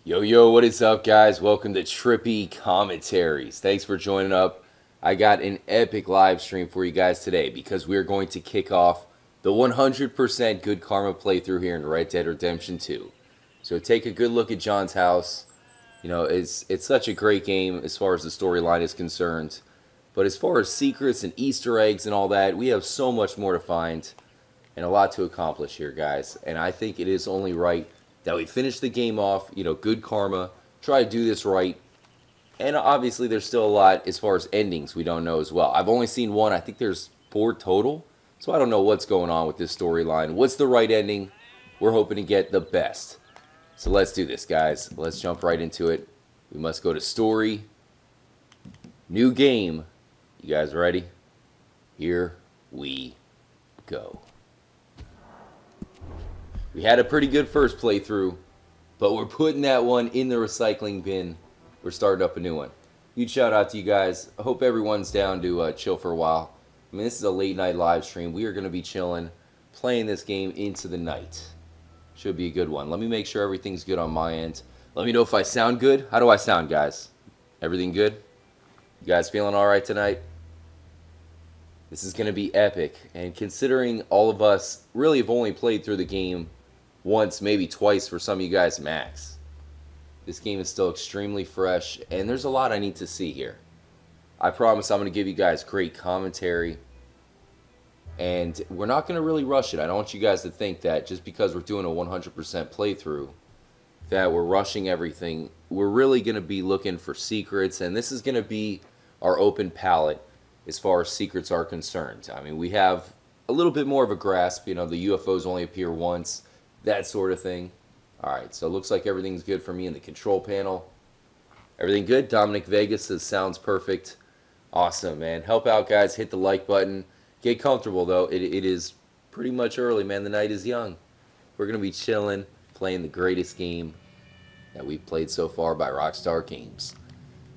Yo, what is up, guys? Welcome to Trippy Commentaries. Thanks for joining up. I got an epic live stream for you guys today because we're going to kick off the 100% Good Karma playthrough here in Red Dead Redemption 2. So take a good look at John's house. You know, it's such a great game as far as the storyline is concerned. But as far as secrets and Easter eggs and all that, we have so much more to find and a lot to accomplish here, guys. And I think it is only right that we finish the game off, you know, good karma, try to do this right. And obviously there's still a lot as far as endings we don't know as well. I've only seen one. I think there's 4 total. So I don't know what's going on with this storyline. What's the right ending? We're hoping to get the best. So let's do this, guys. Let's jump right into it. We must go to story. New game. You guys ready? Here we go. We had a pretty good first playthrough, but we're putting that one in the recycling bin. We're starting up a new one. Huge shout out to you guys. I hope everyone's down to chill for a while. I mean, this is a late night live stream. We are going to be chilling, playing this game into the night. Should be a good one. Let me make sure everything's good on my end. Let me know if I sound good. How do I sound, guys? Everything good? You guys feeling all right tonight? This is going to be epic. And considering all of us really have only played through the game once, maybe twice for some of you guys max, this game is still extremely fresh, and there's a lot I need to see here. I promise I'm going to give you guys great commentary, and we're not going to really rush it. I don't want you guys to think that just because we're doing a 100% playthrough that we're rushing everything. We're really going to be looking for secrets, and this is going to be our open palette as far as secrets are concerned. I mean, we have a little bit more of a grasp. You know, the UFOs only appear once, that sort of thing. Alright, so it looks like everything's good for me in the control panel. Everything good? Dominic Vegas says sounds perfect. Awesome, man. Help out, guys. Hit the like button. Get comfortable, though. It is pretty much early, man. The night is young. We're going to be chilling, playing the greatest game that we've played so far by Rockstar Games.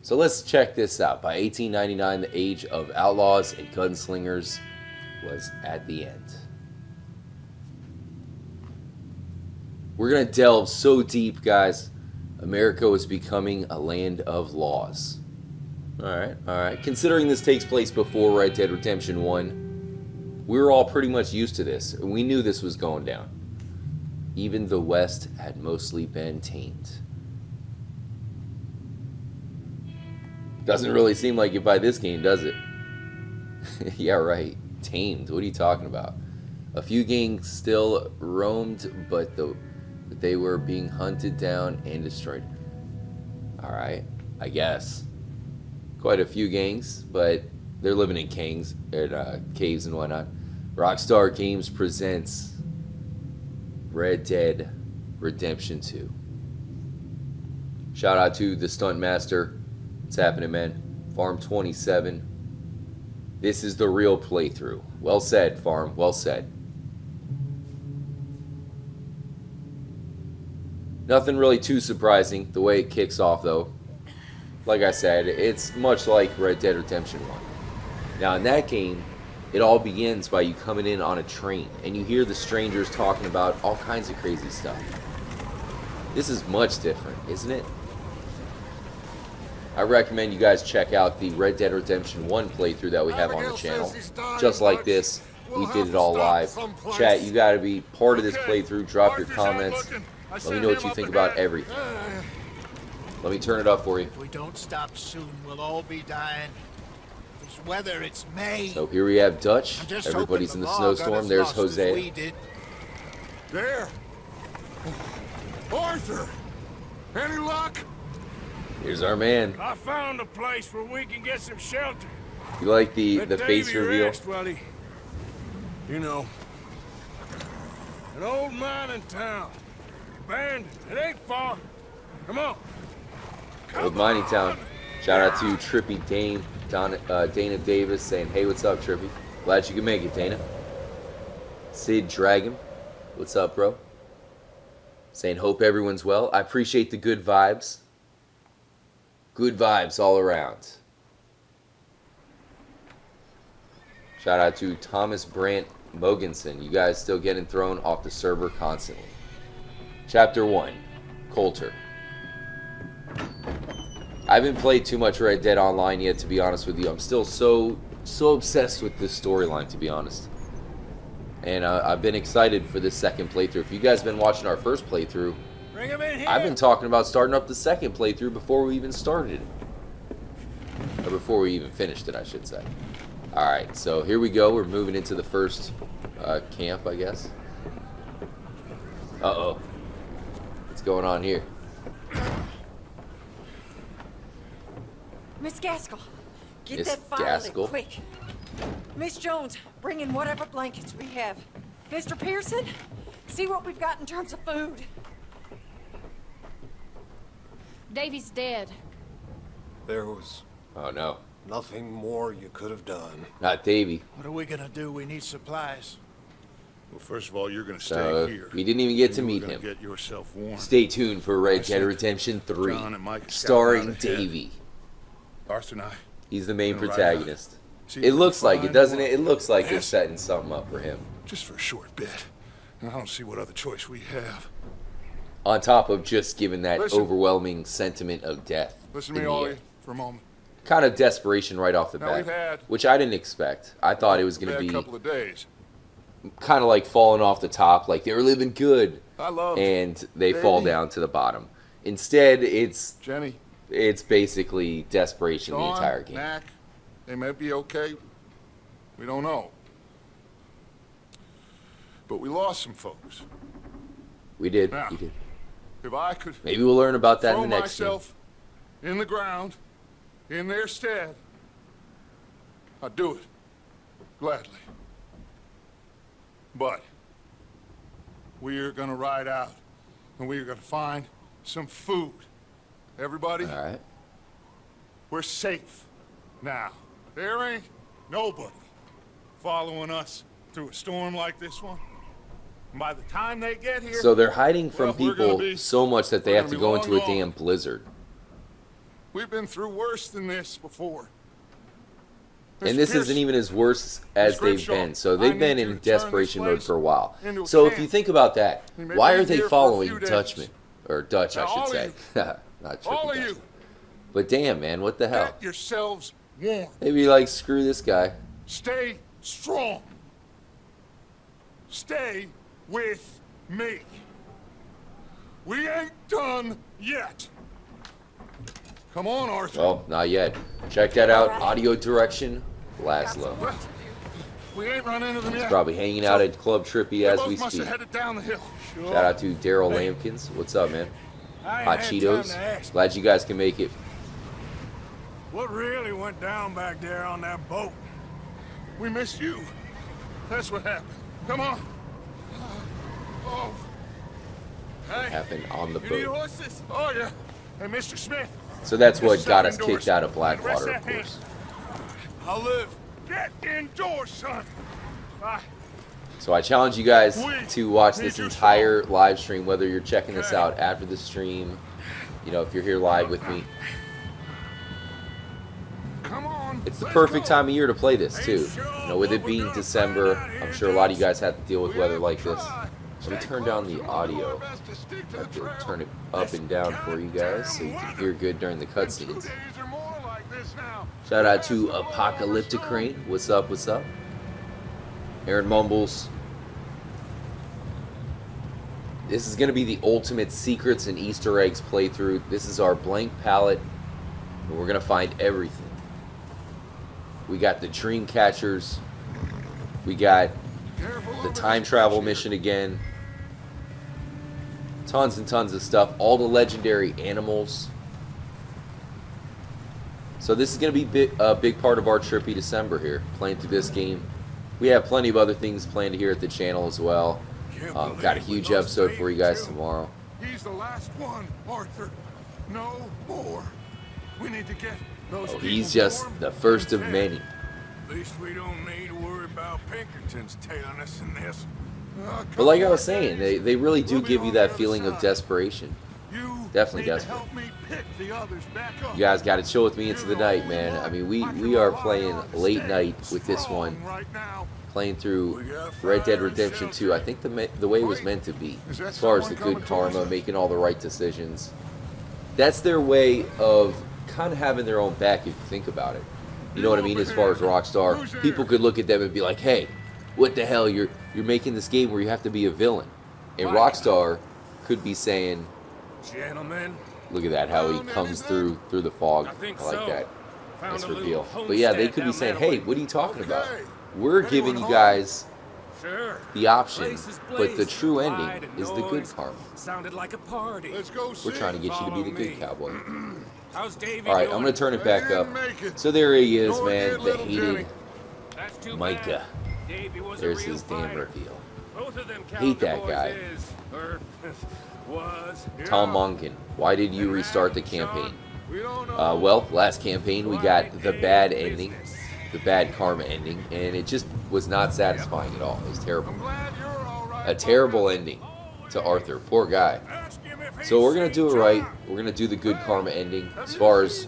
So let's check this out. By 1899, the age of outlaws and gunslingers was at the end. We're going to delve so deep, guys. America was becoming a land of laws. Alright. Considering this takes place before Red Dead Redemption 1, we were all pretty much used to this. We knew this was going down. Even the West had mostly been tamed. Doesn't really seem like it by this game, does it? Yeah, right. Tamed. What are you talking about? A few gangs still roamed, but they were being hunted down and destroyed. Alright, I guess. Quite a few gangs, but they're living in caves and whatnot. Rockstar Games presents Red Dead Redemption 2. Shout out to the Stunt Master. What's happening, man? Farm 27. This is the real playthrough. Well said, Farm. Well said. Nothing really too surprising the way it kicks off, though. Like I said, it's much like Red Dead Redemption 1. Now, in that game, it all begins by you coming in on a train, and you hear the strangers talking about all kinds of crazy stuff. This is much different, isn't it? I recommend you guys check out the Red Dead Redemption 1 playthrough that we have on the channel. Just like this, we did it all live. Chat, you gotta be part of this playthrough. Drop your comments. Let me know what you think about everything. Let me turn it up for you. If we don't stop soon, we'll all be dying. This weather, it's May. So here we have Dutch. Everybody's in the snowstorm. There's Jose. There. Arthur. Any luck? Here's our man. I found a place where we can get some shelter. You like the face reveal? Rest, buddy. You know, an old mining town. Abandoned. It ain't far. Come on. Old mining town. Shout out to Trippy Dane, Dana Davis saying, hey, what's up, Trippy? Glad you can make it, Dana. Sid Dragon, what's up, bro? Saying, hope everyone's well. I appreciate the good vibes. Good vibes all around. Shout out to Thomas Brandt Mogensen. You guys still getting thrown off the server constantly. Chapter 1, Coulter. I haven't played too much Red Dead Online yet, to be honest with you. I'm still so obsessed with this storyline, to be honest. And I've been excited for this second playthrough. If you guys have been watching our first playthrough, Bring him in here. I've been talking about starting up the second playthrough before we even started it. Or before we even finished it, I should say. Alright, so here we go. We're moving into the first camp, I guess. Uh-oh. What's going on here? Miss Gaskell, get Miss that file Gaskell? in quick. Miss Jones, bring in whatever blankets we have. Mr. Pearson, see what we've got in terms of food. Davy's dead. There was Oh no. nothing more you could have done. Not Davy. What are we gonna do? We need supplies. Well, first of all, you're going to stay So, here. we didn't even get to You were meet gonna him. Get yourself warm. Stay tuned for Red Dead said Redemption 3, John and Mike starring scouting out ahead. Davy. Arthur and I. He's the main Gonna ride protagonist. out. See It if we looks like it, find doesn't one. it? It looks like they're Yes. setting something up for him. Just for a short bit. And I don't see what other choice we have. On top of just giving that Listen. overwhelming sentiment of death. Listen to in me, the Ollie, air. for a moment. Kind of desperation right off the Now, bat, we've had which I didn't expect. I thought it was going Bad to be couple of days. kind of like falling off the top, like they were living good, I love and they fall Davy. down to the bottom. Instead, it's Jenny, basically desperation the Sean, entire game. Mac. They may be okay. We don't know. But we lost some folks. We did. Now, We did. If I could Maybe we'll learn about that throw in the next game. myself in the ground, in their stead, I'd do it. Gladly. But we're gonna ride out and we're gonna find some food. Everybody, All right. we're safe now. There ain't nobody following us through a storm like this one. And by the time they get here, So they're hiding from well, we're gonna people be- so much that they we're have to gonna go be into a long gone. damn blizzard. we've been through worse than this before. And Mr. this Pierce, isn't even as worse as Miss they've Grimshaw, been. So I they've need been you in to turn this desperation mode place for a while. into a So if camp. you think about that, We may why be are they here for a following few days. Dutchman? Or Dutch, I Now, should all say. of Not All triple of Dutch. you, But damn, man, what the hell? get yourselves warm. Maybe like, screw this guy. Stay strong. Stay with me. We ain't done yet. Come on, Arthur. Well, not yet. Check that out. Audio direction, Laszlo. Well, we ain't run into them yet. Probably hanging out at Club Trippy They as both we must speak. have headed down the hill. Shout out to Daryl Lampkins. What's up, man? I ain't Hot had time Cheetos. to ask. Glad you guys can make it. What really went down back there on that boat? We missed you. That's what happened. Come on. Oh. Hey, Happened on the you need boat. horses? Oh, yeah. Hey, Mr. Smith. So that's This what is got our us kicked indoors. out of Rest Blackwater, that of course. I'll live. Get indoors, son. Bye. So I challenge you guys We to watch need this you entire live stream, whether you're checking this Okay. out after the stream, you know, if you're here live with me. Come on. It's the let's perfect go. time of year to play this too. You know, with it being December, I'm sure a lot of you guys have to deal with weather like this. Let me turn down the audio. I have to turn it up and down for you guys so you can hear good during the cutscenes. Shout out to Apocalyptic Crane. What's up? What's up? Aaron Mumbles. This is going to be the ultimate secrets and Easter eggs playthrough. This is our blank palette, and we're going to find everything. We got the dream catchers. We got the time travel mission again. Tons and tons of stuff. All the legendary animals. So this is going to be a big part of our trippy December here, playing through this game. We have plenty of other things planned here at the channel as well. Got a huge episode for you guys tomorrow. He's the last one, Arthur. No more. We need to get those Oh, people he's just warm the first of and many. At least we don't need to worry about Pinkertons tailing us in this. But like I was saying, they really do give you that feling of desperation. Definitely desperate. You guys got to chill with me into the night, man. I mean, we are playing late night with this one, playing through Red Dead Redemption 2. I think the way it was meant to be, as far as the good karma, making all the right decisions. That's their way of kind of having their own back if you think about it. You know what I mean? As far as Rockstar, people could look at them and be like, "Hey, what the hell? You're making this game where you have to be a villain." And Rockstar could be saying, Gentlemen, "Look at that, how he comes through the fog." I like that. Nice reveal. But yeah, they could be saying, "Hey, what are you talking about? We're giving you guys the option, but the true ending is the good karma. Sounded like a party. Let's go see. We're trying to get you to be the good cowboy." How's Davey All right, I'm doing? gonna turn it back up. So there he is, man, the hated Micah. There's his damn reveal. Hate that guy. Tom Monken, why did you restart the campaign? Well, last campaign we got the bad ending, the bad karma ending, and it just was not satisfying at all. It was terrible. A terrible ending to Arthur. Poor guy. So we're going to do it right. We're going to do the good karma ending. As far as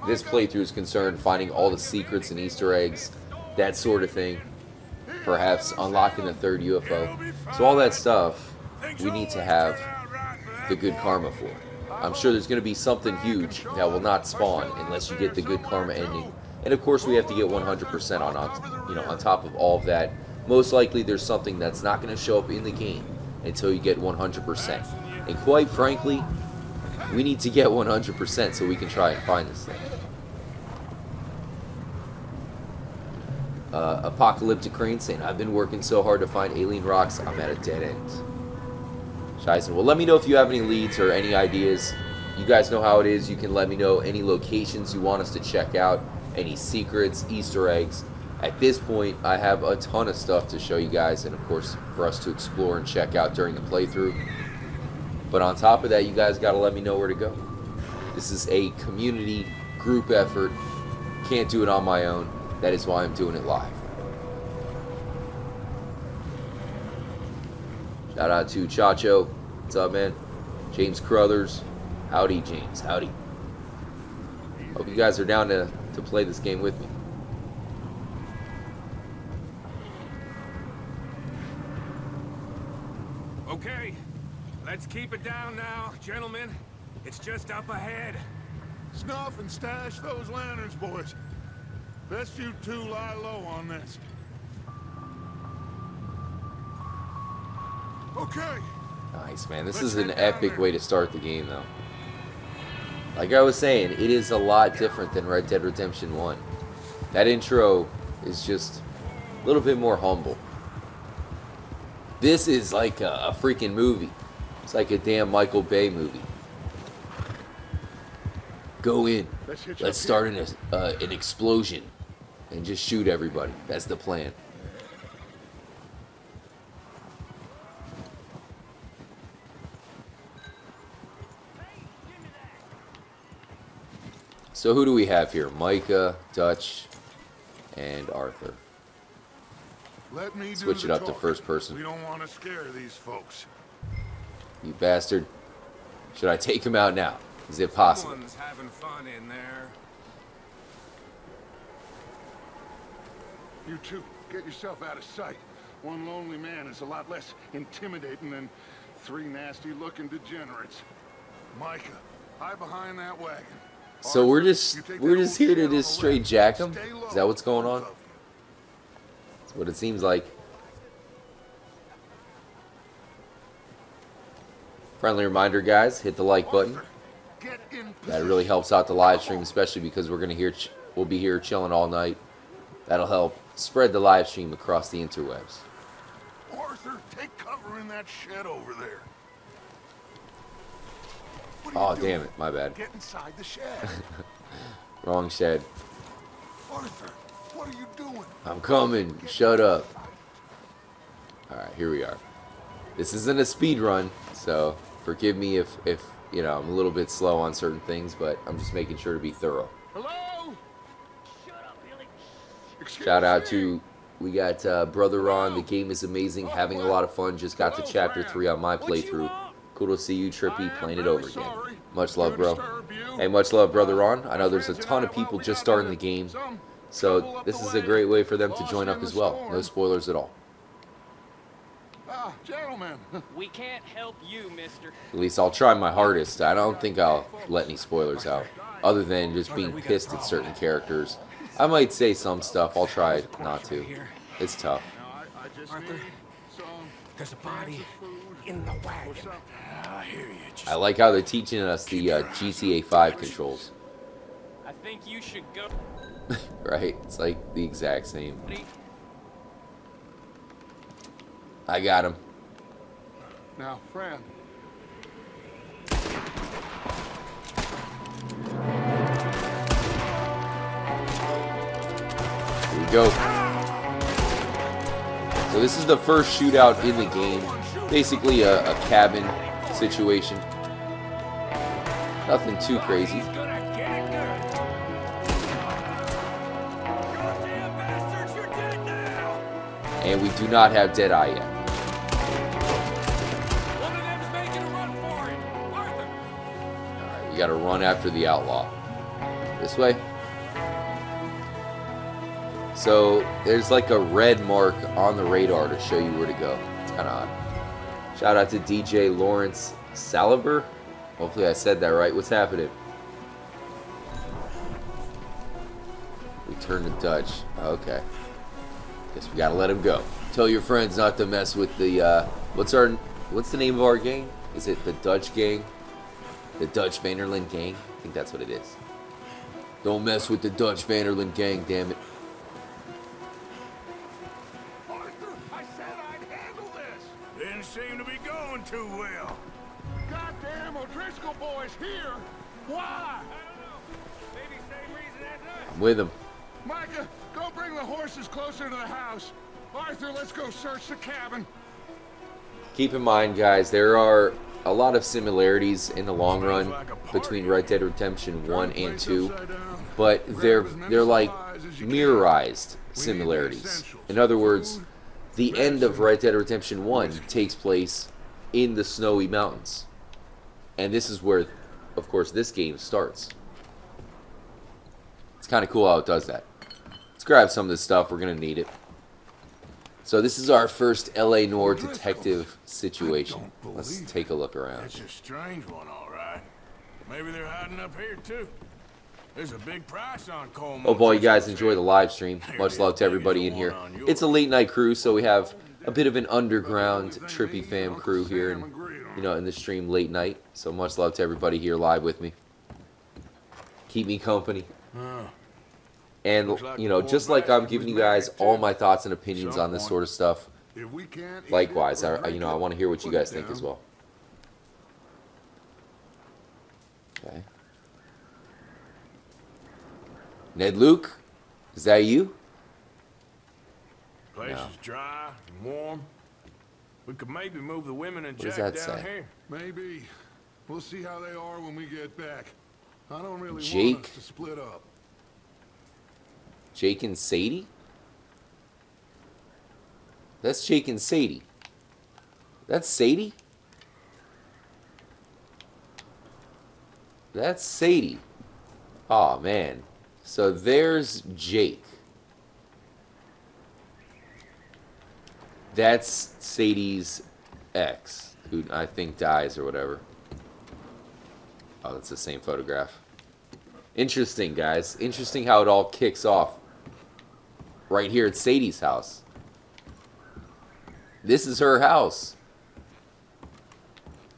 this playthrough is concerned, finding all the secrets and Easter eggs, that sort of thing. Perhaps unlocking the third UFO. So all that stuff, we need to have the good karma for. I'm sure there's going to be something huge that will not spawn unless you get the good karma ending. And of course we have to get 100% on top of all of that. Most likely there's something that's not going to show up in the game until you get 100%. And quite frankly, we need to get 100% so we can try and find this thing. Apocalyptic Crane saying, I've been working so hard to find alien rocks, I'm at a dead end. Scheisen, well, let me know if you have any leads or any ideas. You guys know how it is. You can let me know any locations you want us to check out, any secrets, Easter eggs. At this point, I have a ton of stuff to show you guys and, of course, for us to explore and check out during the playthrough. But on top of that, you guys got to let me know where to go. This is a community group effort. Can't do it on my own. That is why I'm doing it live. Shout out to Chacho. What's up, man? James Crothers. Howdy, James. Howdy. Hope you guys are down to play this game with me. Okay, let's keep it down now, gentlemen. It's just up ahead. Snuff and stash those lanterns, boys. Best you two lie low on this. Okay. Nice, man. This is an epic way to start the game, though. Like I was saying, it is a lot different than Red Dead Redemption 1. That intro is just a little bit more humble. This is like a freaking movie. It's like a damn Michael Bay movie. Go in. Let's start an explosion and just shoot everybody. That's the plan. So who do we have here? Micah, Dutch, and Arthur. Let me Switch it up to first person. We don't want to scare these folks. You bastard. Should I take him out now? Is it possible? Someone's having fun in there. You two, get yourself out of sight. One lonely man is a lot less intimidating than three nasty-looking degenerates. Micah, hide behind that wagon. So we're just here to just straight jack him? Is that what's going on? That's what it seems like. Friendly reminder, guys, hit the like button. That really helps out the live stream, especially because we'll be here chilling all night. That'll help spread the live stream across the interwebs. Arthur, take cover in that shed over there. Oh, damn it, my bad. Get inside the shed. Wrong shed. Arthur, what are you doing? I'm coming. Shut up. Alright, here we are. This isn't a speed run, so forgive me if you know, I'm a little bit slow on certain things, but I'm just making sure to be thorough. Hello? Shut up, Billy. Shout out to, we got Brother Ron. The game is amazing. Having a lot of fun. Just got to chapter 3 on my playthrough. Cool to see you, Trippy, playing it over again. Much love, bro. Hey, much love, Brother Ron. I know there's a ton of people just starting the game, so this is a great way for them to join up as well. No spoilers at all. Ah, gentlemen. We can't help you, mister. At least I'll try my hardest. I don't think I'll let any spoilers out. other than just being pissed at certain characters. I might say some stuff. I'll try not to. It's tough. I just Arthur, need some there's a body in the wagon. I hear you. Just I like how they're teaching us the GTA 5 controls. I think you should go. Right? It's like the exact same. I got him. Now, friend. Here we go. So this is the first shootout in the game. Basically a cabin situation. Nothing too crazy. And we do not have Deadeye yet. Alright, we gotta run after the outlaw. This way. So there's like a red mark on the radar to show you where to go. It's kind of odd. Shout out to DJ Lawrence Saliber. Hopefully I said that right. What's happening? Return to Dutch. Okay. Guess we gotta let him go. Tell your friends not to mess with the what's the name of our gang? Is it the Dutch gang? The Dutch Vanderlyn gang? I think that's what it is. Don't mess with the Dutch Vanderlyn gang, damn it. Arthur, I said I'd handle this. didn't seem to be going too well. Goddamn O'Driscoll boys here. Why? I don't know. Maybe same reason as us. I'm with him. Micah, go bring the horses closer to the house. Arthur, let's go search the cabin. Keep in mind, guys, there are a lot of similarities in the long run between Red Dead Redemption 1 and 2, but they're like mirrorized similarities. In other words, the end of Red Dead Redemption 1 takes place in the snowy mountains. And this is where, of course, this game starts. It's kind of cool how it does that. Let's grab some of this stuff. We're going to need it. So this is our first L.A. Noire detective situation. Let's take a look around. That's a strange one, all right. Maybe they're hiding up here, too. There's a big price on coal. Hope all you guys enjoy the live stream. Much love to everybody in here. It's a late night crew, so we have a bit of an underground trippy fam crew here, and you know, in the stream late night. So much love to everybody here live with me. Keep me company. And you know, just like I'm giving you guys all my thoughts and opinions on this sort of stuff, likewise, I want to hear what you guys think as well. Okay. Ned Luke, is that you? Place is dry and warm. We could maybe move the women and What does Jack that down say? here. Maybe. We'll see how they are when we get back. I don't really Jake? want us to split up. Jake and Sadie? That's Jake and Sadie. That's Sadie? That's Sadie. Aw, man. So there's Jake. That's Sadie's ex, who I think dies or whatever. Oh, that's the same photograph. Interesting, guys. Interesting how it all kicks off. Right here at Sadie's house. This is her house.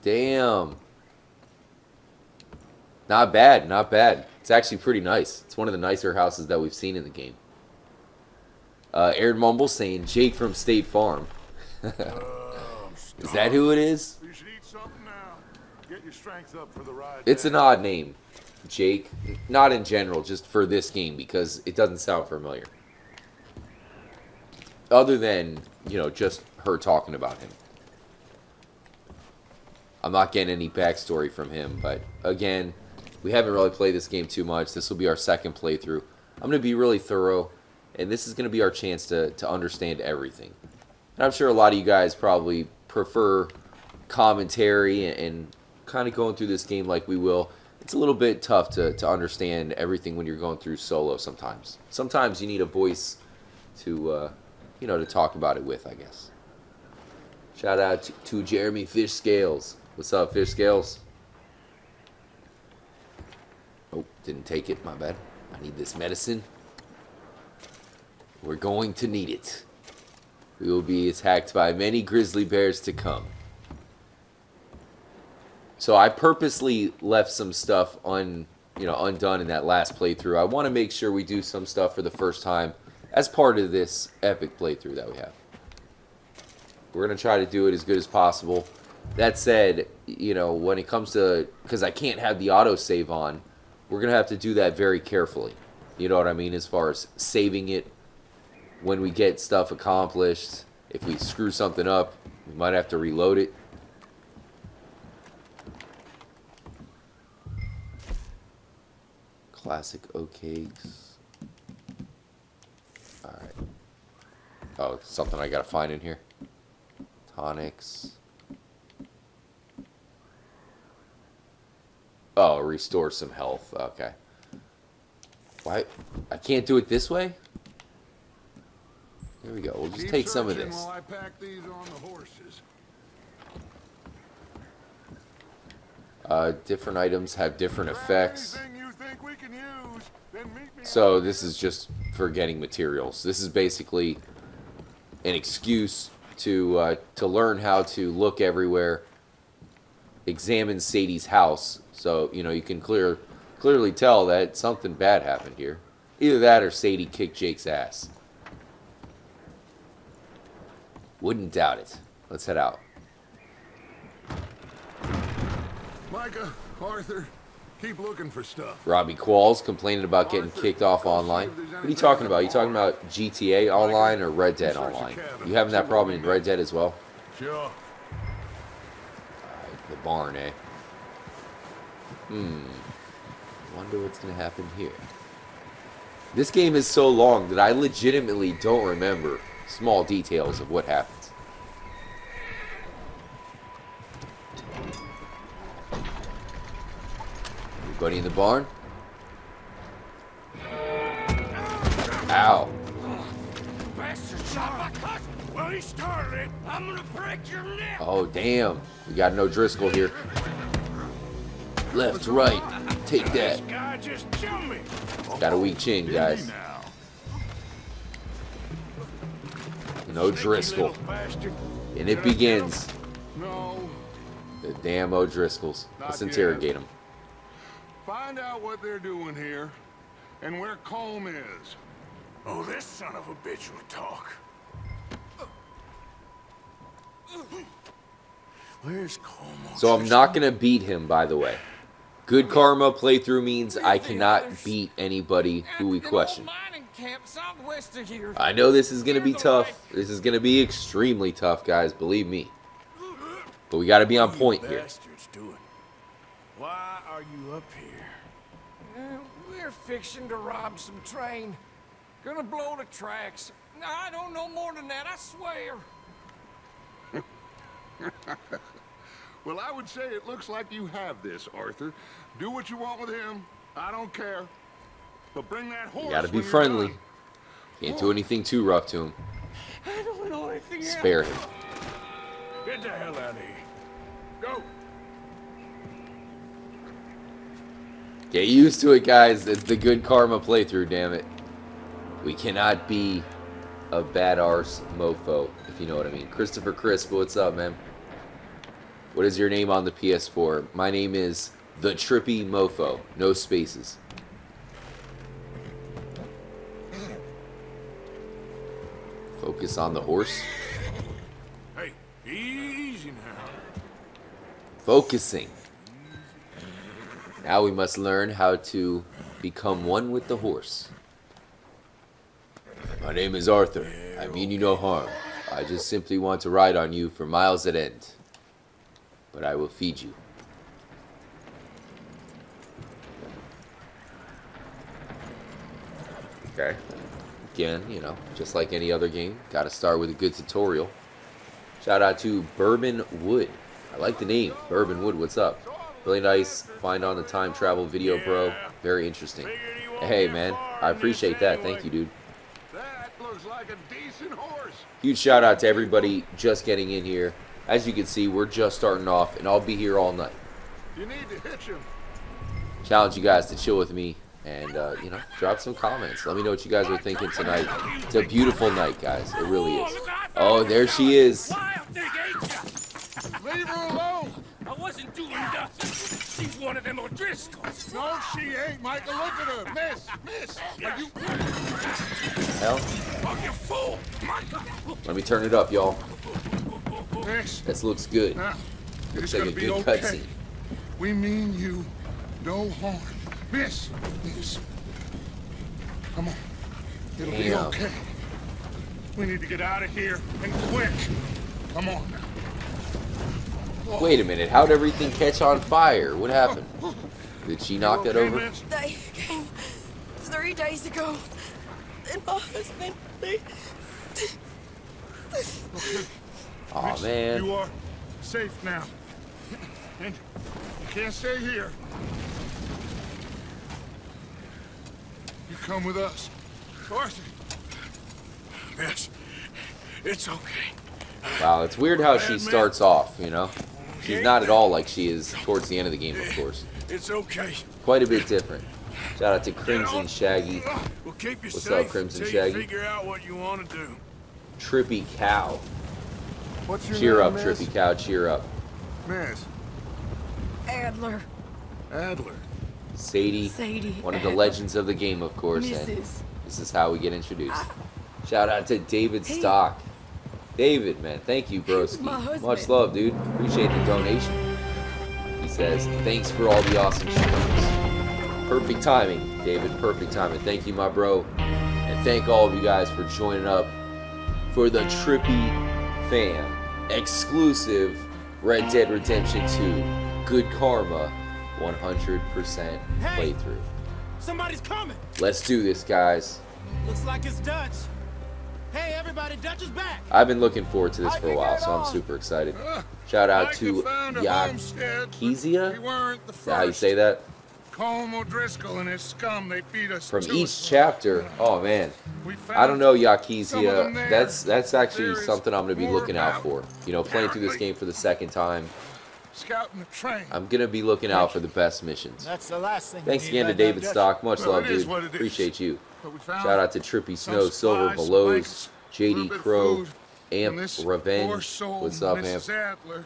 Damn. Not bad, not bad. It's actually pretty nice. It's one of the nicer houses that we've seen in the game. Aaron Mumble saying Jake from State Farm. Is that who it is? You should eat something now. Get your strength up for the ride. It's an odd name, Jake. Not in general, just for this game, because it doesn't sound familiar. Other than, you know, just her talking about him. I'm not getting any backstory from him, but again, we haven't really played this game too much. This will be our second playthrough. I'm going to be really thorough, and this is going to be our chance to understand everything. And I'm sure a lot of you guys probably prefer commentary and kind of going through this game like we will. It's a little bit tough to understand everything when you're going through solo sometimes. Sometimes you need a voice to, you know, to talk about it with, I guess. Shout out to Jeremy Fish Scales. What's up, Fish Scales? Oh, didn't take it. My bad. I need this medicine. We're going to need it. We will be attacked by many grizzly bears to come. So I purposely left some stuff undone in that last playthrough. I want to make sure we do some stuff for the first time as part of this epic playthrough that we have. We're going to try to do it as good as possible. That said, when it comes to... because I can't have the autosave on, we're going to have to do that very carefully. You know what I mean? As far as saving it when we get stuff accomplished. If we screw something up, we might have to reload it. Classic oak cakes. Alright. Oh, it's something I gotta find in here. Tonics. Oh, restore some health. Okay. Why? I can't do it this way? There we go. We'll just take some of this. While I pack these on the horses. Different items have different effects. So this is just for getting materials. This is basically an excuse to learn how to look everywhere, examine Sadie's house, so you can clearly tell that something bad happened here. Either that or Sadie kicked Jake's ass. Wouldn't doubt it. Let's head out. Micah, Arthur, keep looking for stuff. Robbie Qualls complaining about getting kicked off online. What are you talking about? You talking about GTA Online or Red Dead Online? You having that problem in Red Dead as well? Sure. Alright, the barn, eh? Wonder what's gonna happen here. This game is so long that I legitimately don't remember small details of what happens. Anybody in the barn? Ow. Bastard shot my cousin. Well, he started it. I'm gonna break your neck. Oh, damn. We got no Driscoll here. Left, right. Take that. This guy just jumped me. Got a weak chin, guys. No Driscoll. And it begins. No. The damn O'Driscolls. Let's interrogate them. Find out what they're doing here and where Colm is. Oh, this son of a bitch will talk. Where's Colm? So I'm not going to beat him, by the way. Good karma playthrough means I cannot beat anybody who we question. I know this is going to be tough. This is going to be extremely tough, guys. Believe me. But we got to be on point here. Why are you up here? We're fixing to rob some train. Gonna blow the tracks. I don't know more than that, I swear. Well, I would say it looks like you have this, Arthur. Do what you want with him. I don't care. But bring that horse. You got to be when you're friendly. done. Can't do anything too rough to him. I don't know anything else. Spare him. Get the hell out of here. Go. Get used to it, guys. It's the good karma playthrough, damn it. We cannot be a bad arse mofo, if you know what I mean. Christopher Crisp, what's up, man? What is your name on the PS4? My name is The Trippy Mofo. No spaces. Focus on the horse. Hey, easy now. Focusing. Now we must learn how to become one with the horse. My name is Arthur. I mean you no harm. I just simply want to ride on you for miles at end. But I will feed you. Okay. Again, you know, just like any other game, gotta start with a good tutorial. Shout out to Bourbon Wood. I like the name. Bourbon Wood, what's up? Really nice find on the time travel video, bro. Very interesting. Hey, man. I appreciate that. Thank you, dude. That looks like a decent horse. Huge shout out to everybody just getting in here. As you can see, we're just starting off, and I'll be here all night. You need to hitch him. challenge you guys to chill with me and, you know, drop some comments. Let me know what you guys are thinking tonight. It's a beautiful night, guys. It really is. Oh, there she is. Leave her alone! I wasn't doing nothing. She's one of them O'Driscolls. No, she ain't, Michael. Look at her. Miss, are you... Hell, Oh, you fool! Michael! let me turn it up, y'all. Miss, This looks good. now, Looks it's like a gonna be good okay. cutscene. We mean you no harm. Miss, come on. It'll be Damn. okay. We need to get out of here, and quick. Come on now. Wait a minute, how'd everything catch on fire? What happened? Did she knock that Okay, over? miss? They came 3 days ago. And my husband, Aw, Miss, man. You are safe now. And you can't stay here. You come with us. Arthur. Miss, it's okay. Wow, it's weird how she starts off, you know? She's not at all like she is towards the end of the game, of course. It's okay. Quite a bit different. Shout out to Crimson Shaggy, We'll keep you What's safe up, Crimson until Shaggy? you figure out what you want to do. Trippy Cow. What's your Cheer name, up, miss? Trippy Cow, cheer up. Miss. Adler, Adler. Sadie, Sadie, one of the Adler. legends of the game, of course, and Mrs. this is how we get introduced. Shout out to David Stock. David, man, thank you, broski. My husband. Much love, dude. Appreciate the donation. He says, thanks for all the awesome streams. Perfect timing, David, perfect timing. Thank you, my bro. And thank all of you guys for joining up for the Trippy Fam exclusive Red Dead Redemption 2 Good Karma 100% playthrough. Somebody's coming. Let's do this, guys. Looks like it's Dutch. Hey, everybody, Dutch is back. I've been looking forward to this for a while, so I'm super excited. Shout out to Yakezia. Is that how you say that? Colm O'Driscoll and his scum, they beat us From to each it. chapter. Oh man, We found I don't know some of Yakezia. them there. That's actually There is something I'm gonna be more looking out about. for. You know, playing through this Apparently. game for the second time, Scouting the train. I'm gonna be looking out for the best missions. That's the last thing. Thanks we again to need right now, David Dutch. Stock. Much Well, love, it is dude. what it is. Appreciate you. But we found Shout out to Trippy some Snow, Silver supplies, Belows, blankets, a little JD bit of Crow, food, Amp and this Revenge. poor soul, What's up, Amp? Mrs. Adler,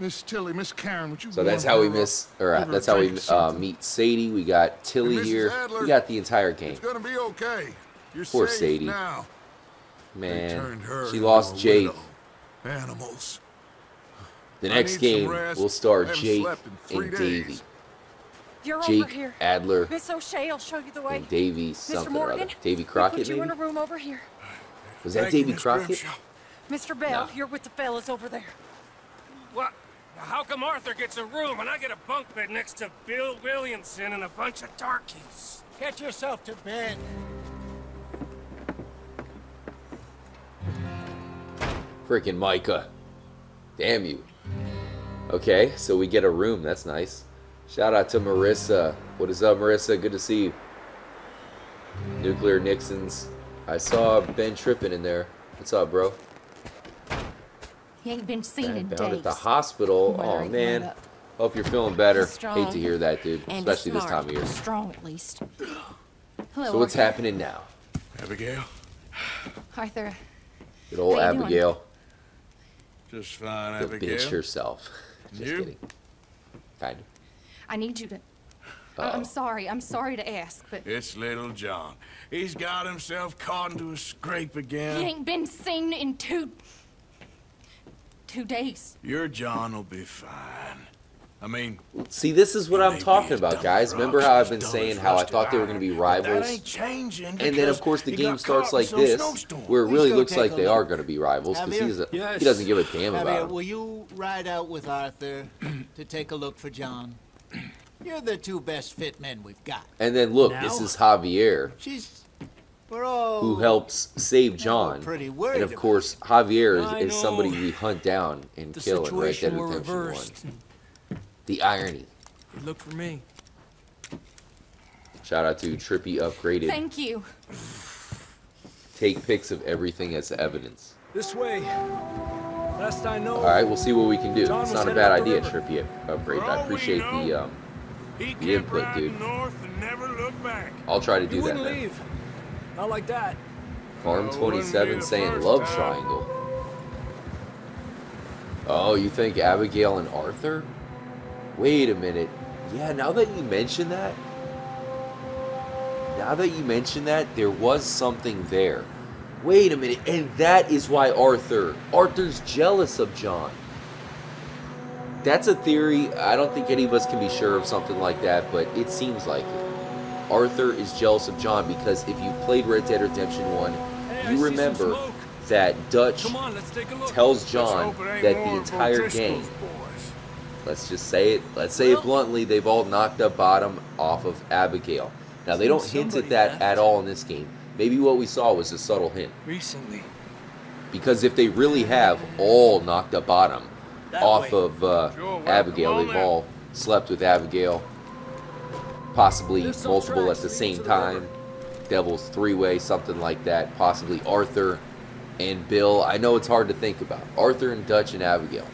Miss Tilly, Miss Karen, would you So that's how we miss, or that's how we meet Sadie. We got Tilly And Mrs. here. Adler, We got the entire game. It's gonna be okay. You're Poor safe Sadie. now. They Man, turned her she into lost a Jake. widow. Animals. The I next need some game rest. will star I haven't Jake slept in 3 and days. Davy. you're over Jake here. Adler Miss O'Shea will show you the way. and Davy Mr. something or other. Morgan, Davy we Crockett, put you in maybe? a room over here. Was that Thank you, Davy Miss Crockett? Grimshaw. Mr. Bell, No. you're with the fellas over there. What? How come Arthur gets a room and I get a bunk bed next to Bill Williamson and a bunch of darkies? Get yourself to bed. Freaking Micah. Damn you. Okay, so we get a room. That's nice. Shout out to Marissa. What is up, Marissa? Good to see you. Nuclear Nixons. I saw Ben Trippin in there. What's up, bro? He ain't been seen in Down days. at the hospital. Better Oh eat man. right up. Hope you're feeling better. He's strong. Hate to hear that, dude. And Especially this smart. time of year. Strong, at least. Hello, So what's Arthur. happening now? Abigail? Arthur, Good old How you doing? Abigail. Just fine, The Abigail. bitch herself. Just You? kidding. Kind of. I need you to... Uh-oh. I'm sorry. I'm sorry to ask, but It's little John. He's got himself caught into a scrape again. he ain't been seen in two days. Your John will be fine. I mean, See, this is what I'm maybe talking he's about, dumb guys. as Remember rocks, how I've he's been dumb saying as how I rusted thought they were going to be iron. rivals? That ain't changing. And then, of because course, the he game got starts caught in like some this, snowstorm. where it Let's really go looks take like a they look. are going to be rivals, because Javier? he doesn't give a damn about Javier, them. will you ride out with Arthur to take a look for John? You're the two best fit men we've got. And then, look, Now? this is Javier, We're all who helps save John. pretty worried And, of about course, Javier I is somebody know. we hunt down and The kill in Red Dead situation were Redemption 1. reversed. The irony. Look for me. Shout out to Trippy Upgraded. Thank you. Take pics of everything as evidence. This way. Last I know. All right, we'll see what we can do. John It's was not a headed bad up the idea, river. Trippy Upgrade. For I all we appreciate know, He The kept input, riding dude. north and never looked back. I'll try to You do that wouldn't then. leave. Not like that. Farm Well, wouldn't be 27 the saying first love time. triangle. Oh, you think Abigail and Arthur? Wait a minute. Yeah, now that you mention that, there was something there. Wait a minute, and that is why Arthur's jealous of John. That's a theory. I don't think any of us can be sure of something like that, but it seems like it. Arthur is jealous of John because if you played Red Dead Redemption 1, you remember that Dutch Come on, let's take a look. tells John Let's hope it ain't that more the of entire O'Driscoll's gang, boys. let's just say it, bluntly, they've all knocked up bottom off of Abigail. Now, they don't hint at that at all in this game. Maybe what we saw was a subtle hint. Recently. Because if they really have all knocked up bottom off way. of Sure, Abigail, welcome on they've then. all slept with Abigail, possibly There's some multiple at tracks the leading same to the time, Devil's three-way, something like that, possibly Arthur and Bill. I know it's hard to think about. Arthur and Dutch and Abigail.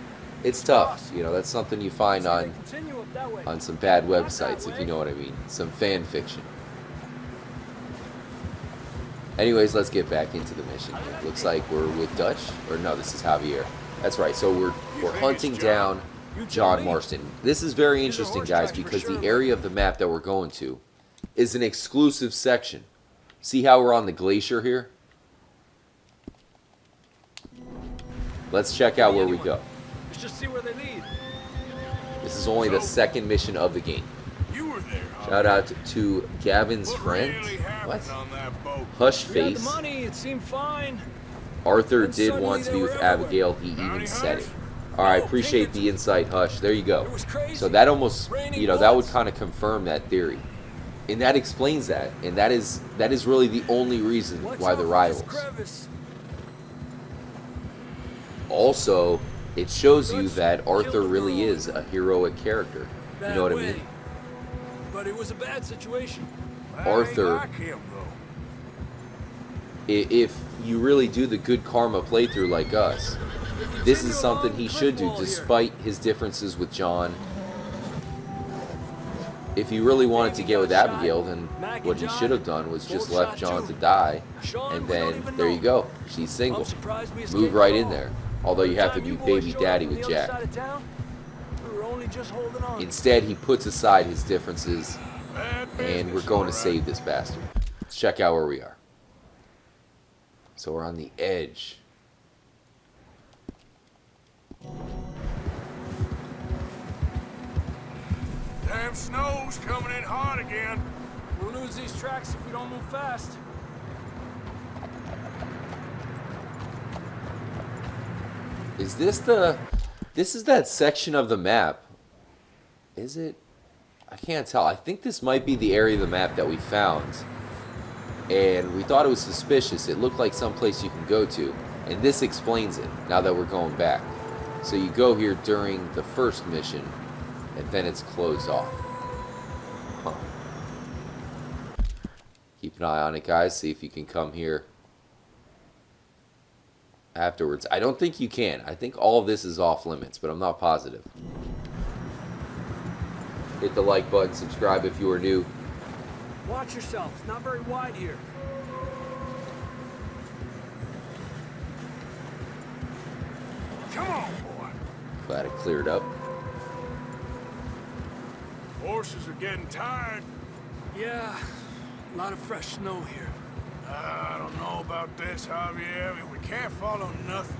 It's tough, you know, that's something you find on Continue up that way. some bad websites, if you know what I mean. Some fan fiction. Anyways, let's get back into the mission here. Looks like we're with Dutch, or no, this is Javier. That's right. So we're hunting down John Marston. This is very interesting, guys, because the area of the map that we're going to is an exclusive section. See how we're on the glacier here? Let's check out where we go. Let's just see where they lead. This is only the second mission of the game. You were there, huh? Shout out to Gavin's What friend. really happened What? on that boat? Hush We had the face. money, it seemed fine. Arthur And did suddenly want to they be were with everywhere. Abigail. He even Bounty said it. hunters? All right, No, appreciate Pinkett. the insight, Hush. There you go. It was crazy. So that almost, Raining you know, that would bullets. kind of confirm that theory, and that explains that, and that is really the only reason Watch why out they're for this rivals. crevice. Also, it shows you that Arthur really is a heroic character. You Bad know what I way. mean? But it was a bad situation. I ain't Arthur- like him, though. If you really do the good karma playthrough like us, this is something he should do, despite his differences with John. If he really wanted to get with Abigail, then what he should have done was just left John to die, and then there you go. She's single. I'm surprised we Move escaped right at in all. there. Although you have to Time be you boys baby showed daddy up on with the other Jack. side of town, we were only just holding on. Instead, he puts aside his differences, Bad and we're business, going all to right. save this bastard. Let's check out where we are. So we're on the edge. Damn snow's coming in hard again. We'll lose these tracks if we don't move fast. Is this the... This is that section of the map. Is it? I can't tell. I think this might be the area of the map that we found. And we thought it was suspicious. It looked like someplace you can go to. And this explains it, now that we're going back. So you go here during the first mission, and then it's closed off. Huh. Keep an eye on it, guys. See if you can come here afterwards. I don't think you can. I think all of this is off limits, but I'm not positive. Hit the like button, subscribe if you are new. Watch yourself. It's not very wide here. Come on, boy. Glad it cleared up. Horses are getting tired. Yeah, a lot of fresh snow here. I don't know about this, Javier. I mean, we can't follow nothing.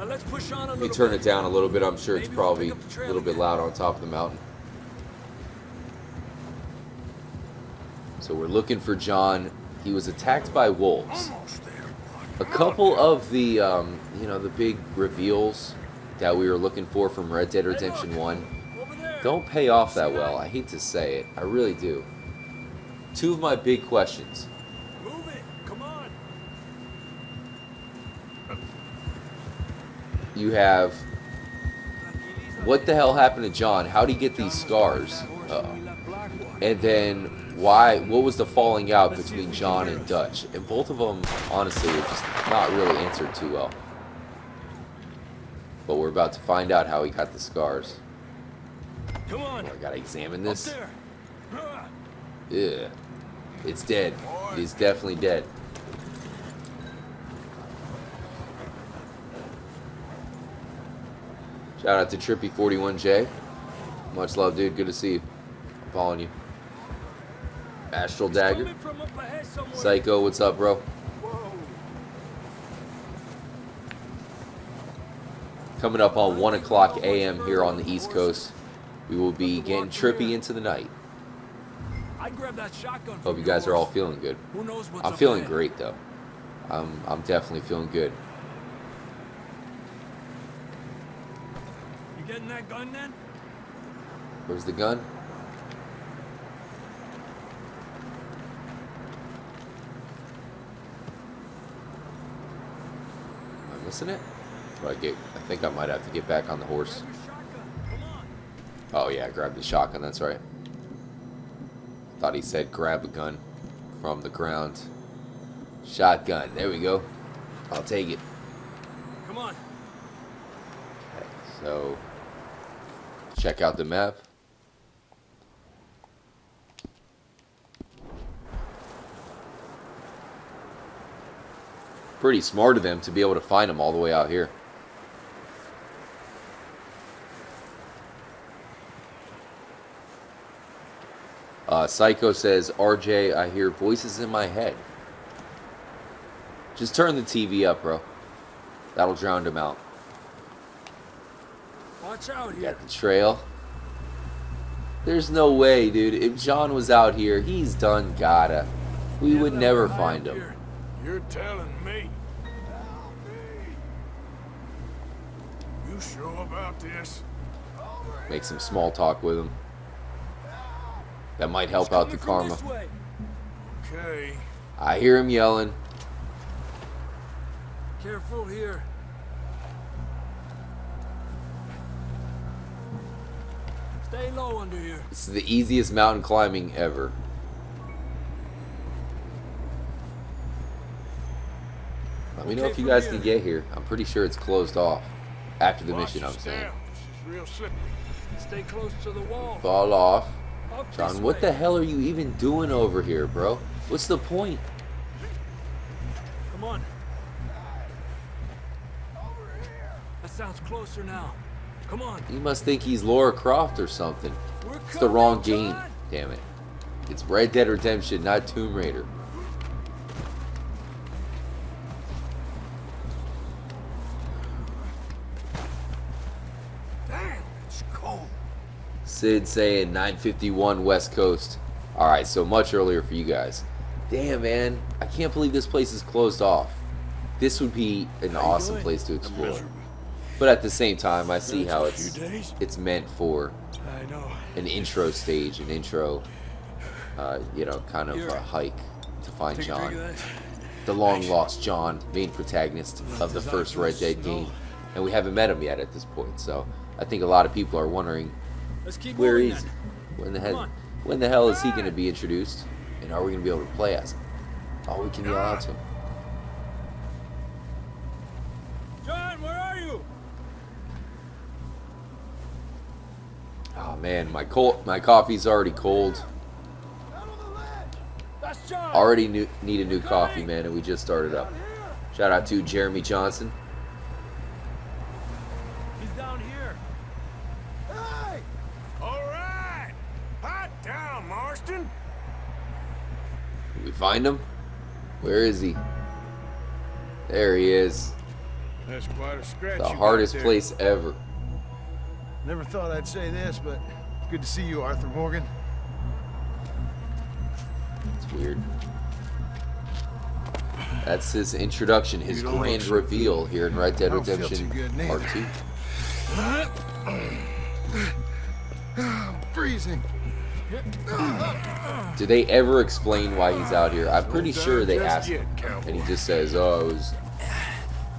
Let's push on a Let little me turn bit. it down a little bit. I'm sure it's Maybe we'll probably pick up the a trail little bit again. loud on top of the mountain. So we're looking for John. He was attacked by wolves. Almost there, A boy. couple of the, you know, the big reveals that we were looking for from Red Dead Redemption 1 Over there. don't pay off that well. I hate to say it. I really do. Two of my big questions. Move it. Come on. You have, what the hell happened to John? How'd he get these scars? And then what was the falling out between John and Dutch? And both of them, honestly, are just not really answered too well. But we're about to find out how he got the scars. Come on. I gotta examine Up this. there. Yeah. It's dead. It is definitely dead. Shout out to Trippy41J. Much love, dude. Good to see you. I'm following you. Astral Dagger. Psycho, what's up, bro? Coming up on 1 o'clock a.m. here on the East Coast. We will be getting trippy into the night. Hope you guys are all feeling good. I'm feeling great, though. I'm definitely feeling good. You getting that gun then? Where's the gun? Am I missing it? I think I might have to get back on the horse. Oh yeah, grab the shotgun, that's right. Thought he said grab a gun from the ground. Shotgun, there we go. I'll take it. Come on. Okay, so check out the map. Pretty smart of them to be able to find them all the way out here. Psycho says, RJ, I hear voices in my head. Just turn the TV up, bro. That'll drown them out. Watch out here. Got the trail. There's no way, dude. If John was out here, he's done gotta. We would never find him. You're telling me? You sure about this? Make some small talk with him. That might help out the karma. Okay. I hear him yelling. Careful here. Stay low under here. This is the easiest mountain climbing ever. Let me know if you guys can get here. I'm pretty sure it's closed off after the mission, I'm saying. This is real slippery. Stay close to the wall. Fall off. Up John, this what way. the hell are you even doing over here, bro? What's the point? Come on. That sounds closer now. Come on. You must think he's Lara Croft or something. We're It's the coming, wrong John. game. Damn it. It's Red Dead Redemption, not Tomb Raider. Damn, it's cold. Sid saying 9:51 West Coast. Alright, so much earlier for you guys. Damn, man. I can't believe this place is closed off. This would be an awesome place to explore. But at the same time, I see how it's meant for I know. an intro stage, an intro, you know, kind of a hike to find Take a drink John. of that. The long-lost John, main protagonist of the first Red Dead game. And we haven't met him yet at this point, so I think a lot of people are wondering, Let's keep where moving is he? then. When the hell is he going to be introduced? And are we going to be able to play as him? Oh, we can yell out to him. John, where are you? Oh man, my coffee's already cold. That's John. Already need a new coffee, man, and we just started up. Shout out to Jeremy Johnson. He's down here. Hey! All right! Hot down, Marston! Did we find him? Where is he? There he is. That's quite a scratch. The hardest place ever. Never thought I'd say this, but good to see you, Arthur Morgan. It's weird. That's his introduction, his You don't grand look so reveal here in Red Dead I don't feel Redemption too good, Part neither. 2. Freezing. Do they ever explain why he's out here? I'm pretty sure they asked him, and he just says, "Oh, I was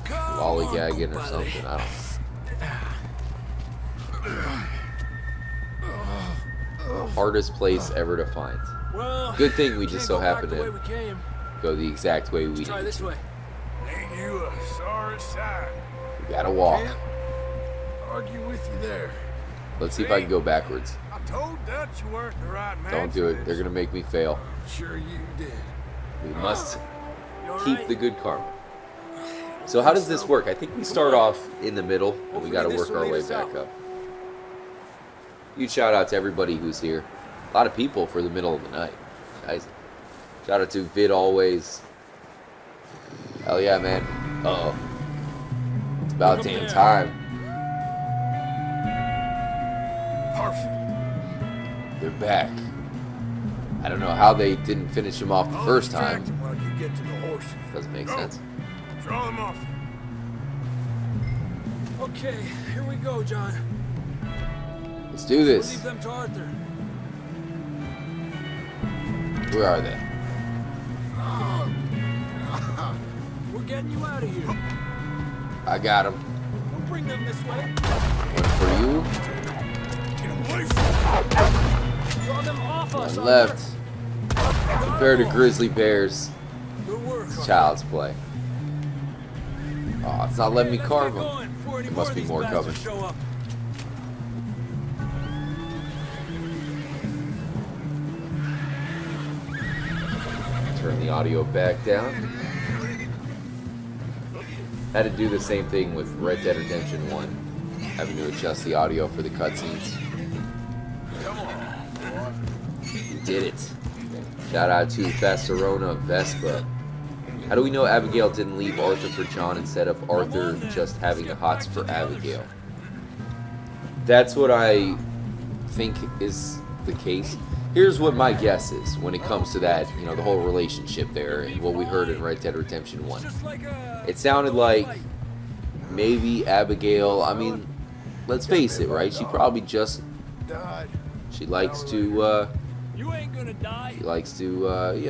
lollygagging or something." I don't know. The hardest place ever to find. Well, Good thing we just so can't go back happen the way to we came. go the exact way we Try need this to. way. Ain't you a sorry sight? We gotta walk. Can't argue with you there. Let's see if I can go backwards. I I told Dutch you weren't the right man. Don't do it. They're gonna make me fail. I'm sure you did. We must keep the good karma. So how does this work? I think we start off in the middle, and we got to work our way back up. Huge shout out to everybody who's here. A lot of people for the middle of the night. Guys, shout out to Vid Always. Hell yeah, man. Uh-oh. It's about damn time. Perfect. They're back. I don't know how they didn't finish him off the first time. While you get to the horses. Doesn't make sense. Draw them off. Okay, here we go, John. Let's do this. Leave them to Arthur. Where are they? We're getting you out of here. I got him. We'll bring them this way. One for you. Get away from Draw them off us. One left. Compared to grizzly bears, Good work. it's child's play. Oh, it's not letting me carve them. There must be more coming. Turn the audio back down. Had to do the same thing with Red Dead Redemption 1, having to adjust the audio for the cutscenes. You did it. Shout out to Vasserona Vespa. How do we know Abigail didn't leave Arthur for John instead of Arthur just having the hots for Abigail? That's what I think is the case. Here's what my guess is when it comes to that, you know, the whole relationship there and what we heard in Red Dead Redemption 1. It sounded like maybe Abigail, I mean, let's face it, right? She probably just, she likes to, you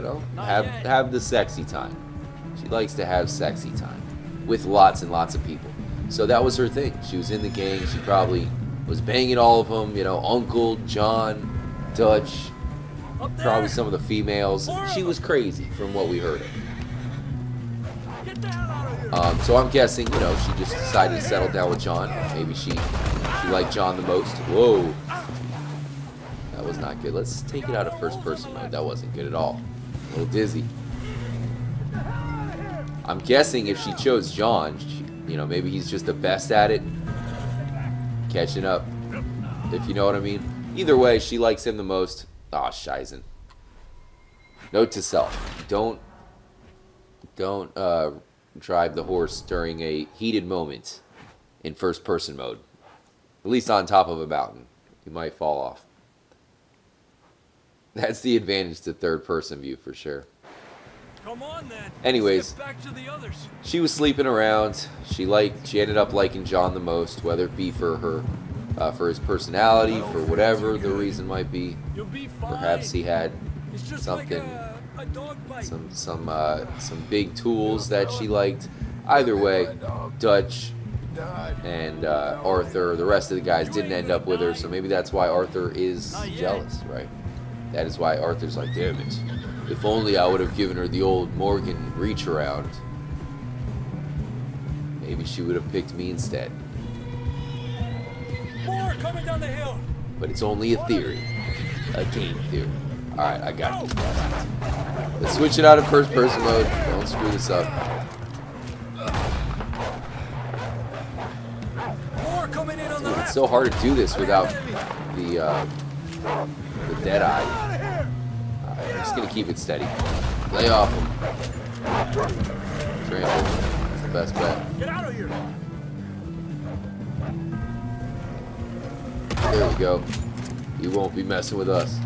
know, have the sexy time. She likes to have sexy time with lots and lots of people. So that was her thing. She was in the gang. She probably was banging all of them, you know, Uncle, John, Dutch, probably some of the females. She was crazy from what we heard of. So I'm guessing, you know, she just decided to settle down with John. Maybe she liked John the most. Whoa. That was not good. Let's take it out of first person mode. That wasn't good at all. A little dizzy. I'm guessing if she chose John, you know, maybe he's just the best at it. Catching up, if you know what I mean. Either way, she likes him the most. Aw, Shizen. Note to self. Don't drive the horse during a heated moment in first person mode. At least on top of a mountain. You might fall off. That's the advantage to third person view for sure. Come on, then. Anyways, Back to the others. she was sleeping around. She ended up liking John the most, whether it be for her, for his personality, for whatever the reason might be. Perhaps he had something, some big tools that she liked. Either way, Dutch and Arthur, the rest of the guys didn't end up with her, so maybe that's why Arthur is jealous, right? That is why Arthur's like, damn it. If only I would have given her the old Morgan reach around. Maybe she would have picked me instead. More coming down the hill. But it's only a theory. A game theory. Alright, I got it. Let's switch it out of first person mode. Don't screw this up. More coming in on the left. It's so hard to do this without the dead eye. I'm just gonna keep it steady. Lay off him. Trample. That's the best bet. Get out of here. There we go. You won't be messing with us.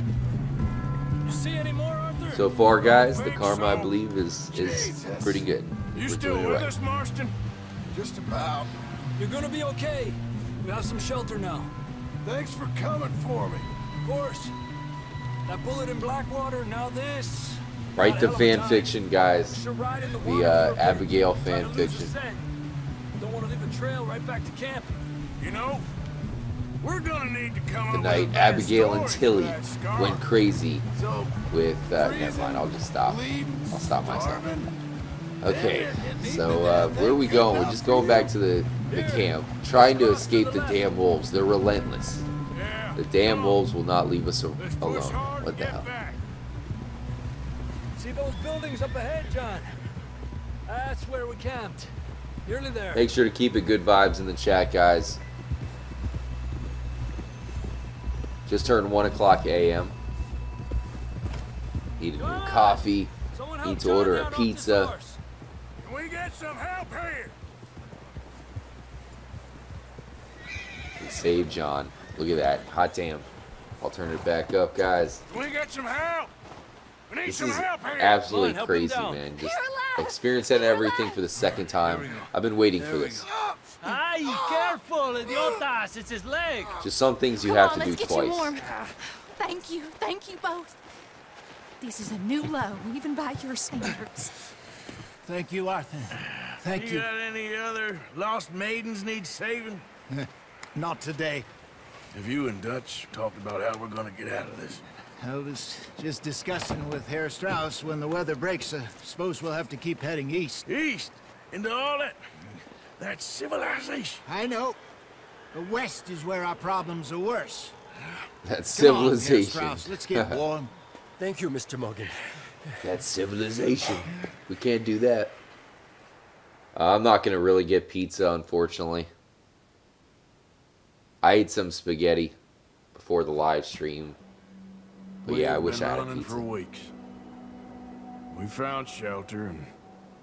You see any more, Arthur? So far, guys, the karma I believe is pretty good. You We're still doing it with right. us, Marston? Just about. You're gonna be okay. We have some shelter now. Thanks for coming for me. Of course. That bullet in Blackwater, now this. Write the fan fiction, guys. The Abigail fan fiction. Don't want to leave a trail right back to camp. You know, we're gonna need to come The up night with a bad Abigail and story Tilly for that scar. went crazy So, with, never mind, I'll just stop. I'll stop myself. Okay, so where are we going? We're just going back to the camp, trying to escape the damn wolves. They're relentless. Yeah, now. The damn Come on. wolves will not leave us Let's push alone. hard What and the get hell? back. See those buildings up ahead, John? That's where we camped. Nearly there. Make sure to keep it good vibes in the chat, guys. Just turned 1 o'clock a.m. Need a new coffee. Someone Need help to John order down a off this pizza. horse. Can we get some help here? Save John. Look at that. Hot damn. I'll turn it back up, guys. Can we get some help? We need This some is help here. absolutely Come on, help him crazy, down. man. Just experiencing everything for the second time. I've been waiting for this. Ay, careful, idiotas! It's his leg. Just some things you Come have on, to do let's get twice. you warm. Thank you both. This is a new low, even by your standards. Thank you, Arthur. Thank You got any other lost maidens need saving? Not today. Have you and Dutch talked about how we're gonna get out of this? I was just discussing with Herr Strauss when the weather breaks. I suppose we'll have to keep heading east. East? Into all that civilization. I know. The west is where our problems are worse. That's Come on, Herr civilization. Strauss, let's get warm. Thank you, Mr. Morgan. That's civilization. We can't do that. I'm not going to really get pizza, unfortunately. I ate some spaghetti before the live stream. But yeah, I wish I had running pizza. for weeks. We found shelter and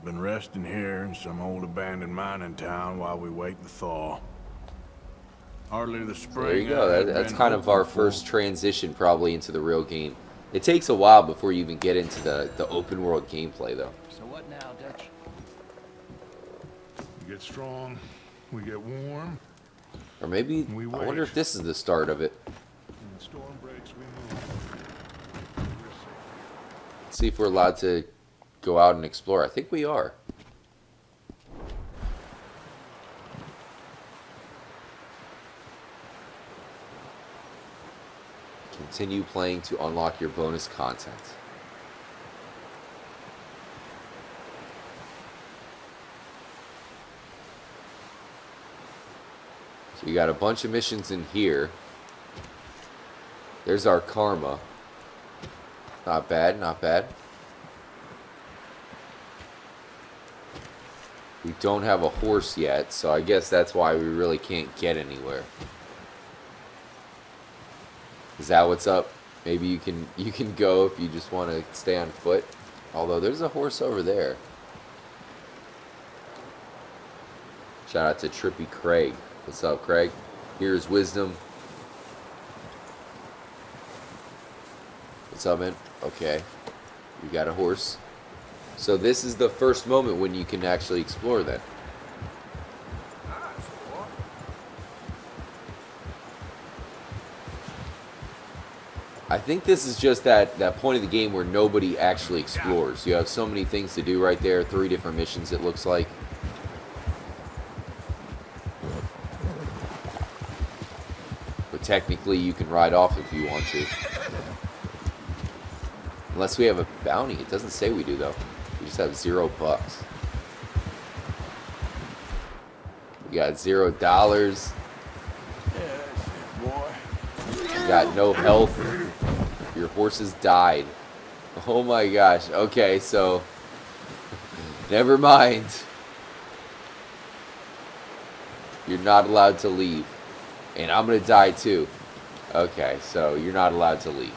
been resting here in some old abandoned mining town while we wait the thaw. Hardly the spring. There you go. I had That's been kind of our hoping for. first transition probably into the real game. It takes a while before you even get into the open world gameplay, though. So what now, Dutch? We get strong, we get warm, Or maybe, We I wait. wonder if this is the start of it. when the storm breaks, we move. Let's see if we're allowed to go out and explore. I think we are. Continue playing to unlock your bonus content. So you got a bunch of missions in here. There's our karma. Not bad, not bad. We don't have a horse yet, so I guess that's why we really can't get anywhere. Is that what's up? Maybe you can go if you just want to stay on foot. Although there's a horse over there. Shout out to Trippy Craig. What's up, Craig? Here's wisdom. What's up, man? Okay. We got a horse. So this is the first moment when you can actually explore then. I think this is just that point of the game where nobody actually explores. You have so many things to do right there. 3 different missions, it looks like. But technically, you can ride off if you want to. Unless we have a bounty. It doesn't say we do, though. We just have $0. We got $0. You got no health. Your horses died. Oh my gosh. Okay, so never mind. You're not allowed to leave. And I'm gonna die too. Okay, so you're not allowed to leave.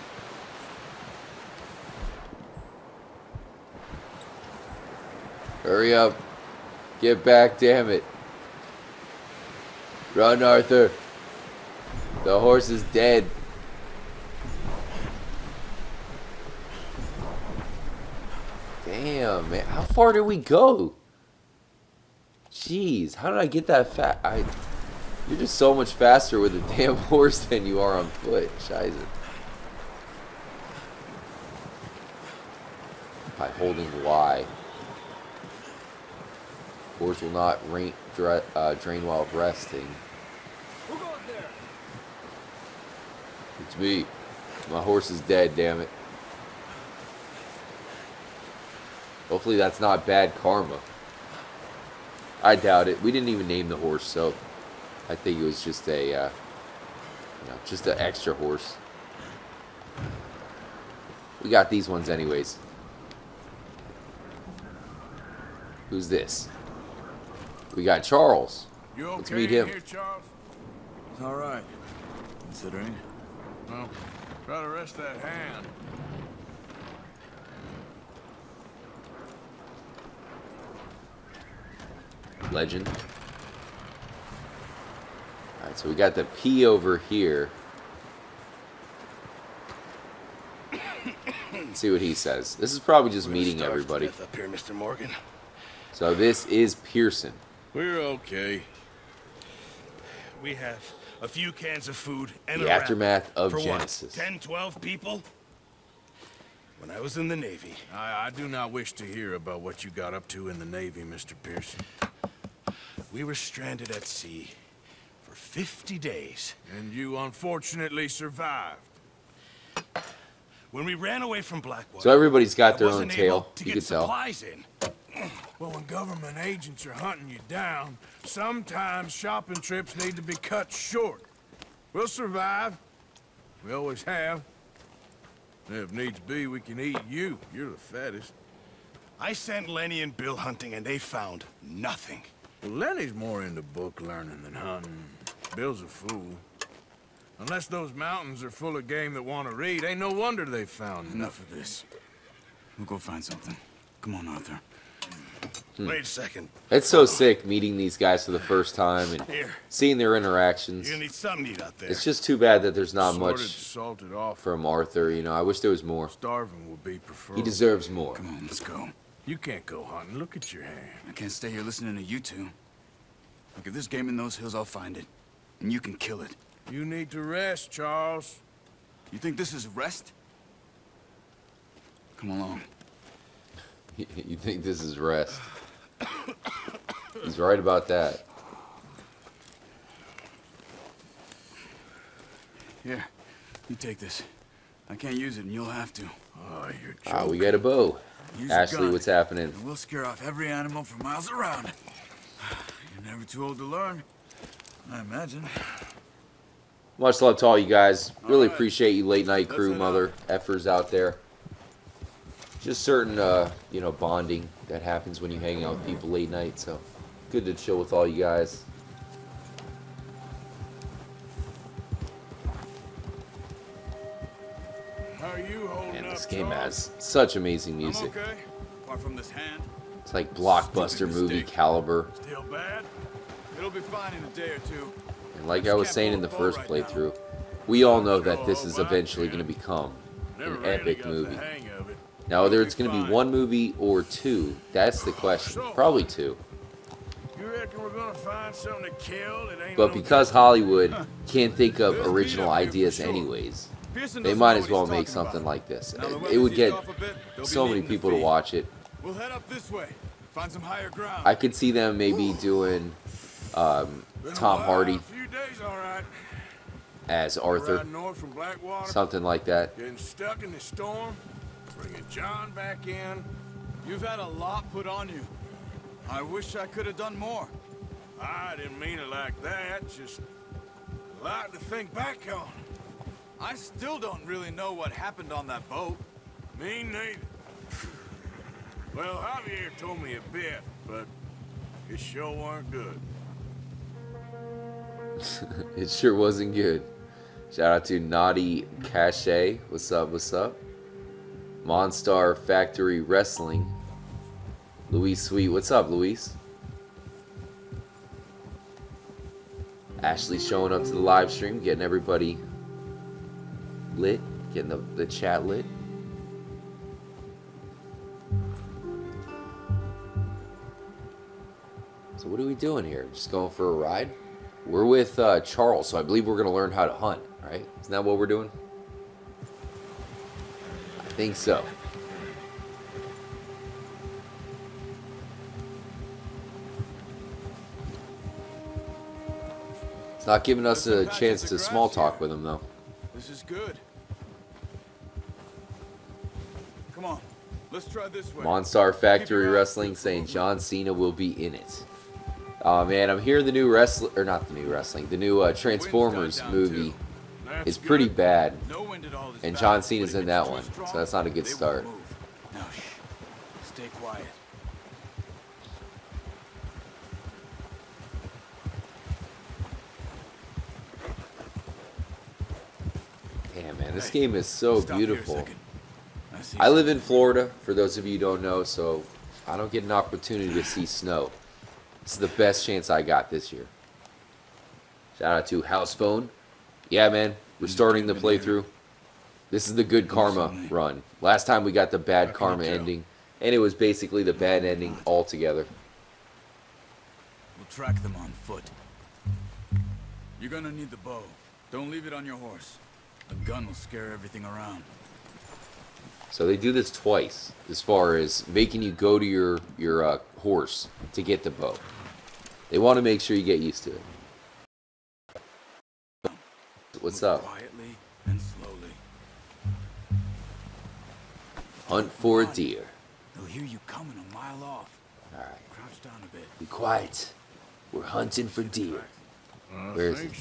Hurry up. Get back, damn it. Run, Arthur. The horse is dead. Damn, man. How far did we go? Jeez, how did I get that fast? You're just so much faster with a damn horse than you are on foot. Scheiße. By holding Y. Horse will not drain while resting. Who goes there? It's me. My horse is dead, damn it. Hopefully that's not bad karma. I doubt it. We didn't even name the horse, so I think it was just a You know, just an extra horse. We got these ones anyways. Who's this? We got Charles. You okay Let's meet him. Here, Charles? All right. Considering. Well, try to rest that hand. Legend. Alright, so we got the P over here. Let's see what he says. This is probably just meeting everybody. Up here, Mr. Morgan. So this is Pearson. We're okay. We have a few cans of food and The a aftermath of for Genesis. What, 10, 12 people? When I was in the Navy. I do not wish to hear about what you got up to in the Navy, Mr. Pearson. We were stranded at sea for 50 days. And you unfortunately survived. When we ran away from Blackwater, So everybody's got their I own wasn't tale, able to you get could tell. supplies in. Well, when government agents are hunting you down, sometimes shopping trips need to be cut short. We'll survive. We always have. And if needs be, we can eat you. You're the fattest. I sent Lenny and Bill hunting, and they found nothing. Well, Lenny's more into book learning than hunting. Bill's a fool. Unless those mountains are full of game that want to read, ain't no wonder they found Enough of this. We'll go find something. Come on, Arthur. Wait a second. It's so sick meeting these guys for the first time and Here. seeing their interactions. You're gonna need something to eat out there. It's just too bad that there's not Sorted, much salted off. from Arthur. You know, I wish there was more. Starving would be preferred. He deserves more. Come on, let's go. You can't go hunting. Look at your hand. I can't stay here listening to you two. Look, if there's game in those hills, I'll find it. And you can kill it. You need to rest, Charles. You think this is rest? Come along. You think this is rest? He's right about that. Here, you take this. I can't use it, and you'll have to. Oh, you're Ah, we got a bow. Use the Ashley, gun, what's happening? and we'll scare off every animal for miles around. You're never too old to learn, I imagine. Much love to all you guys. Really right. appreciate you late night crew, head mother effers out there. Just certain, you know, bonding that happens when you hang out with people late night. So good to chill with all you guys. How are you holding And up, this game Charles? has such amazing music. I'm okay. Apart from this hand. It's like blockbuster movie caliber. Still bad? It'll be fine in a day or two. And like I was saying in the first playthrough, we all know that this is eventually going to become Never an really epic got movie. the hang of it. Now, whether it's going to be one movie or two, that's the question. Probably two. You reckon we're gonna find something to kill that ain't But no because Hollywood can't think of original ideas anyways, they might as well make something like this. It would get so many people to watch it. We'll head up this way. Find some higher ground. I could see them maybe doing Tom Hardy A few days, all right. as Arthur, Riding north from Blackwater, something like that. getting stuck in the storm, bringing John back in. You've had a lot put on you. I wish I could have done more. I didn't mean it like that. Just a lot to think back on. I still don't really know what happened on that boat. Me neither. Well, Javier told me a bit, but it sure weren't good. It sure wasn't good. Shout out to Naughty Cache. What's up? What's up? Monstar Factory Wrestling. Luis Sweet. What's up, Luis? Ashley showing up to the live stream, getting everybody lit, getting the chat lit. So what are we doing here? Just going for a ride? We're with Charles, so I believe we're going to learn how to hunt, right? Isn't that what we're doing? I think so. It's not giving us a chance to small talk with him, though. This is good. Come on, let's try this way. Monstar Factory Wrestling saying John Cena will be in it. Oh man, I'm hearing the new the new Transformers movie is pretty bad. And John Cena's in that one, so that's not a good start. No, shh. Stay quiet. Damn, man, this game is so beautiful. I live in Florida, for those of you who don't know, so I don't get an opportunity to see snow. This is the best chance I got this year. Shout out to House Phone. Yeah, man, we're starting the playthrough. This is the good karma run. Last time we got the bad karma ending, and it was basically the bad ending altogether. We'll track them on foot. You're gonna need the bow. Don't leave it on your horse. A gun will scare everything around. So they do this twice, as far as making you go to your horse to get the bow. They want to make sure you get used to it. What's up? Quietly and slowly. Hunt for a deer. They'll hear you coming a mile off. All right. Crouch down a bit. Be quiet. We're hunting for deer. Where is it?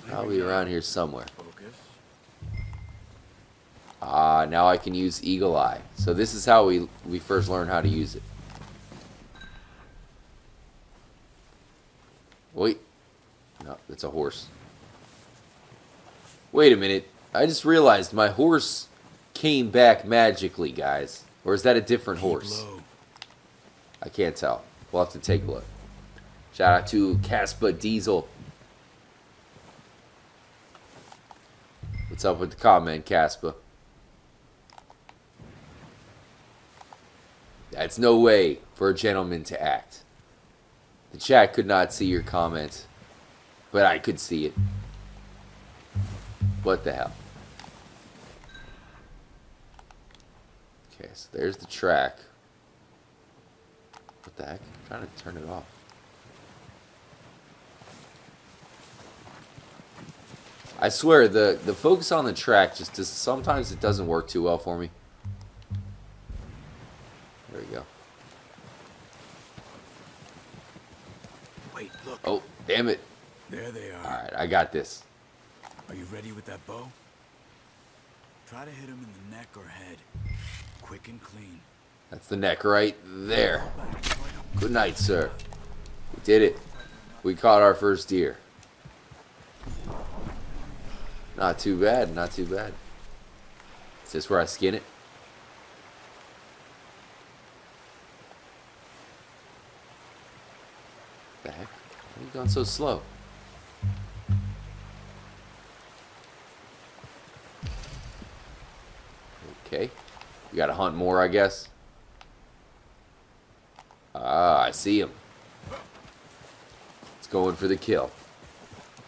Probably around here somewhere. Ah, now I can use Eagle Eye. So this is how we first learn how to use it. Wait. No, it's a horse. Wait a minute. I just realized my horse came back magically, guys. Or is that a different horse? I can't tell. We'll have to take a look. Shout out to Caspa Diesel. What's up with the comment, Caspa? That's no way for a gentleman to act. The chat could not see your comment, but I could see it. What the hell? Okay, so there's the track. What the heck? I'm trying to turn it off. I swear, the focus on the track sometimes it doesn't work too well for me. There we go. Wait, look. Oh, damn it. There they are. Alright, I got this. Are you ready with that bow? Try to hit him in the neck or head. Quick and clean. That's the neck right there. Good night, sir. We did it. We caught our first deer. Not too bad, not too bad. Is this where I skin it? The heck? Why are you going so slow? Okay. We gotta hunt more, I guess. Ah, I see him. It's going for the kill.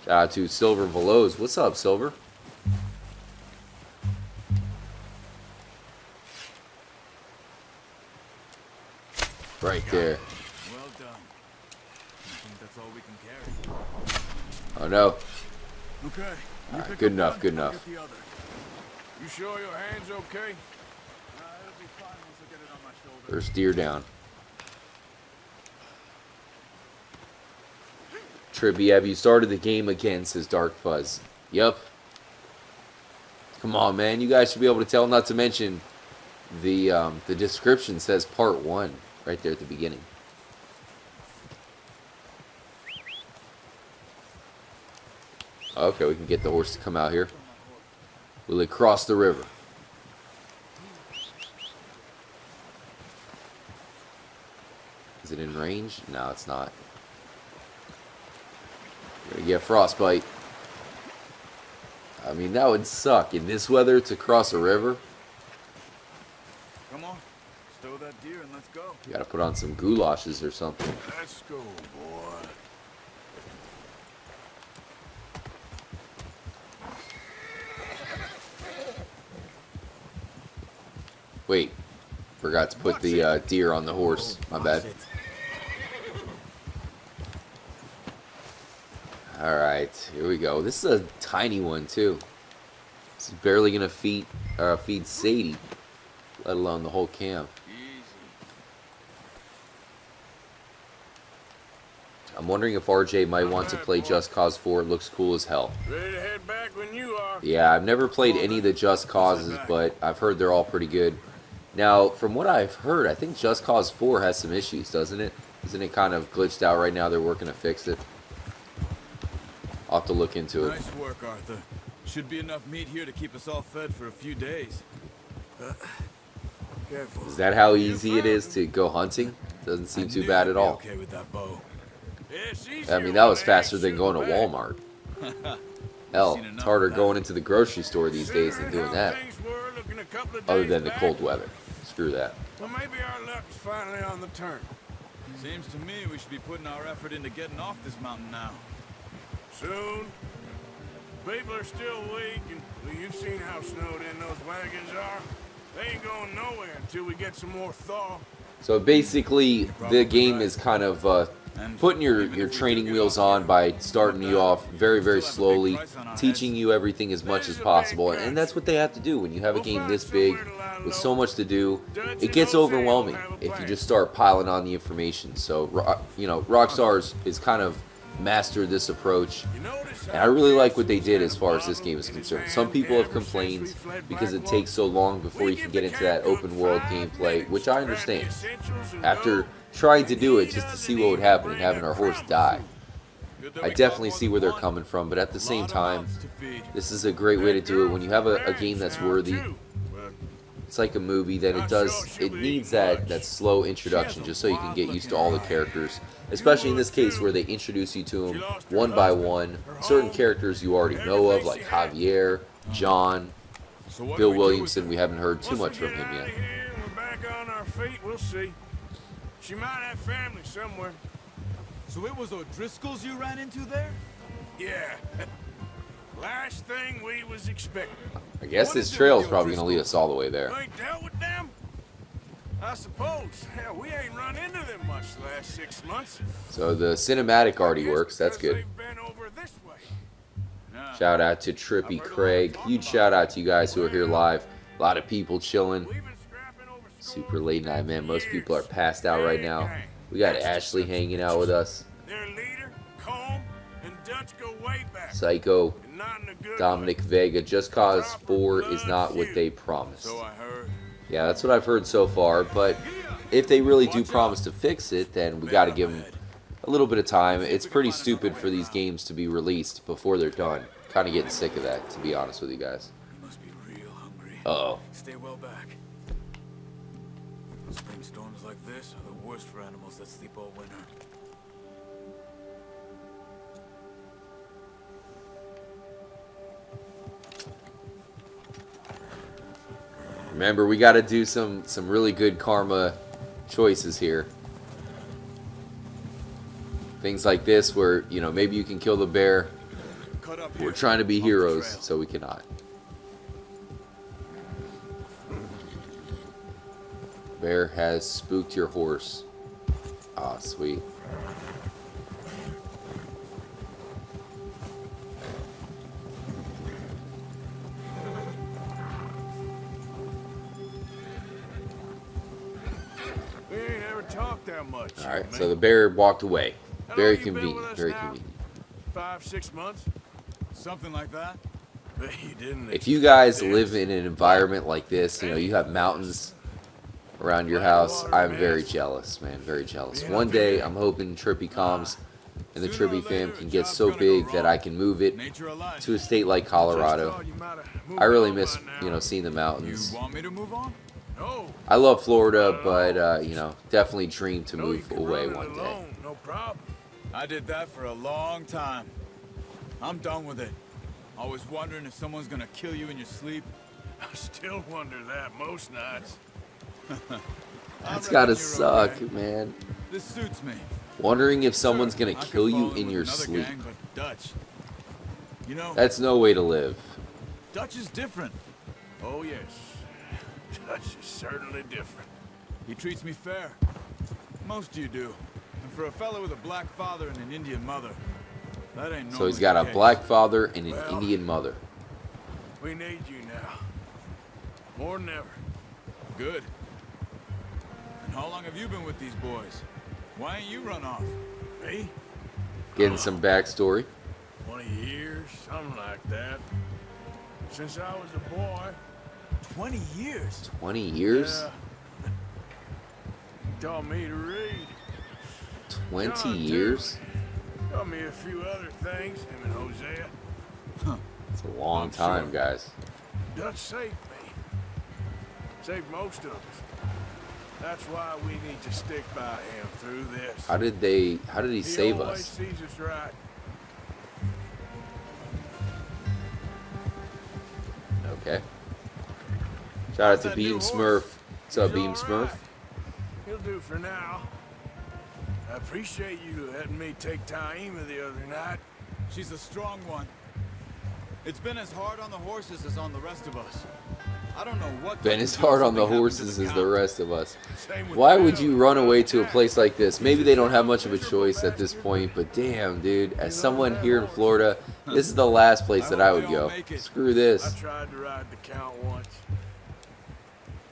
Shout out to Silver Veloz. What's up, Silver? Right there. Well done. I think that's all we can carry. Oh no. Okay. Alright, good enough, good enough. You sure your hand's okay? It'll be fine once I get it on my shoulder. First deer down. Trippy, have you started the game again, says Dark Fuzz. Yup. Come on, man. You guys should be able to tell, not to mention the description says part 1 right there at the beginning. Okay, we can get the horse to come out here. Will it cross the river? Is it in range? No, it's not. We're gonna get frostbite. I mean, that would suck in this weather to cross a river. Come on, stow that deer and let's go. You gotta put on some goulashes or something. Let's go, boy. Wait, forgot to put the deer on the horse. My bad. Alright, here we go. This is a tiny one, too. This is barely going to feed Sadie, let alone the whole camp. I'm wondering if RJ might want to play Just Cause 4. It looks cool as hell. Ready to head back when you are. Yeah, I've never played any of the Just Causes, but I've heard they're all pretty good. Now, from what I've heard, I think Just Cause 4 has some issues, doesn't it? Isn't it kind of glitched out right now? They're working to fix it. I'll have to look into it. Nice work, Arthur. Should be enough meat here to keep us all fed for a few days. Careful. Is that how easy it is to go hunting? Doesn't seem too bad at all. Okay with that bow. I mean, that was faster than going to Walmart. Hell, it's harder going into the grocery store these days than doing that. Other than the cold weather. Screw that. Well, maybe our luck is finally on the turn. Seems to me we should be putting our effort into getting off this mountain now. Soon. People are still weak, and well, you've seen how snowed in those wagons are. They ain't going nowhere until we get some more thaw. So basically, the game is kind of putting your training wheels on by starting you off very, very slowly, teaching you everything as much as possible. And that's what they have to do when you have a game this big with so much to do. It gets overwhelming if you just start piling on the information. So, you know, Rockstar is kind of mastered this approach, and I really like what they did as far as this game is concerned. Some people have complained because it takes so long before you can get into that open world gameplay, which I understand. After trying to do it just to see what would happen and having our horse die, I definitely see where they're coming from, but at the same time, this is a great way to do it. When you have a game that's worthy, it's like a movie, then it needs that slow introduction just so you can get used to all the characters, especially in this case where they introduce you to them one by one. Certain characters you already know of, like Javier, John, Bill Williamson. We haven't heard too much from him yet. We're back on our feet, we'll see. She might have family somewhere. So it was O'Driscoll's you ran into there? Yeah. Last thing we was expecting. I guess this trail is probably going to lead us all the way there. You ain't dealt with them? I suppose. Hell, we ain't run into them much the last 6 months. So the cinematic already works. That's good. Shout out to Trippy Craig. Huge shout out to you guys who are here live. A lot of people chilling. Super late night, man. Most people are passed out right now. We got Ashley hanging out with us. Psycho, Dominic Vega. Just Cause 4 is not what they promised. Yeah, that's what I've heard so far, but if they really do promise to fix it, then we got to give them a little bit of time. It's pretty stupid for these games to be released before they're done. Kind of getting sick of that, to be honest with you guys. Uh-oh. Stay well back. Spring storms like this are the worst for animals that sleep all winter. Remember, we got to do some really good karma choices here. Things like this where, you know, maybe you can kill the bear. We're trying to be heroes, so we cannot. Bear has spooked your horse. Ah, sweet. We ain't ever talked that much. Alright, so the bear walked away. Very convenient, very convenient. 5, 6 months? Something like that. If you guys live in an environment like this, you know, you have mountains around your house, I'm very jealous, man, very jealous. One day, I'm hoping Trippy Comms and the Trippy fam can get so big that I can move it to a state like Colorado. I really miss, you know, seeing the mountains. You want me to move on? I love Florida, but, you know, definitely dream to move away one day. No problem. I did that for a long time. I'm done with it. Always wondering if someone's gonna kill you in your sleep. I still wonder that most nights. That's gotta suck, man. This suits me. Wondering if someone's gonna kill you in your sleep. Gang, but Dutch. You know, That's no way to live. Dutch is different. Oh yes, Dutch is certainly different. He treats me fair. Most of you do. And for a fellow with a black father and an Indian mother, that ain't So he's got a black father and an Indian mother. We need you now. More than ever. Good. And how long have you been with these boys? Why ain't you run off? Me? Getting some backstory. 20 years, something like that. Since I was a boy. 20 years? 20 years? Yeah. He taught me to read. 20 John, years? Too. Taught me a few other things, him and Hosea. Huh. It's a long time, guys. Dutch saved me. Saved most of us. That's why we need to stick by him through this. How did he save He always us? sees us right. Okay. Shout out to Beam Smurf. What's up, Beam Smurf? He'll do for now. I appreciate you letting me take Taima the other night. She's a strong one. It's been as hard on the horses as on the rest of us. I don't know what. Been as hard on the horses as the rest of us. Same with Why Bill. would you run away to a place like this? Maybe they don't have much of a choice at this point, but damn, dude, as someone here in Florida, this is the last place that I would go. Screw I this. tried to ride the Count once.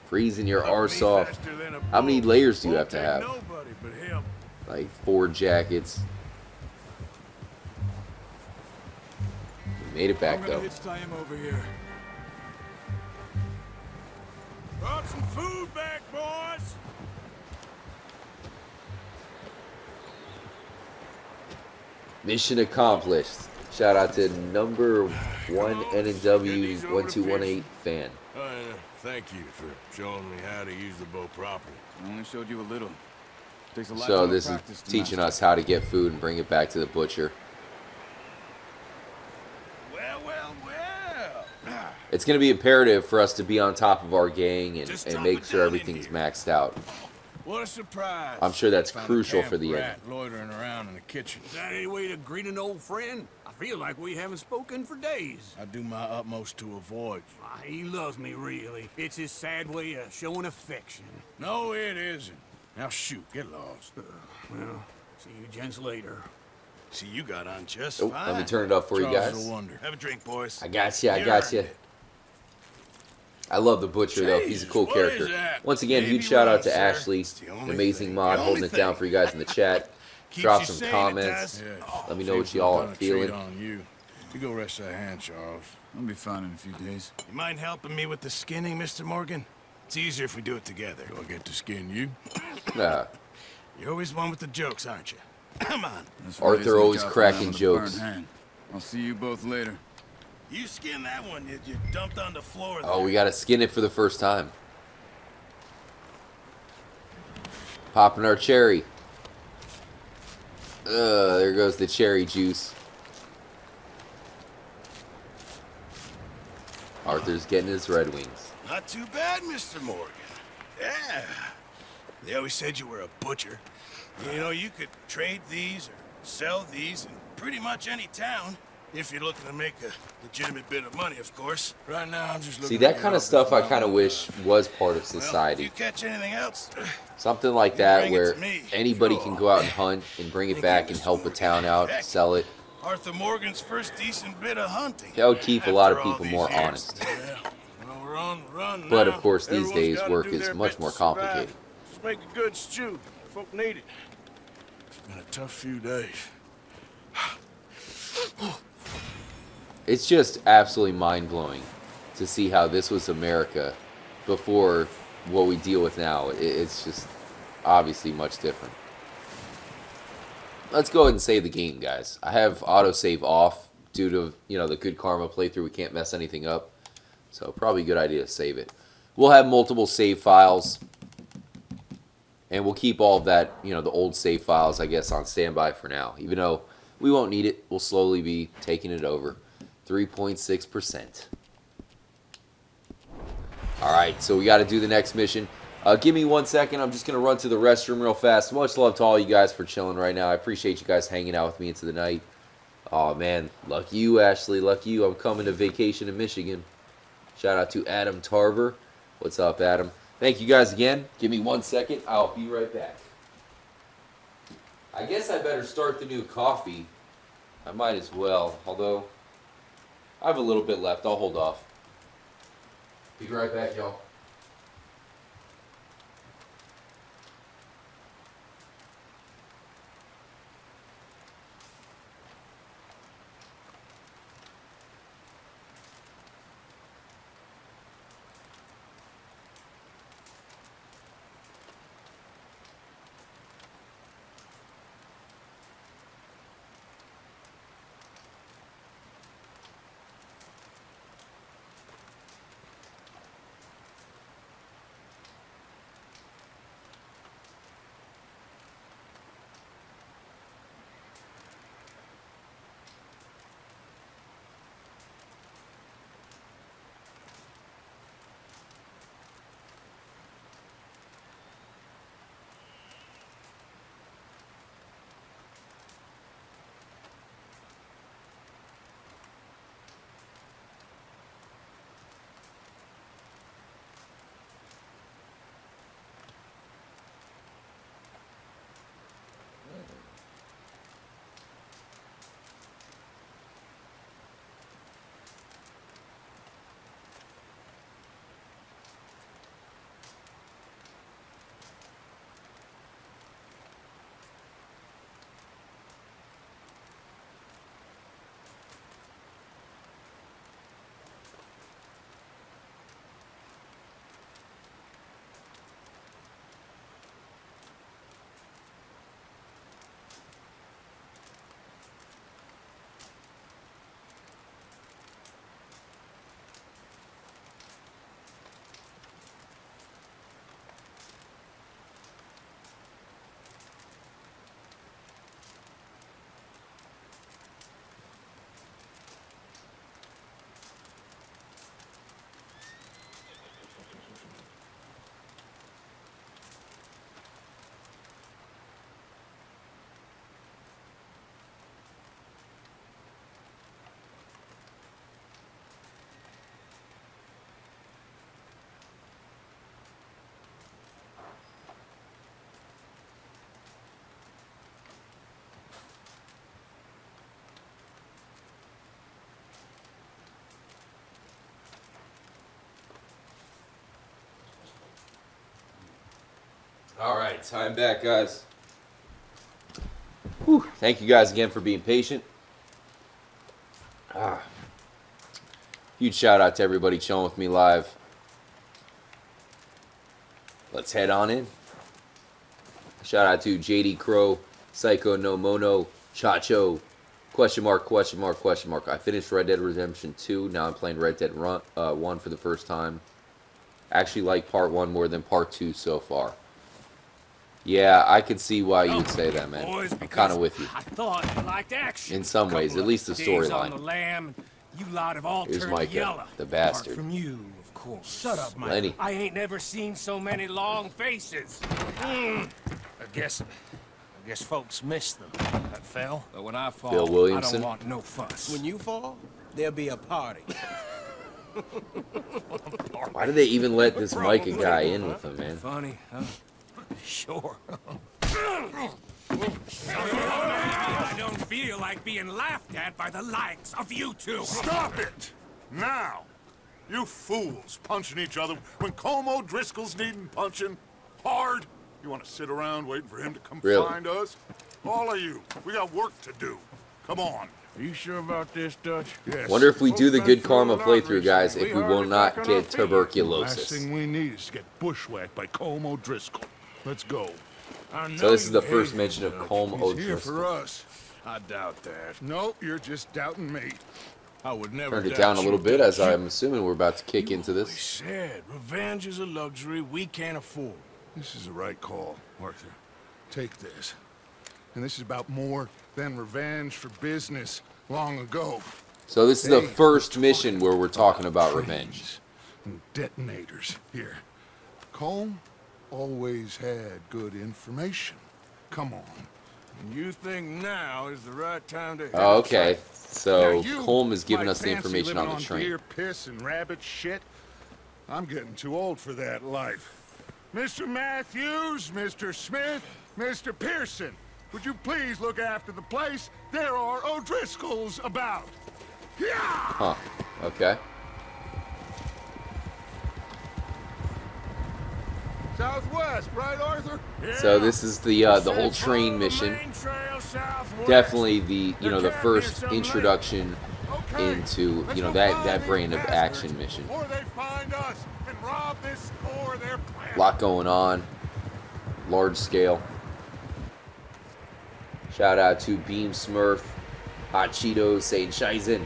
Freezing your arse off. How many layers do you have to have? Nobody but him. Like 4 jackets. We made it back I'm gonna though. hitch tie him over here. Brought some food back, boys. Mission accomplished. Shout out to number 1 NW 1218 fan. Thank you for showing me how to use the bow properly. I only showed you a little. Takes a So lifetime of this is practice to teaching master. us how to get food and bring it back to the butcher. Well. It's going to be imperative for us to be on top of our gang and make sure everything's maxed out. What a surprise. I'm sure that's Found a crucial camp for the rat end. loitering around in the kitchen. Is that any way to greet an old friend? I feel like we haven't spoken for days. I do my utmost to avoid you. He loves me, really. It's his sad way of showing affection. No, it isn't. Now shoot, get lost. Well, see you gents later. See, you got on just Oh, fine. let me turn it up for you Charles guys. will wonder. Have a drink, boys. I got you. I love the butcher though. He's a cool Jesus, what character. is that? Once again, Maybe huge shout out one, to sir. Ashley, It's the an only amazing thing. mod, The holding only it down thing. for you guys in the chat. Keeps Drop you some sane, it comments. does. Let me know what y'all are feeling. On you. You go rest that hand, Charles. I'll be fine in a few days. You mind helping me with the skinning, Mr. Morgan? It's easier if we do it together. Do I get to skin you? Nah. You're always one with the jokes, aren't you? Come on. That's Arthur raising a always guy for cracking that with a jokes. burnt hand. I'll see you both later. You skinned that one you dumped on the floor there. Oh, we gotta skin it for the first time. Popping our cherry. There goes the cherry juice. Arthur's getting his Red Wings. Not too bad, Mr. Morgan. Yeah. They always said you were a butcher. You know, you could trade these or sell these in pretty much any town. If you're looking to make a legitimate bit of money, of course. Right now, I'm just looking See, that kind of stuff I kind of wish was part of If society. you catch anything else, Something like you that bring it where to me. anybody Sure. can go out and hunt and bring it Thank back you, and Mr. help a Morgan. town out, Heck. sell it. Arthur Morgan's first decent bit of hunting. That would keep a lot of After all people these more years. honest. Yeah. Well, we're on the run But now. of course, these Everyone's days gotta work do is their much bit more to survive. complicated. Just make a good stew. Folk need it. It's been a tough few days. It's just absolutely mind-blowing to see how this was America before what we deal with now. It's just obviously much different. Let's go ahead and save the game, guys. I have autosave off due to, the good karma playthrough. We can't mess anything up. So probably a good idea to save it. We'll have multiple save files. And we'll keep all of that, the old save files, I guess, on standby for now. Even though we won't need it, we'll slowly be taking it over. 3.6%. Alright, so we got to do the next mission. Give me 1 second. I'm just going to run to the restroom real fast. Much love to all you guys for chilling right now. I appreciate you guys hanging out with me into the night. Oh man, lucky you, Ashley. Lucky you. I'm coming to vacation in Michigan. Shout out to Adam Tarver. What's up, Adam? Thank you guys again. Give me 1 second. I'll be right back. I guess I better start the new coffee. I might as well, although I have a little bit left. I'll hold off. Be right back, y'all. Alright, time back, guys. Whew. Thank you guys again for being patient. Huge shout out to everybody chilling with me live. Let's head on in. Shout out to JD Crow, Psycho No Mono, Chacho, question mark, question mark, question mark. I finished Red Dead Redemption 2. Now I'm playing Red Dead 1 for the first time. Actually like part 1 more than part 2 so far. Yeah, I could see why you would say that, man. I'm kind of with you. I thought you liked action. In some ways, at least the storyline. Here's Micah, the bastard. From you, of course. Shut up, Mike. Lenny. I ain't never seen so many long faces. I guess folks miss them. That fell. But when I fall, Bill I Williamson. don't want no fuss. When you fall, there'll be a party. Why did they even let this Micah guy in with them, man? Funny, huh? Sure. I don't feel like being laughed at by the likes of you two. Stop it! Now! You fools punching each other when Colm O'Driscoll's needing punching hard. You want to sit around waiting for him to come find us? All of you, we got work to do. Come on. Are you sure about this, Dutch? Yes. Wonder if we do the good karma playthrough, guys, if we will not get tuberculosis. Last thing we need is to get bushwhacked by Colm O'Driscoll. Let's go. So this is the first mention of Colm He's here for O'Driscoll. us. I doubt that. No, you're just doubting me. I would never Turned it doubt down a you, little bit, as Dutch. I'm assuming we're about to kick into We this. said revenge is a luxury we can't afford. This is the right call, Arthur. Take this. And this is about more than revenge for business long ago. So this is the first mission where we're talking about revenge. And detonators here. Colm always had good information. Come on. And you think now is the right time to... Oh, okay. So Now you Colm is giving might us the fancy information living on the train. Deer piss and rabbit shit. I'm getting too old for that life. Mr. Matthews, Mr. Smith, Mr. Pearson, would you please look after the place? There are O'Driscolls about. Yeah! Huh. Okay. Southwest, right, Arthur? So this is the whole train mission. Definitely the the first introduction into that brand of action mission. Before they find us and rob this store of their plant. Lot going on. Large scale. Shout out to Beam Smurf, Hot Cheetos saying Shizen.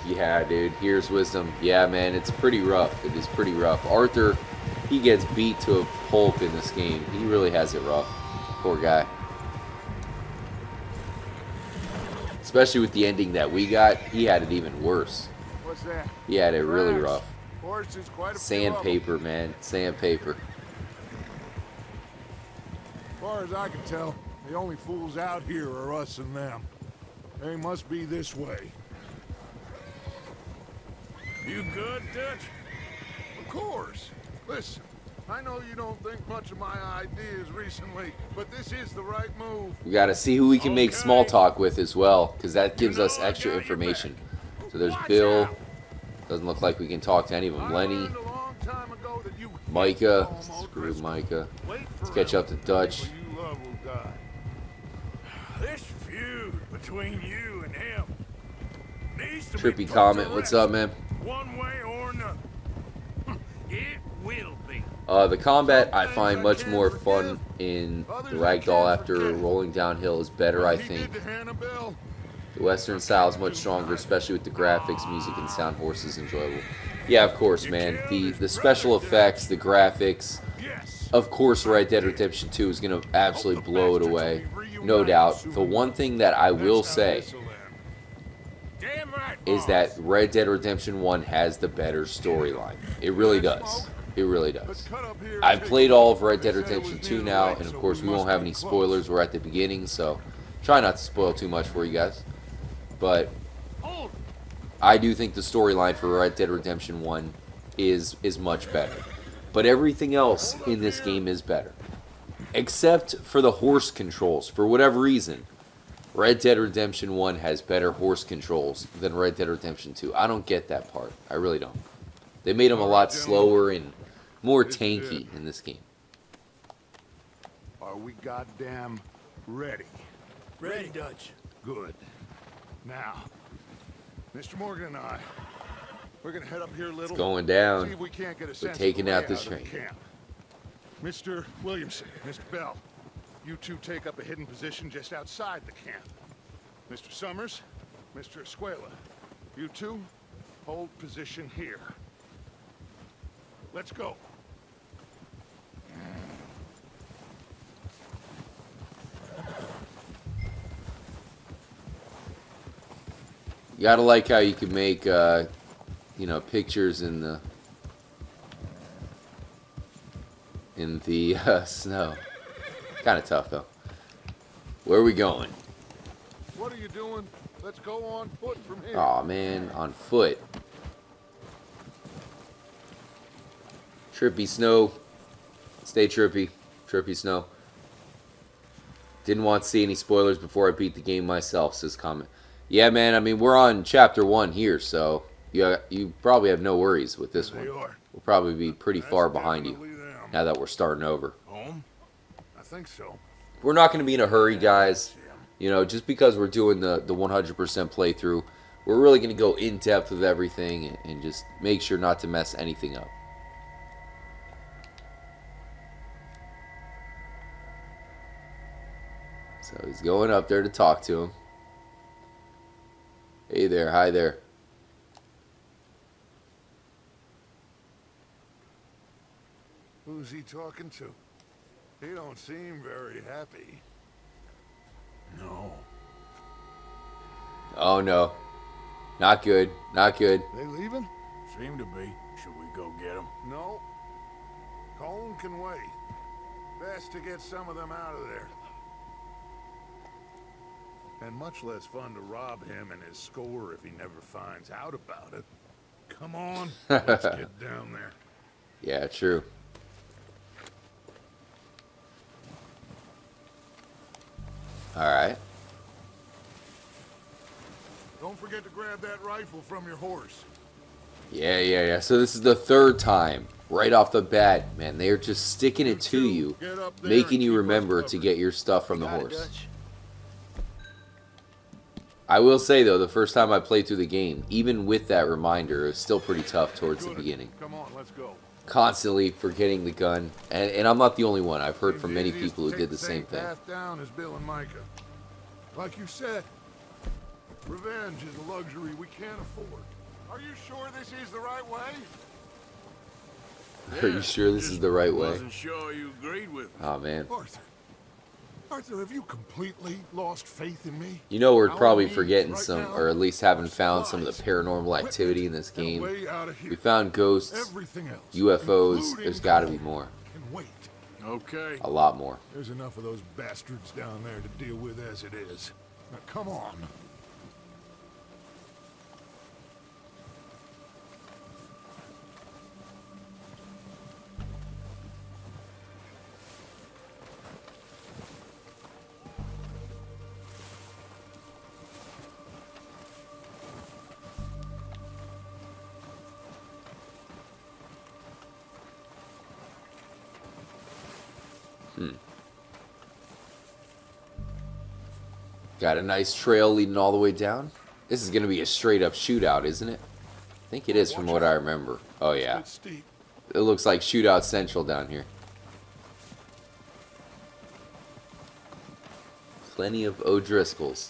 Yeah, dude. Here's wisdom. Yeah, man. It's pretty rough. It is pretty rough. Arthur, he gets beat to a pulp in this game. He really has it rough. Poor guy. Especially with the ending that we got, he had it even worse. What's that? He had it really rough. Horses, quite a few of 'em. Sandpaper, man. Sandpaper. As far as I can tell, the only fools out here are us and them. They must be this way. You good, Dutch? Of course. Listen, I know you don't think much of my ideas recently, but this is the right move. We gotta see who we can make small talk with as well, because that gives us extra information. So there's Bill. Doesn't look like we can talk to any of them. Lenny. Micah. Screw Micah. Let's catch up to Dutch. This feud between you and him needs to be Trippy put to comment. rest, What's up, man? one way or another. It will be. The combat I find much more fun in the ragdoll after rolling downhill is better, I think. The Western style is much stronger, especially with the graphics, music, and sound. Horse is enjoyable. Yeah, of course, man. The special effects, the graphics. Of course, Red Dead Redemption 2 is going to absolutely blow it away. No doubt. The one thing that I will say is that Red Dead Redemption 1 has the better storyline. It really does. It really does. I've played all of Red Dead Redemption 2 now, and of course we won't have any spoilers. We're at the beginning, so try not to spoil too much for you guys. But I do think the storyline for Red Dead Redemption 1 is much better. But everything else in this game is better. Except for the horse controls. For whatever reason, Red Dead Redemption 1 has better horse controls than Red Dead Redemption 2. I don't get that part. I really don't. They made them a lot slower and more This is tanky it. in this game. Are we goddamn ready? Ready, Dutch. Good. Now, Mr. Morgan and I, we're gonna head up here a little. It's going down. See if we can't get a We're sense taking of out the this layout of train. camp. Mr. Williamson, Mr. Bell, you two take up a hidden position just outside the camp. Mr. Summers, Mr. Escuela, you two hold position here. Let's go. You gotta like how you can make, you know, pictures in the snow. Kind of tough though. Where are we going? What are you doing? Let's go on foot from here. Aw, man, on foot. Trippy snow. Stay trippy. Trippy snow. Didn't want to see any spoilers before I beat the game myself, says comment. Yeah, man, I mean, we're on chapter 1 here, so you probably have no worries with this one. We'll probably be pretty far behind you now that we're starting over. Home? I think so. We're not going to be in a hurry, guys. You know, just because we're doing the 100% playthrough, we're really going to go in depth with everything and just make sure not to mess anything up. So he's going up there to talk to him. Hey there, hi there. Who's he talking to? He don't seem very happy. No. Oh no. Not good, not good. They leaving? Seem to be. Should we go get them? No. Colin can wait. Best to get some of them out of there. And much less fun to rob him and his score if he never finds out about it. Come on, let's get down there. Yeah, true. Alright. Don't forget to grab that rifle from your horse. Yeah. So this is the third time. Right off the bat, man. They are just sticking it to you. Making you remember to get your stuff from the horse. I will say, though, the first time I played through the game, even with that reminder, it was still pretty tough towards the beginning. Come on, let's go. Constantly forgetting the gun. And I'm not the only one. I've heard from many people who did the same thing. Path down as Bill and Micah. Like you said, revenge is a luxury we can't afford. Are you sure this is the right way? Are you sure this is the right way? Wasn't sure you agreed with me. Oh, man. Arthur, have you completely lost faith in me? You know, we're probably forgetting some, or at least haven't found some of the paranormal activity in this game. We found ghosts, UFOs. There's got to be more. Okay. A lot more. There's enough of those bastards down there to deal with as it is. Now, come on. Got a nice trail leading all the way down. This is going to be a straight up shootout, isn't it? I think it is from what I remember. Oh, yeah. It looks like Shootout Central down here. Plenty of O'Driscolls.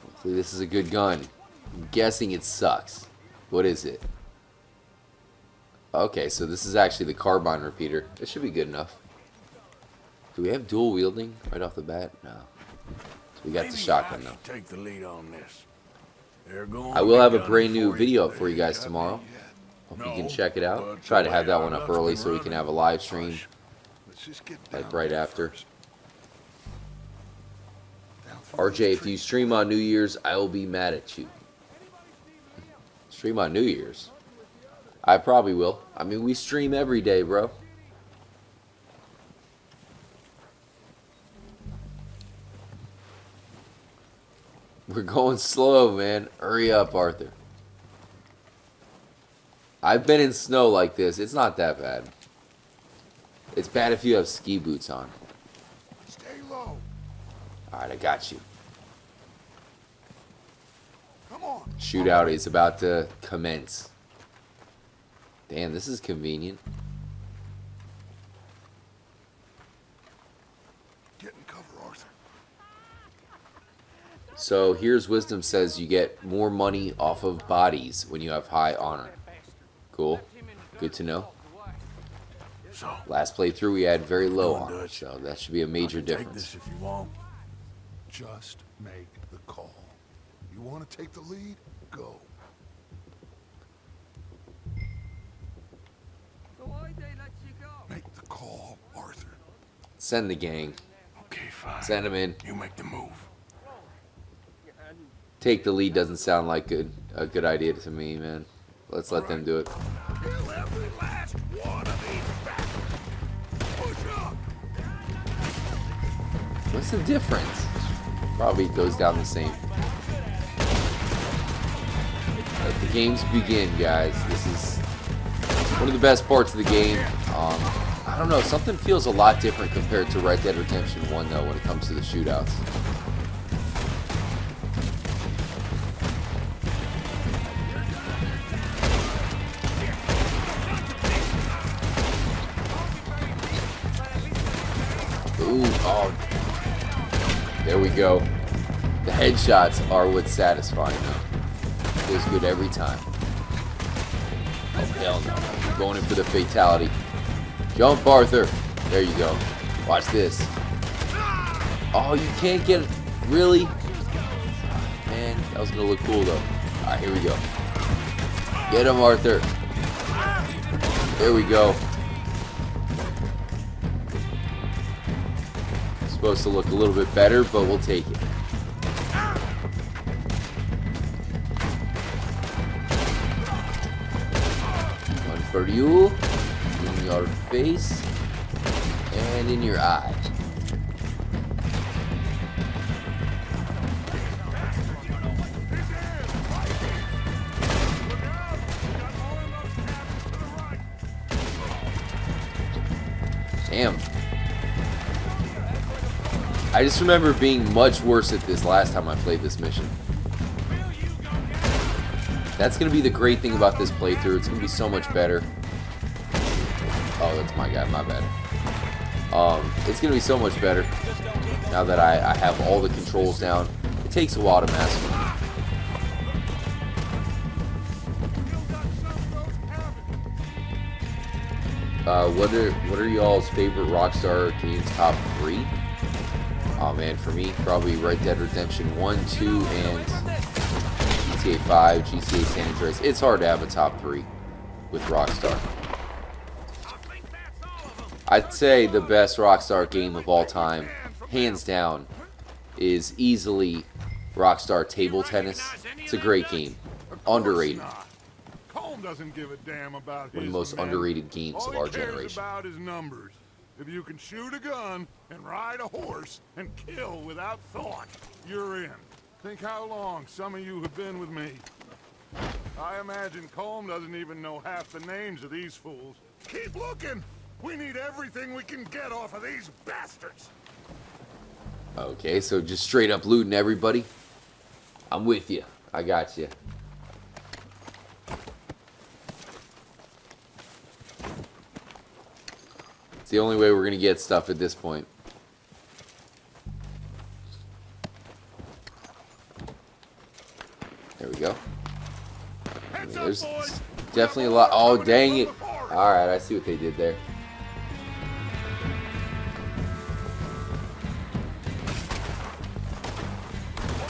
Hopefully this is a good gun. I'm guessing it sucks. What is it? Okay, so this is actually the carbine repeater. This should be good enough. Do we have dual wielding right off the bat? No. So we got the shotgun though. Take the lead on this. They're going I will have a brand new video up for you guys tomorrow. Hope you can check it out. Try to have that one up early so we can have a live stream like right after. RJ, if you stream on New Year's, I will be mad at you. Stream on New Year's? I probably will. I mean, we stream every day, bro. We're going slow, man. Hurry up, Arthur. I've been in snow like this. It's not that bad. It's bad if you have ski boots on. Stay low. Alright, I got you. Come on. Shootout is about to commence. Damn, this is convenient. Get in cover, Arthur. So here's wisdom says you get more money off of bodies when you have high honor. Cool. Good to know. So, last playthrough we had very low honor, so that should be a major difference. Take this if you want. Just make the call. You want to take the lead? Go. Make the call, Arthur. Send the gang. Okay, fine. Send them in. You make the move. Take the lead doesn't sound like a good idea to me, man. Let's let them do it. Kill every last one of these bastards. Push up. What's the difference? Probably goes down the same. Let the games begin, guys. This is one of the best parts of the game. I don't know, something feels a lot different compared to Red Dead Redemption 1 though when it comes to the shootouts. Ooh, oh. There we go. The headshots are what's satisfying though. Feels good every time. Oh hell no. You're going in for the fatality. Jump, Arthur. There you go. Watch this. Oh, you can't get it. Really? Man, that was gonna look cool though. Alright, here we go. Get him, Arthur. There we go. Supposed to look a little bit better, but we'll take it. One for you, in your face, and in your eye. Damn. I just remember being much worse at this last time I played this mission. That's going to be the great thing about this playthrough. It's going to be so much better. Oh, that's my guy. My bad. It's going to be so much better now that I have all the controls down. It takes a while to master them. What are y'all's favorite Rockstar games top 3? Oh man, for me, probably Red Dead Redemption 1, 2, and GTA 5, GTA San Andreas. It's hard to have a top 3 with Rockstar. I'd say the best Rockstar game of all time, hands down, is easily Rockstar Table Tennis. It's a great game. Underrated. Colm doesn't give a damn about one of the most underrated games of our generation. All he cares about is numbers. If you can shoot a gun and ride a horse and kill without thought, you're in. Think how long some of you have been with me. I imagine Colm doesn't even know half the names of these fools. Keep looking! We need everything we can get off of these bastards! Okay, so just straight up looting everybody? I'm with you. I got you. It's the only way we're going to get stuff at this point. There we go. I mean, there's definitely a lot. Oh, dang it. Alright, I see what they did there.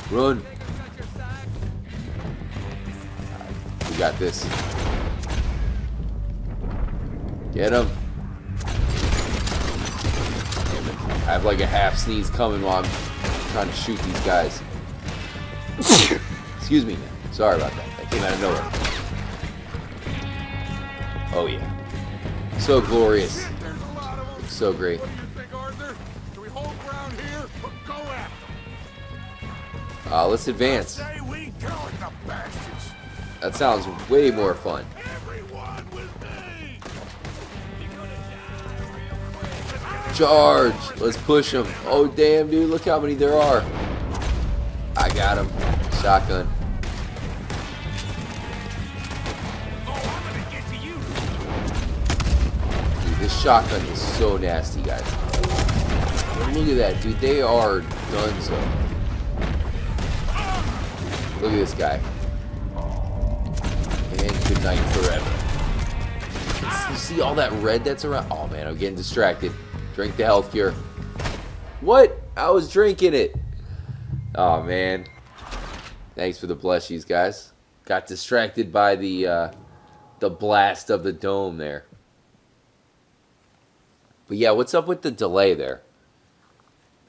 Run. Right, we got this. Get him. I have like a half sneeze coming while I'm trying to shoot these guys. Excuse me, man. Sorry about that. That came out of nowhere. Oh yeah. So glorious. Looks so great. Let's advance. That sounds way more fun. Charge! Let's push them. Oh damn, dude! Look how many there are. I got him. Shotgun. Dude, this shotgun is so nasty, guys. Look at that, dude. They are donezo. Look at this guy. And good night forever. You see all that red that's around? Oh man, I'm getting distracted. Drink the health cure. What? I was drinking it. Oh man. Thanks for the plushies, guys. Got distracted by the blast of the dome there. But yeah, what's up with the delay there?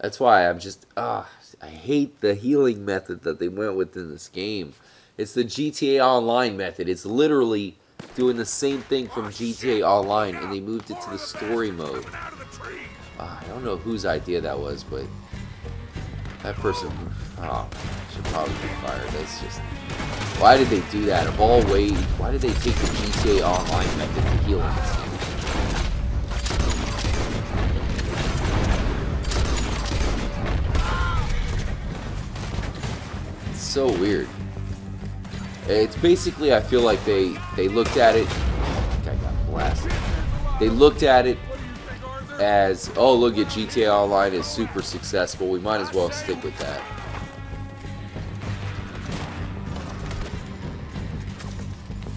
That's why I'm just I hate the healing method that they went with in this game. It's the GTA Online method. It's literally doing the same thing from GTA Online, and they moved it to the story mode. I don't know whose idea that was, but that person should probably be fired. That's just... Why did they do that? Of all ways, why did they take the GTA Online method to heal in this game? It's so weird. It's basically, I feel like they looked at it... I think I got blasted. They looked at it as, oh look at GTA Online is super successful, we might as well stick with that.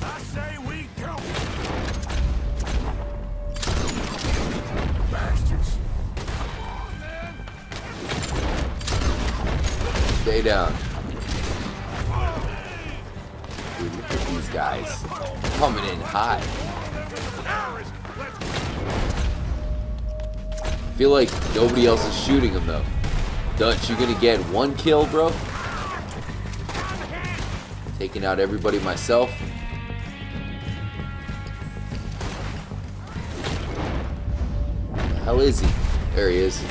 I say we go. Bastards. Stay down. Dude, look at these guys coming in high. I feel like nobody else is shooting them though. Dutch, you gonna get one kill, bro? Taking out everybody myself. Where the hell is he? There he is.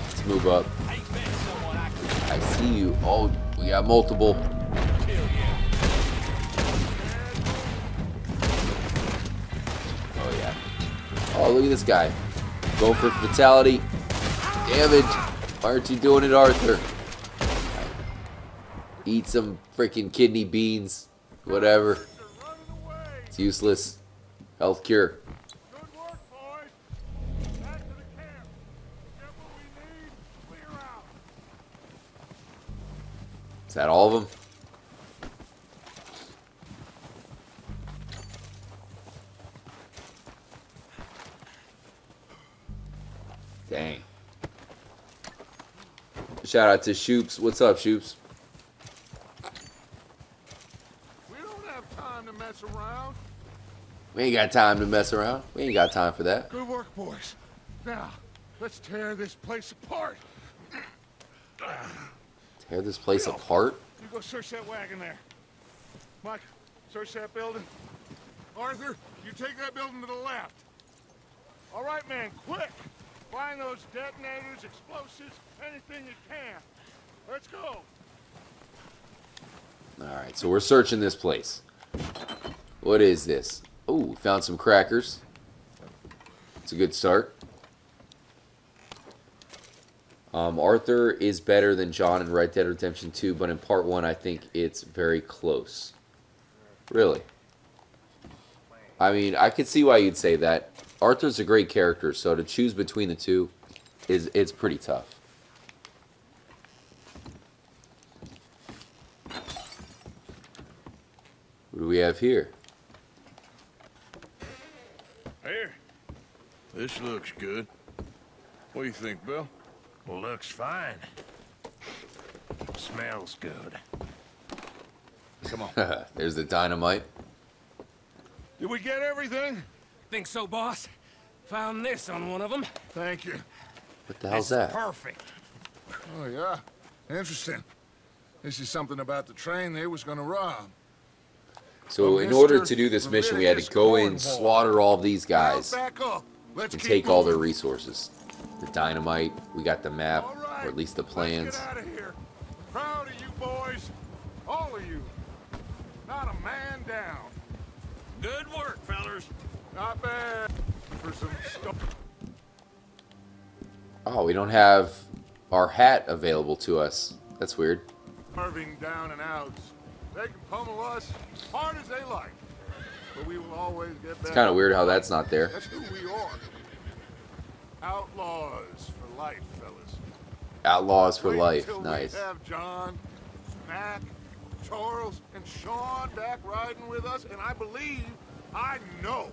Let's move up. I see you. Oh, we got multiple. Oh, look at this guy. Going for fatality. Damage. Why aren't you doing it, Arthur? Eat some freaking kidney beans. Whatever. It's useless. Health cure. Is that all of them? Dang. Shout out to Shoops. What's up, Shoops? We don't have time to mess around. We ain't got time to mess around. We ain't got time for that. Good work, boys. Now, let's tear this place apart. Tear this place apart? You go search that wagon there. Mike, search that building. Arthur, you take that building to the left. All right, man, quick. Find those detonators, explosives, anything you can. Let's go. Alright, so we're searching this place. What is this? Oh, we found some crackers. It's a good start. Arthur is better than John in Red Dead Redemption 2, but in Part 1 I think it's very close. Really? I mean, I could see why you'd say that. Arthur's a great character, so to choose between the two it's pretty tough. What do we have here? Here. This looks good. What do you think, Bill? Looks fine. Smells good. Come on. There's the dynamite. Did we get everything? Think so, boss? Found this on one of them. Thank you. What the hell's that? Perfect. Oh, yeah? Interesting. This is something about the train they was gonna rob. So in order to do this mission, we had to go in, slaughter all these guys. Back up. Let's and keep take all their moving. resources. The dynamite, we got the map, All right, or at least the let's plans. get out of here. Proud of you boys, all of you. Not a man down. Good work, fellers. Not bad for some stuff. Oh, we don't have our hat available to us. That's weird. Carving down and outs. They can pummel us hard as they like, but we will always get back. It's kind of weird how that's not there. That's who we are. Outlaws for life, fellas. Outlaws for Wait life. till Nice. We have John, Mac, Charles, and Sean back riding with us, and I believe, I know.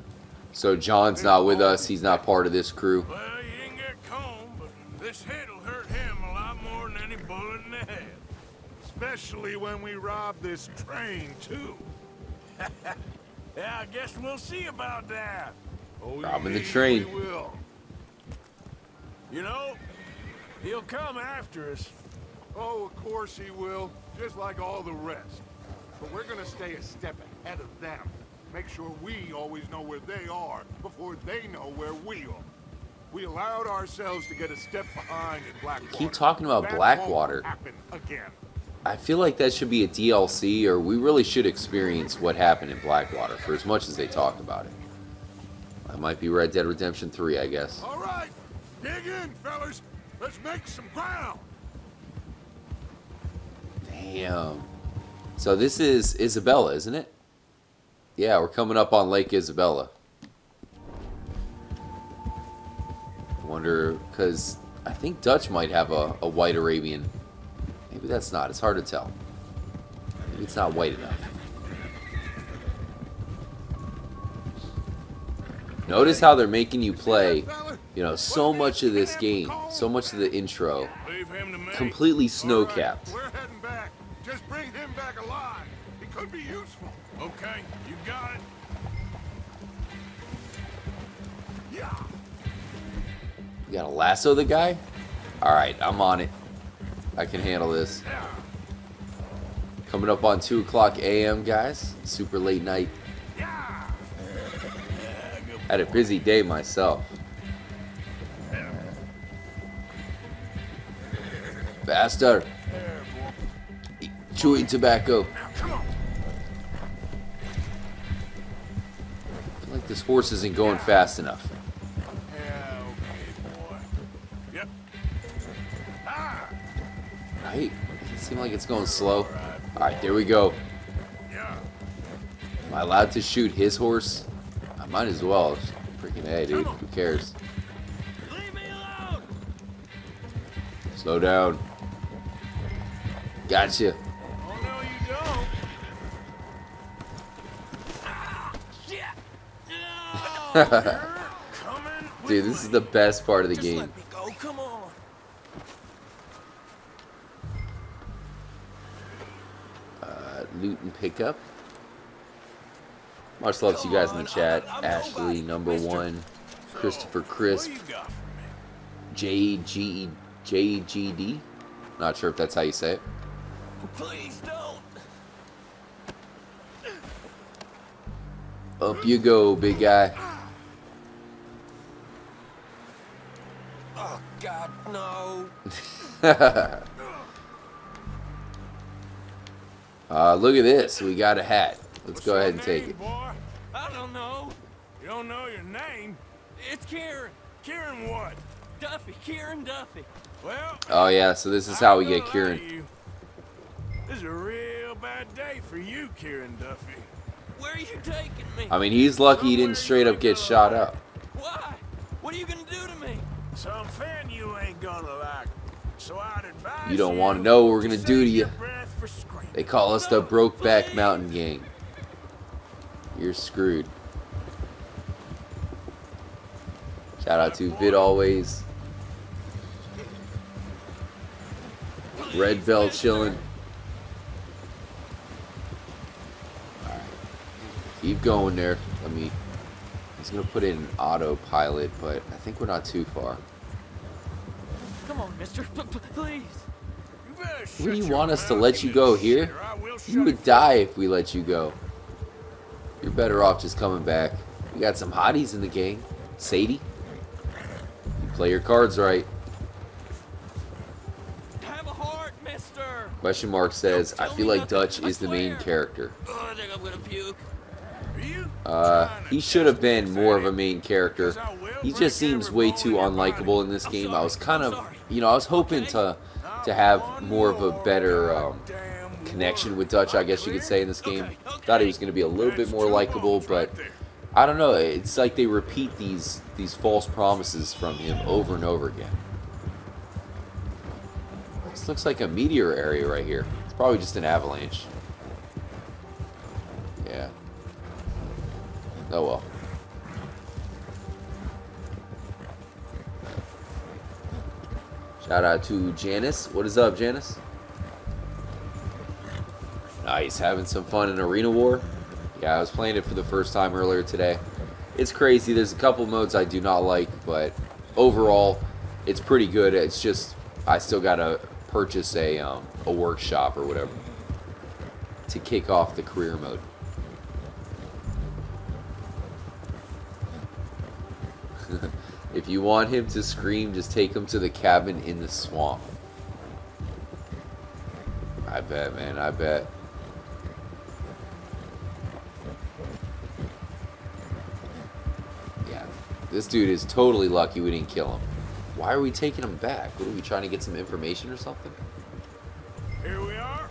So John's not with us. He's not part of this crew. Well, you didn't get combed, but this hit'll hurt him a lot more than any bullet in the head. Especially when we rob this train, too. Yeah, I guess we'll see about that. Oh, Robbing the yeah, train. We will. You know, he'll come after us. Oh, of course he will, just like all the rest. But we're gonna stay a step ahead of them. Make sure we always know where they are before they know where we are. We allowed ourselves to get a step behind in Blackwater. Keep talking about That Blackwater. won't happen again. I feel like that should be a DLC, or we really should experience what happened in Blackwater for as much as they talked about it. That might be Red Dead Redemption 3, I guess. All right, dig in, fellas. Let's make some ground. Damn. So this is Isabella, isn't it? Yeah, we're coming up on Lake Isabella. I wonder, because I think Dutch might have a white Arabian. Maybe that's not. It's hard to tell. Maybe it's not white enough. Notice how they're making you play, you know, so much of this game, so much of the intro, completely snow-capped. We're heading back. Just bring him back alive. He could be useful. Okay, you got it. Yeah. You gotta lasso the guy? Alright, I'm on it. I can handle this. Coming up on 2 o'clock a.m., guys. Super late night. Had a busy day myself. Faster. Chewing tobacco. I feel like this horse isn't going fast enough. Right? Doesn't seem like it's going slow. Alright, there we go. Am I allowed to shoot his horse? I might as well. Freaking hey, dude. Who cares? Slow down. Gotcha. Oh, no, you don't. Dude, this is the best part of the game. Let me go, come on. Loot and pickup. Much love to you guys in the chat. Ashley, number 1. Christopher Crisp. JGD. Not sure if that's how you say it. Please don't. Up you go, big guy. Oh, God, no. Look at this. We got a hat. Let's go ahead and take it. Boy? I don't know. You don't know your name? It's Kieran. Kieran what? Duffy. Kieran Duffy. Well. Oh yeah, so this is how we get Kieran. This is a real bad day for you, Kieran Duffy. Where are you taking me? I mean, he's lucky he didn't straight up get shot up. Why? What are you gonna do to me? Something you ain't gonna like. So I'd advise You don't want to know what we're gonna do to you. breath for screaming. They call us the Brokeback Mountain Gang. You're screwed. Shout out to Vid Always. Red Bell chilling. Alright. Keep going there. I was gonna put it in autopilot, but I think we're not too far. Come on, mister. Please. What do you want us to let you go here? You would die if we let you go. You're better off just coming back. We got some hotties in the gang. Sadie. Play your cards right. Have a heart, mister. Question mark says, I feel like Dutch is the main character. Oh, I think I'm gonna puke. He should have been more of a main character. He just seems way too unlikable in this game. I was kind of, you know, I was hoping to have more of a better connection with Dutch, I guess you could say, in this game. Thought he was going to be a little bit more likable, but I don't know. It's like they repeat these false promises from him over and over again. This looks like a meteor area right here. It's probably just an avalanche. Yeah. Oh well. Shout out to Janice. What is up, Janice? Nice, having some fun in Arena War. Yeah, I was playing it for the first time earlier today. It's crazy. There's a couple modes I do not like, but overall, it's pretty good. It's just I still gotta purchase a workshop or whatever to kick off the career mode. If you want him to scream, just take him to the cabin in the swamp. I bet, man. I bet. Yeah. This dude is totally lucky we didn't kill him. Why are we taking him back? What, are we trying to get some information or something? Here we are,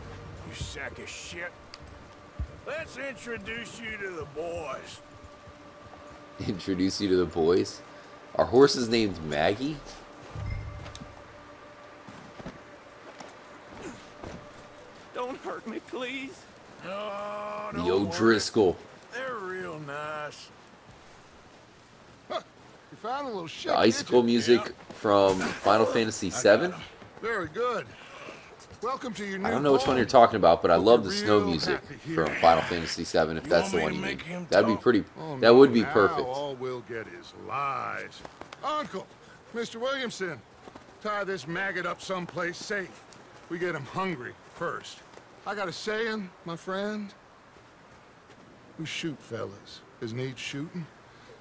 you sack of shit. Let's introduce you to the boys. Introduce you to the boys? Our horse is named Maggie? Don't hurt me, please. No, The O'Driscoll. They're real nice. Huh, you found a little shit. The icicle music from Final Fantasy VII? Very good. Welcome to your new I don't know which one you're talking about, but I love the snow music from Final Fantasy VII, if that's the one you mean. That'd be pretty, that would be perfect. All we'll get is lies. Uncle, Mr. Williamson, tie this maggot up someplace safe. We get him hungry first. I got a saying, my friend. We shoot fellas as need shooting,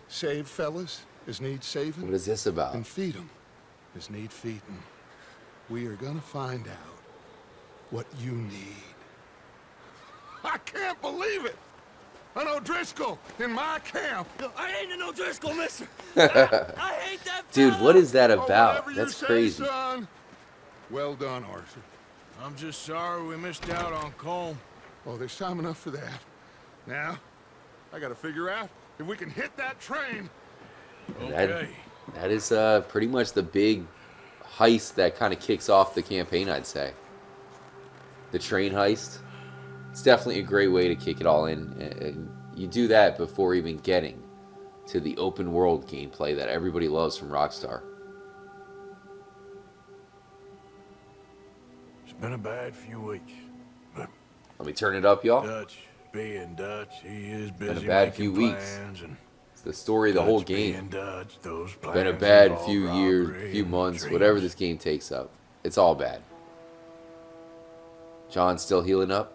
save fellas as need saving. What is this about? And feed them as need feeding. We are gonna find out what you need. I can't believe it! An O'Driscoll in my camp! I ain't an O'Driscoll, mister! I hate that Dude, what is that Oh, about? whatever That's you say, crazy. Son. Well done, Arthur. I'm just sorry we missed out on Colm. Oh, there's time enough for that. Now, I gotta figure out if we can hit that train. Okay. That is pretty much the big heist that kind of kicks off the campaign, I'd say. The train heist. It's definitely a great way to kick it all in. And you do that before even getting to the open world gameplay that everybody loves from Rockstar. It's been a bad few weeks, but Let me turn it up, y'all. Dutch being Dutch, he is busy Been a bad making few weeks. plans, and It's the story of the whole Dutch being game. Dutch, those Been a plans bad involve few years, robbery few and months, dreams. whatever this game takes up. It's all bad. John still healing up?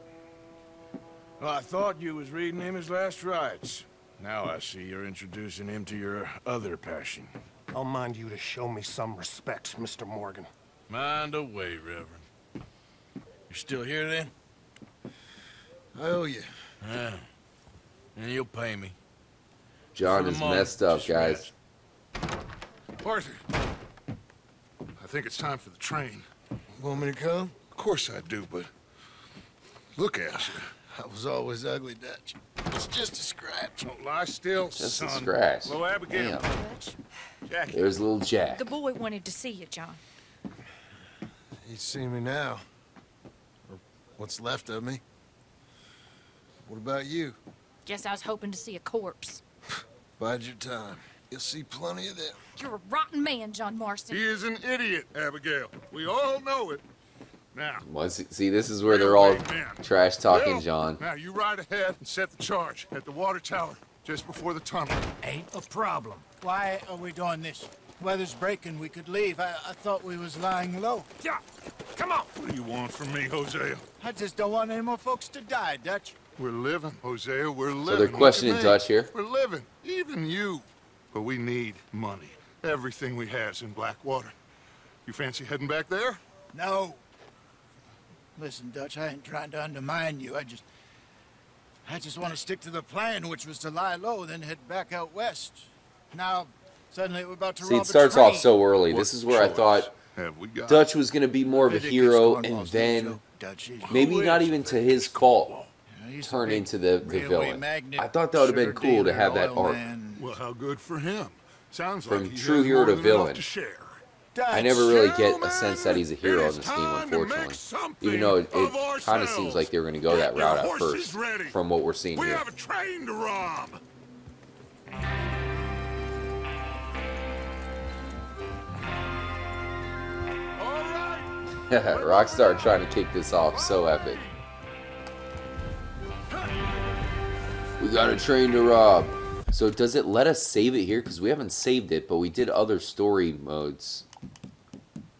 Well, I thought you was reading him his last rites. Now I see you're introducing him to your other passion. I'll mind you to show me some respect, Mr. Morgan. Mind away, Reverend. You still here then? I owe you. Yeah. And you'll pay me. John For the is moment, messed up, just guys. rest. Arthur, I think it's time for the train. Want me to come? Of course I do, but look at you. I was always ugly, Dutch. It's just a scratch. Don't lie still, Just son. a scratch. Hello, Abigail. Damn. Jackie. There's little Jack. The boy wanted to see you, John. He's seen me now. Or what's left of me. What about you? Guess I was hoping to see a corpse. Bide your time. You'll see plenty of them. You're a rotten man, John Marston. He is an idiot, Abigail. We all know it. Now, See, this is where they're all man. trash talking, Bill, John. Now, you ride ahead and set the charge at the water tower just before the tunnel. Ain't a problem. Why are we doing this? Weather's breaking. We could leave. I thought we was lying low. Yeah, come on. What do you want from me, Hosea? I just don't want any more folks to die, Dutch. We're living, Hosea. We're living. So they're questioning Look at me. Dutch here. We're living. Even you. But we need money. Everything we has in Blackwater. You fancy heading back there? No. Listen, Dutch, I ain't trying to undermine you. I just want to stick to the plan, which was to lie low, then head back out west. Now, suddenly we're about to See, rob it starts a train. off so early. This is where I thought Dutch was going to be more of a hero, and then maybe not even to his fault turn into the villain. I thought that would have been cool to have that arc. Well, how good for him. Sounds From like he true has hero more to than enough villain. to share. I never really get a sense that he's a hero in this game, unfortunately. Even though it kind of seems like they were going to go that route at first, from what we're seeing We here. have a train to rob. Rockstar trying to kick this off, so epic. We got a train to rob. So does it let us save it here? Because we haven't saved it, but we did other story modes.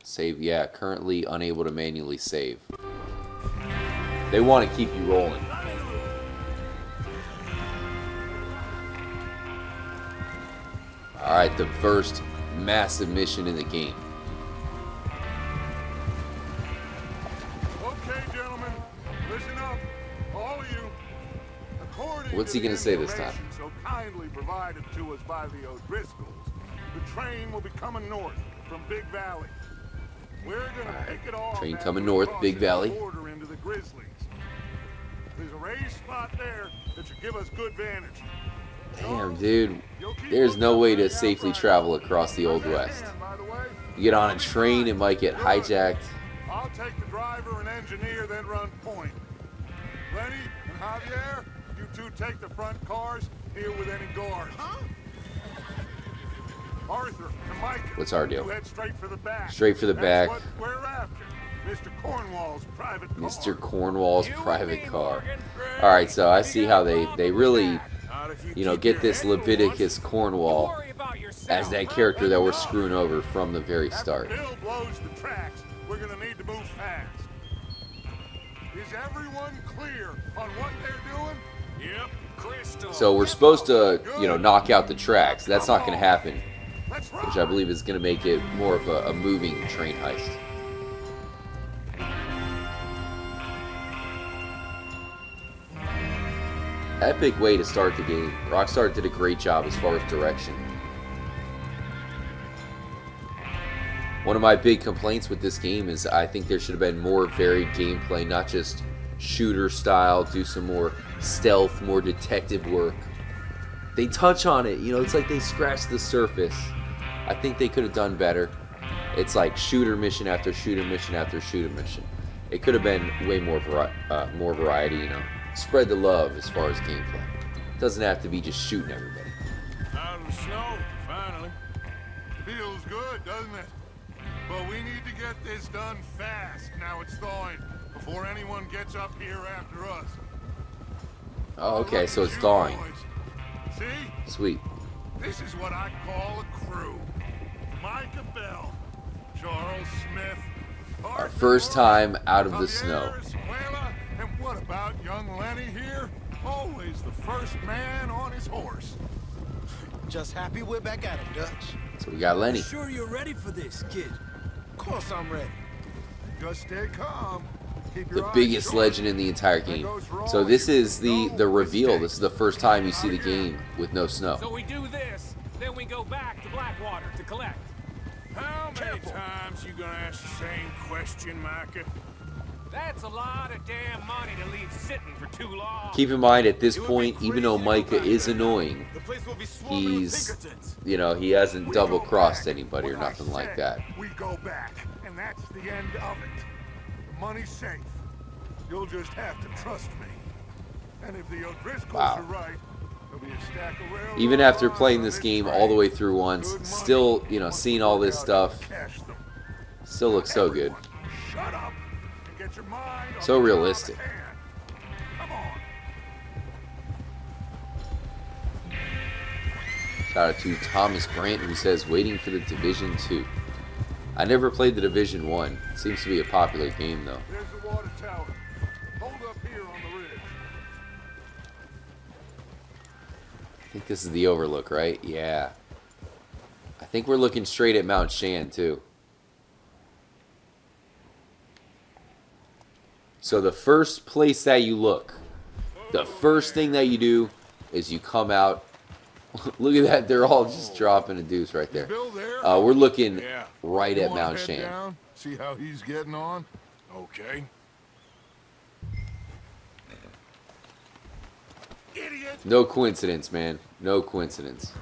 Save, yeah, currently unable to manually save. They want to keep you rolling. Alright, the first massive mission in the game. Okay, gentlemen, listen up, all of you. According What's he gonna say this time? So kindly provided to us by the O'Driscolls, the train will be coming north from Big Valley. We're gonna pick it off. Train coming north, Big Valley. Border into the Grizzlies. There's a raised spot there that should give us good vantage. Damn, dude. There's no way to safely travel across the Old West. You get on a train, it might get hijacked. I'll take the driver and engineer, then run point. Lenny and Javier, you two take the front cars, here with any guards. Arthur and Micah, What's our deal? you head straight for the back. Straight for the back. That's what we're after. Mr. Cornwall's private car. Mr. Cornwall's private car. Alright, so I see how they really, you know, get this Leviticus Cornwall as that character that we're screwing over from the very start. Bill blows the tracks. We're gonna need to move fast. Is everyone clear on what they're doing? Yep, crystal. So we're supposed to, you know, knock out the tracks. That's not going to happen, which I believe is going to make it more of a moving train heist. Epic way to start the game. Rockstar did a great job as far as direction. One of my big complaints with this game is I think there should have been more varied gameplay, not just shooter style, do some more stealth, more detective work. They touch on it, you know, it's like they scratched the surface. I think they could have done better. It's like shooter mission after shooter mission after shooter mission. It could have been way more variety, you know. Spread the love as far as gameplay. It doesn't have to be just shooting everybody. Out of the snow, finally. Feels good, doesn't it? But we need to get this done fast. Now it's thawing, before anyone gets up here after us. Oh, okay, so it's thawing. See? Sweet. This is what I call a crew. Micah Bell, Charles Smith, Our first time out of the snow. and what about young Lenny here? Always the first man on his horse. Just happy we're back at it, Dutch. So we got Lenny. Sure you're ready for this, kid? Of course I'm ready. Just stay calm. Keep The your eyes biggest short. legend in the entire game. So this is the reveal. This is the first time you see the game with no snow. So we do this, then we go back to Blackwater to collect. How many times you gonna ask the same question, Micah? That's a lot of damn money to leave sitting for too long. Keep in mind, at this point, even though Micah is annoying, he's, you know, he hasn't double-crossed anybody or nothing like that. We go back, and that's the end of it. The money's safe. You'll just have to trust me. And if the O'Driscolls are right, there'll be a stack of railroad Even after playing this game all the way through once, still, you know, seeing all this stuff, still looks so good. Shut up and get your mind on So realistic. Shout out to Thomas Brandt, who says, waiting for the Division 2. I never played the Division 1. It seems to be a popular game, though. There's the water tower. Hold up here on the ridge. I think this is the Overlook, right? Yeah. I think we're looking straight at Mount Shan, too. So the first place that you look, the first thing that you do is you come out. Look at that. They're all just dropping a deuce right there. We're looking right at Mount Shan. Down, see how he's getting on? Okay. Idiot! No coincidence, man. No coincidence.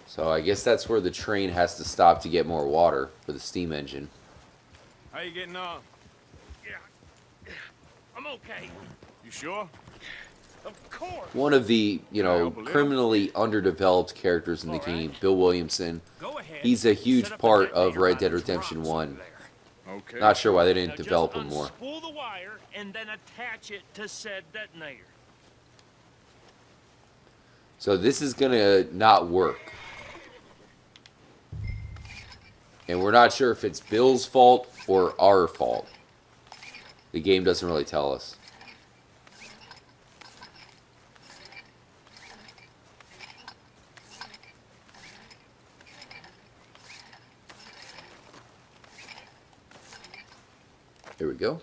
So I guess that's where the train has to stop to get more water for the steam engine. How you getting on? Yeah. I'm okay. You sure? Of course. One of the, you know, criminally underdeveloped characters in the game, Bill Williamson. He's a huge part of Red Dead Redemption 1. Okay. Not sure why they didn't develop him more. Pull the wire and then attach it to said detonator. So this is gonna not work. And we're not sure if it's Bill's fault or our fault. The game doesn't really tell us. Here we go.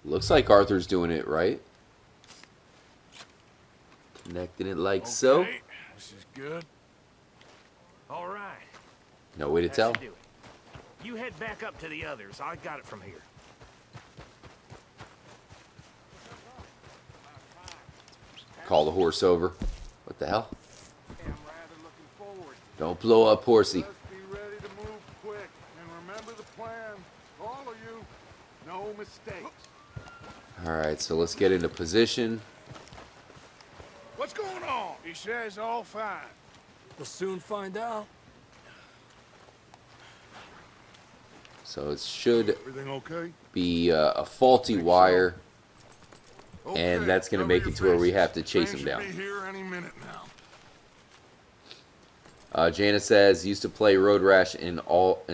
Looks like Arthur's doing it right. Connecting it like so. This is good. All right. No way to That tell. should do it. You head back up to the others. I got it from here. Call the horse over. What the hell? Don't blow up, horsey. Just be ready to move quick. And remember the plan. All of you, no mistakes. Alright, so let's get into position. What's going on? He says all fine. We'll soon find out. So it should Everything okay? be a faulty wire. Okay, And that's going to cover make your it to where we faces. have to chase Train him down. should be here any minute now. Janice says, used to play Road Rash in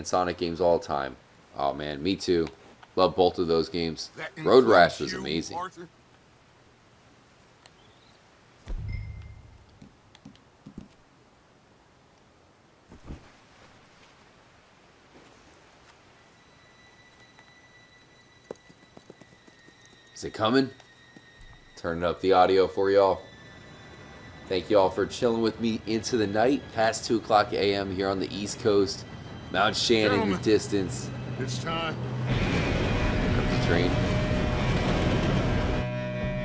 Sonic games all the time. Oh man, me too. Love both of those games. That Road Rash includes was you, amazing. Arthur? Is it coming? Turning up the audio for y'all. Thank you all for chilling with me into the night, past 2 o'clock a.m. here on the East Coast. Mount Shan in the distance. It's time. The train.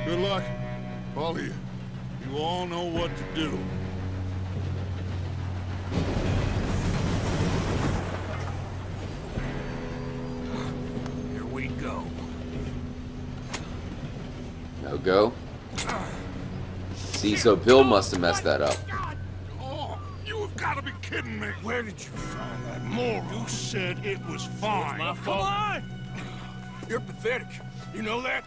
Good luck, all of you. You all know what to do. Here we go. No go. See, so Bill must have messed that up. Oh, you have got to be kidding me. Where did you find that moron? You said it was fine. My fault. Come on! You're pathetic. You know that?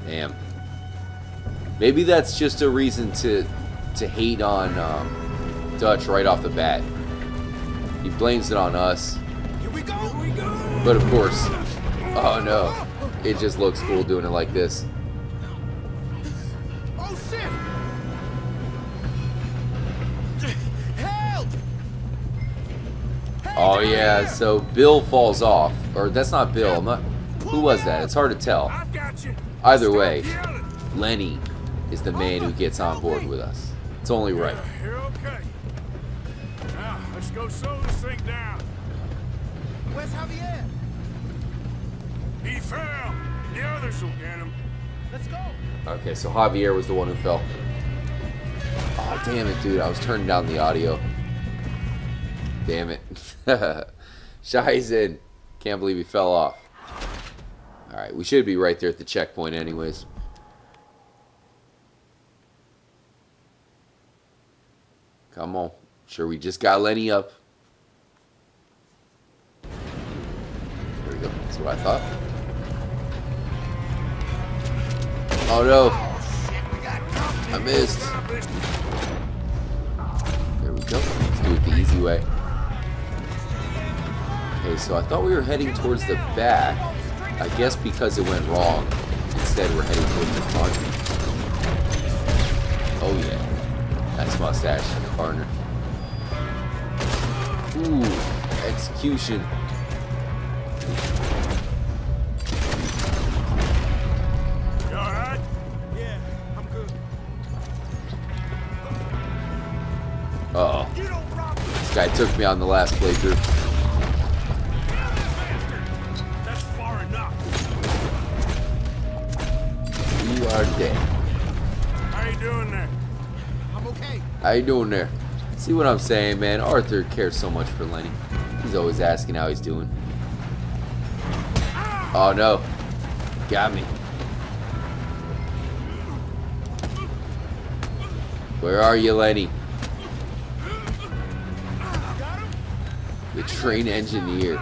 Damn. Maybe that's just a reason to hate on Dutch right off the bat. He blames it on us. Here we go. Here we go. But of course, oh no, it just looks cool doing it like this. Oh shit! Help! Oh yeah, so Bill falls off. Or that's not Bill. I'm not, who was that? It's hard to tell. Either way, Lenny is the man who gets on board with us. It's only right. You're okay. Now, let's go slow this thing down. Where's Javier? He fell. The others will get him. Let's go. Okay, so Javier was the one who fell. Oh, damn it, dude. I was turning down the audio. Damn it. Shy's in. Can't believe he fell off. Alright, we should be right there at the checkpoint anyways. Come on. Sure, we just got Lenny up. There we go. That's what I thought. Oh no. I missed. There we go. Let's do it the easy way. Okay, so I thought we were heading towards the back. I guess because it went wrong. Instead, we're heading towards the front. Oh yeah. Nice mustache, partner. Ooh, execution. You alright? Yeah, I'm good. Uh-oh. This guy took me on the last playthrough. That's far enough. You are dead. How you doing there? I'm okay. How you doing there? See what I'm saying, man? Arthur cares so much for Lenny. He's always asking how he's doing. Oh no. Got me. Where are you, Lenny? The train engineer.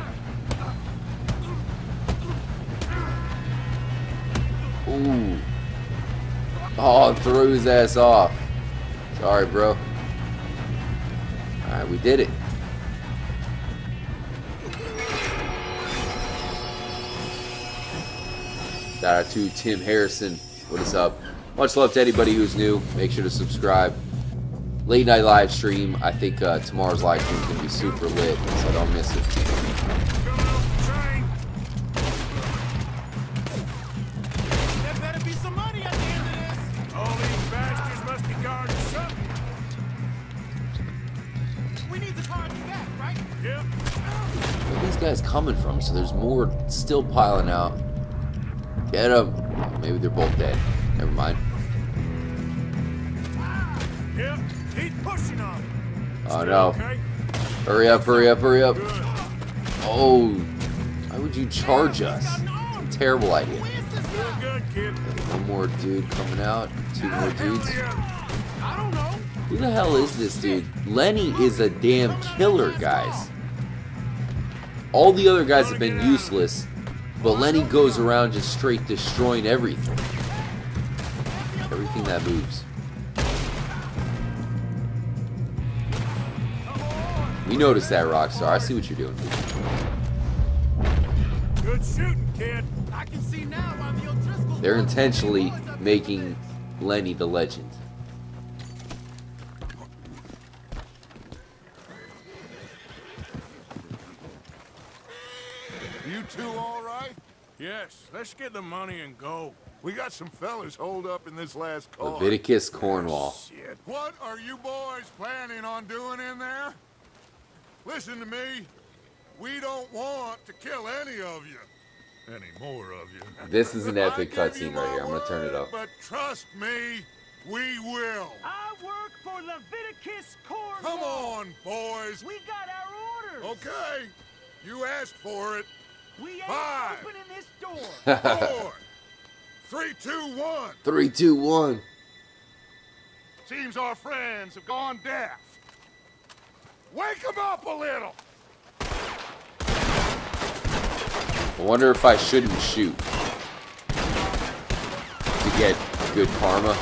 Ooh. Oh, threw his ass off. Sorry, bro. Alright, we did it. Shout out to Tim Harrison. What is up? Much love to anybody who's new. Make sure to subscribe. Late night live stream. I think tomorrow's live stream is going to be super lit, so don't miss it. There better be some money at the end of this. All these bastards must be guarding something. We need the car back, right? Yep. Where are these guys coming from? So there's more still piling out. Get them. Maybe they're both dead. Never mind. Yep. Keep pushing on. Oh no. Hurry up, hurry up, hurry up. Oh. Why would you charge us? It's a terrible idea. One more dude coming out. Two more dudes. Who the hell is this dude? Lenny is a damn killer, guys. All the other guys have been useless, but Lenny goes around just straight destroying everything. Everything that moves. We noticed that, Rockstar. I see what you're doing. Good shooting, kid. I can see now why the O'Driscolls. They're intentionally making Lenny the legend. You two all right? Yes, let's get the money and go. We got some fellas holed up in this last car. Leviticus Cornwall. What are you boys planning on doing in there? Listen to me. We don't want to kill any of you. Any more of you. This is an epic cutscene right here. I'm gonna turn it up. But trust me, we will. I work for Leviticus Cornwall. Come on, boys. We got our orders. Okay. You asked for it. We ain't 5, opening this door. 4, 3, 2, 1. 3, 2, 1. Seems our friends have gone deaf. Wake them up a little. I wonder if I shouldn't shoot to get good karma.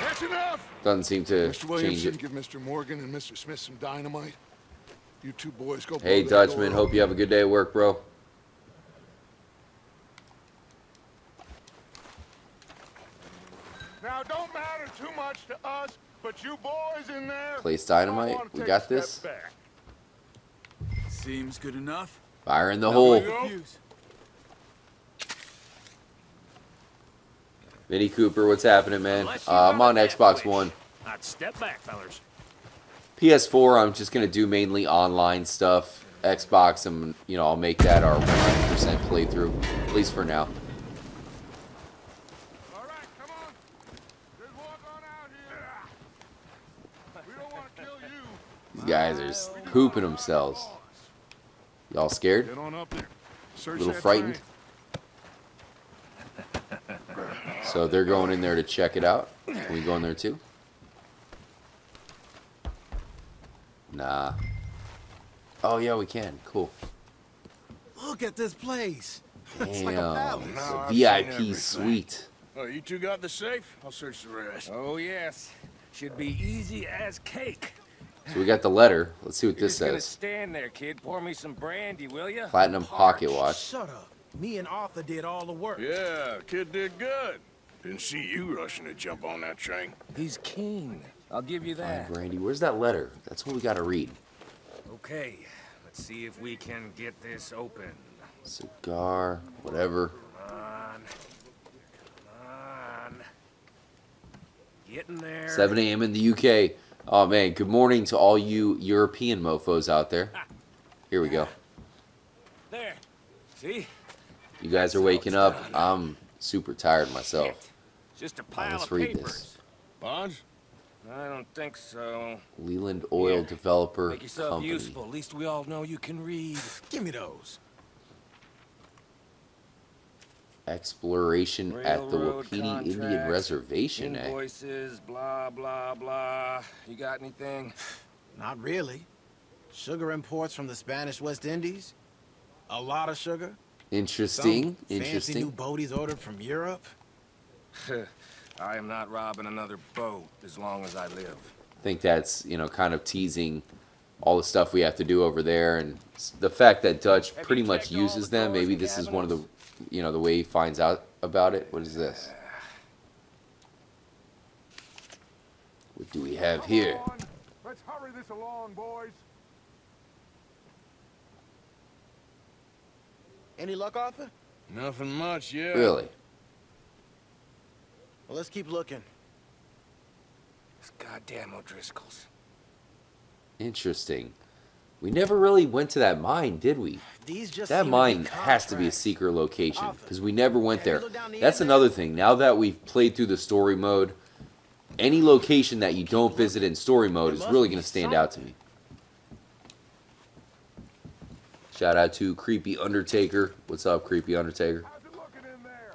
That's enough. Doesn't seem to Mr. change Williamson, it. give Mr. Morgan and Mr. Smith some dynamite. You two boys go. Hey, blow that Dutchman. door Hope you have a good day at work, bro. Now, don't matter too much to us, but you boys in there. Place dynamite. We got this. Seems good enough. Fire in the hole. Vinny Cooper, what's happening, man? I'm on Xbox One. I'd step back, fellers. PS4, I'm just gonna do mainly online stuff. Xbox, I'll make that our 100% playthrough, at least for now. These guys are just pooping themselves. Y'all scared? Get on up there. A little frightened? So they're going in there to check it out. Can we go in there too? Nah. Oh yeah, we can. Cool. Look at this place. Damn, like a palace. it's a VIP suite. Oh, you two got the safe? I'll search the rest. Oh, yes. Should be easy as cake. So we got the letter. Let's see what You're this just gonna says. stand there, kid. Pour me some brandy, will ya? Platinum pocket watch. Shut up. Me and Arthur did all the work. Yeah, kid did good. Didn't see you rushing to jump on that train. He's keen. I'll give you that. Brandy, where's that letter? That's what we gotta read. Okay, let's see if we can get this open. Cigar, whatever. Come on. Come on. Getting there. 7 a.m. in the UK. Oh man, good morning to all you European mofos out there. Here we go. There. See? You guys are waking up. I'm super tired myself. Just a pile Let's of read papers. this. Bonds? I don't think so. Leland Oil Developer Make yourself Company. useful. At least we all know you can read. Give me those. Exploration at the Railroad Wapiti Indian contracts, Reservation, eh? Invoices, blah, blah, blah. You got anything? Not really. Sugar imports from the Spanish West Indies. A lot of sugar. Interesting, Some fancy interesting. new boaties ordered from Europe. I am not robbing another boat as long as I live. I think that's, you know, kind of teasing all the stuff we have to do over there, and the fact that Dutch pretty much uses them. Maybe this is one of the, you know, the way he finds out about it. What is this? What do we have here? Let's hurry this along, boys. Any luck, Arthur? Nothing much, yeah. Really? Well, let's keep looking. It's goddamn O'Driscoll's. Interesting. We never really went to that mine, did we? These just That seem to be mine has to be a contracts. secret location, Arthur, because we never went have you there. looked down the That's internet? another thing. Now that we've played through the story mode, any location that you don't visit in story mode is really going to stand out to me. Shout out to Creepy Undertaker. What's up, Creepy Undertaker? How's it looking in there?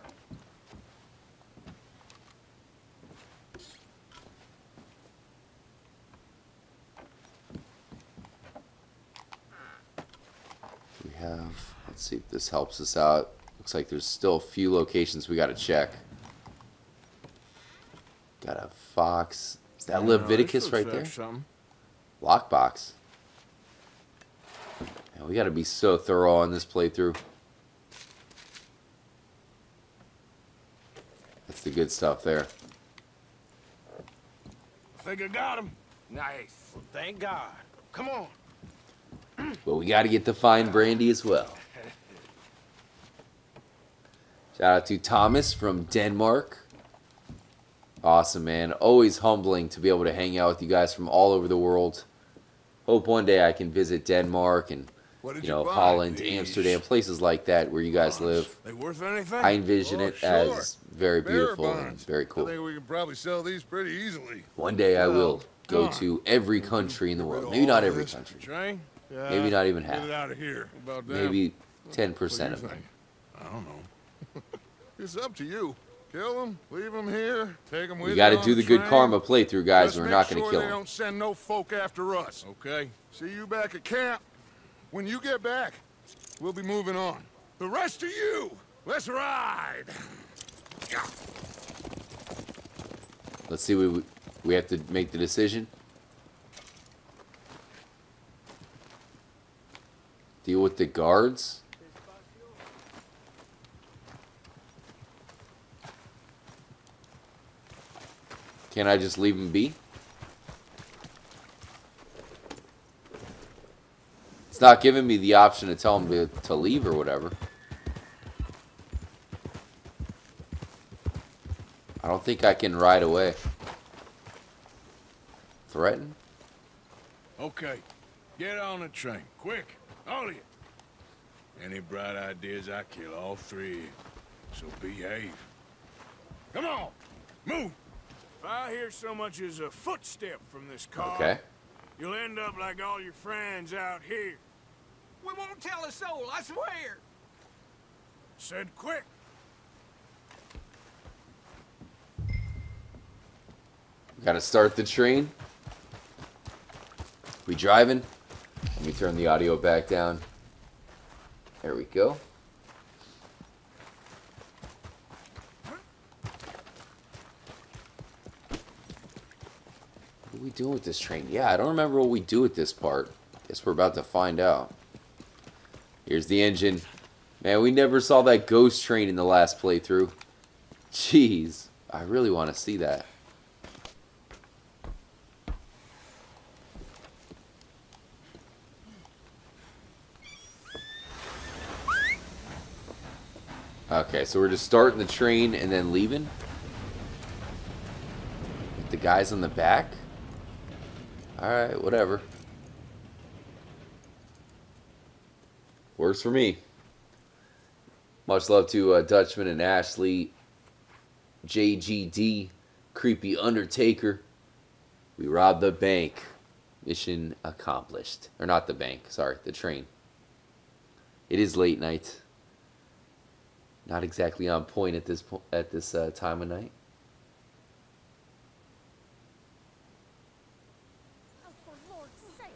We have, let's see if this helps us out. Looks like there's still a few locations we got to check. Got a fox. Is that Leviticus right there? Lockbox. Man, we got to be so thorough on this playthrough. That's the good stuff there. I think I got him. Nice. Well, thank God. Come on. But we got to get the fine brandy as well. Shout out to Thomas from Denmark. Awesome, man. Always humbling to be able to hang out with you guys from all over the world. Hope one day I can visit Denmark and, you know, Holland, Amsterdam, places like that where you guys live. They worth anything? I envision it sure. as very Bearer beautiful and bonds. very I cool. think we can probably sell these pretty easily. One day I will go Come on. to every country in the world. Maybe not every country. Train? Yeah, Maybe not even get half. it out of here. About that? Maybe What do 10% you of them. think? I don't know. It's up to you. Kill them, leave them here, take them with We you got to on do the good train. karma playthrough, guys. Just We're make not going to sure kill they them. don't send no folk after us. Okay. See you back at camp. When you get back, we'll be moving on. The rest of you, let's ride. Let's see. We have to make the decision. Deal with the guards. Can't I just leave him be? It's not giving me the option to tell him to leave or whatever. I don't think I can ride away. Threaten? Okay. Get on the train. Quick. All of you. Any bright ideas, I kill all three of you. So behave. Come on. Move. If I hear so much as a footstep from this car, Okay. you'll end up like all your friends out here. We won't tell a soul, I swear. Said quick. We gotta start the train. We driving? Let me turn the audio back down. There we go. What are we doing with this train? Yeah, I don't remember what we do with this part. Guess we're about to find out. Here's the engine. Man, we never saw that ghost train in the last playthrough. Jeez, I really want to see that. Okay, so we're just starting the train and then leaving? The guys on the back? Alright, whatever. Works for me. Much love to Dutchman and Ashley, JGD, Creepy Undertaker. We robbed the bank. Mission accomplished. Or not the bank, sorry, the train. It is late night. Not exactly on point at this time of night. Oh, for Lord's sake,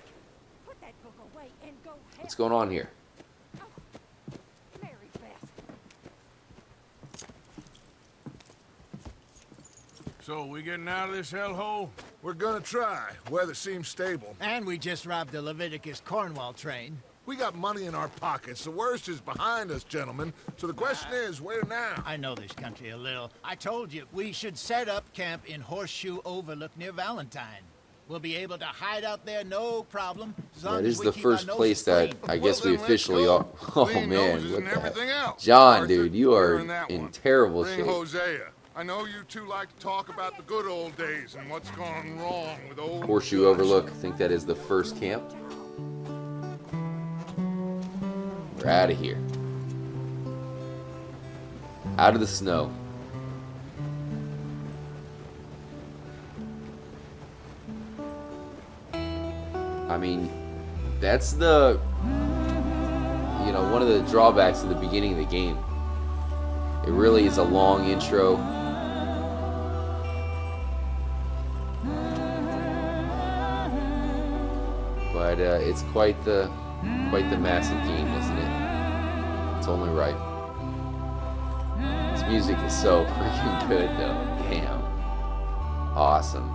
put that book away and go help. What's going on here? Oh, Mary Beth. So, we getting out of this hellhole? We're gonna try. Weather seems stable. And we just robbed the Leviticus Cornwall train. We got money in our pockets. The worst is behind us, gentlemen. So the question is, where now? I know this country a little. I told you, we should set up camp in Horseshoe Overlook near Valentine. We'll be able to hide out there, no problem. That is the first place that I guess we officially are. Oh man, what the heck? John, dude, you are in terrible shape. Hosea. I know you two like to talk about the good old days and what's gone wrong with old Horseshoe Overlook. I think that is the first camp. We're out of here. Out of the snow. I mean, that's the, you know, one of the drawbacks at the beginning of the game. It really is a long intro. But it's quite the massive game, isn't it? It's only right. This music is so freaking good, though. Damn. Awesome.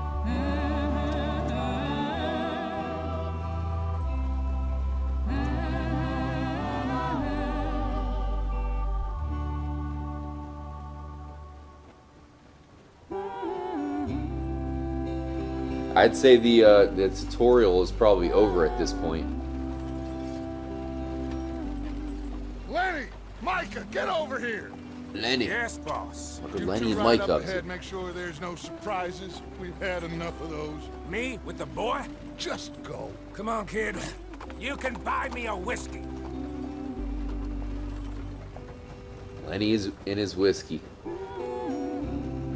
I'd say the tutorial is probably over at this point. Lenny! Micah, get over here! Lenny. Yes, boss. What are Lenny and Mike up to? Make sure there's no surprises. We've had enough of those. Me? With the boy? Just go. Come on, kid. You can buy me a whiskey. Lenny is in his whiskey.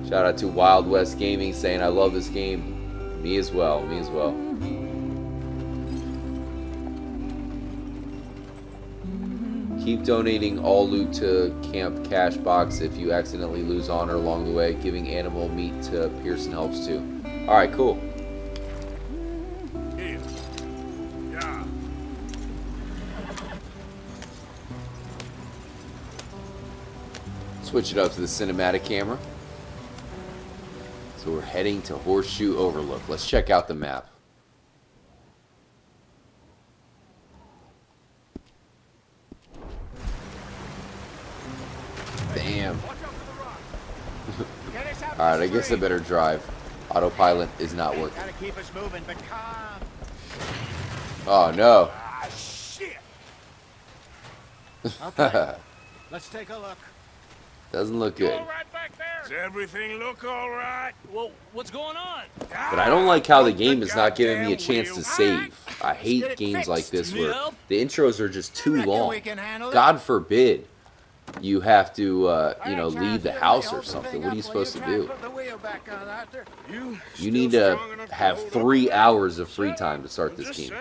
Shout out to Wild West Gaming saying, I love this game. Me as well, me as well. Keep donating all loot to Camp Cash Box if you accidentally lose honor along the way. Giving animal meat to Pearson helps too. Alright, cool. Here. Yeah. Switch it up to the cinematic camera. So we're heading to Horseshoe Overlook. Let's check out the map. Damn. Alright, I guess I better drive. Autopilot is not working. Gotta keep us moving, but calm. Oh no. Ah, shit. Okay. Let's take a look. Doesn't look good. Does everything look all right? Well, what's going on? But I don't like how the game is not giving me a chance to save. I hate games like this where the intros are just too long. God forbid you have to, you know, leave the house or something. What are you supposed to do? You need to have 3 hours of free time to start this game.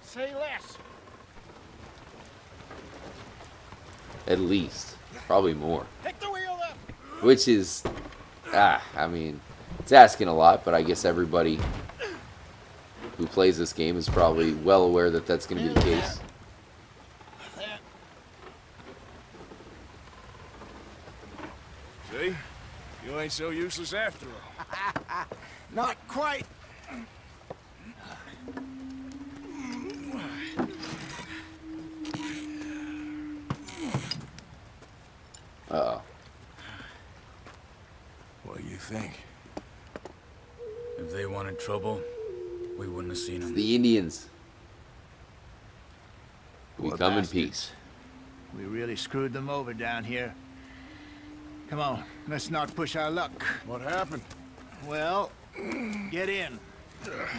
Say less. At least. Probably more. Which is, I mean, it's asking a lot, but I guess everybody who plays this game is probably well aware that that's going to be the case. See? You ain't so useless after all. Not quite. Uh-oh. What do you think? If they wanted trouble, we wouldn't have seen them. The Indians. We Poor come in bastards. peace. We really screwed them over down here. Come on, let's not push our luck. What happened? Well, get in.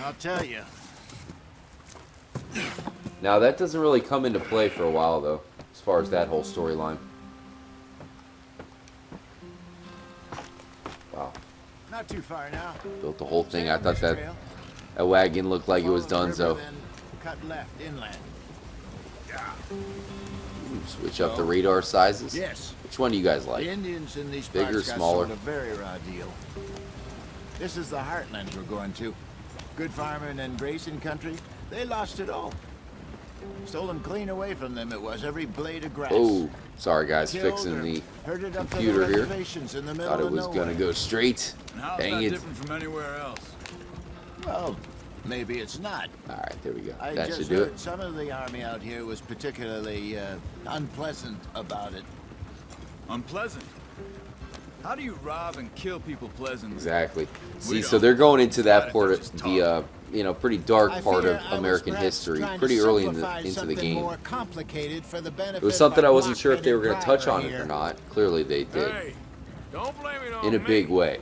I'll tell you. Now that doesn't really come into play for a while though, as far as that whole storyline. Wow. Not too far now. Built the whole thing. I thought that wagon looked like it was donezo. Cut left inland. Switch up the radar sizes. Yes. Which one do you guys like? The Indians in these Bigger, parts got smaller? sold a very raw deal. This is the heartlands we're going to. Good farming and grazing country. They lost it all. Stolen clean away from them it was, every blade of grass. Oh, sorry guys, Killed fixing or the herded up to computer the here. reservations in the middle Thought it of was nowhere. gonna go straight. And how's Dang that it. different from anywhere else? Well, maybe it's not. Alright, there we go. I That just should do heard it. some of the army out here was particularly unpleasant about it. Unpleasant? How do you rob and kill people pleasantly? Exactly. See, We so don't. they're going into that It's part not of just the you know, pretty dark I part fear of I was American perhaps history, trying to pretty early simplify into the something game. more complicated for the benefit It was something of I our wasn't sure if they were going to touch blockheaded on it driver or here. not. Clearly they did. Hey, don't blame it on In a me. big way.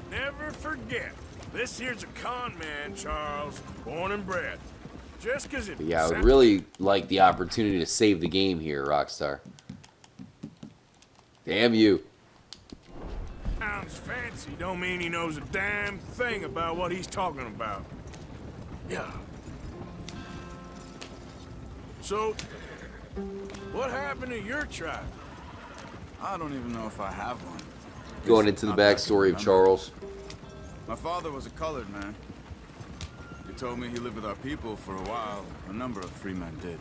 Never forget, this here's a con man, Charles, born and bred. Just 'cause it But yeah, I would sounds really like the opportunity to save the game here, Rockstar. Damn you. fancy don't mean he knows a damn thing about what he's talking about. Yeah. So, what happened to your tribe? I don't even know if I have one. Going into the backstory of Charles. My father was a colored man. He told me he lived with our people for a while. A number of free men did.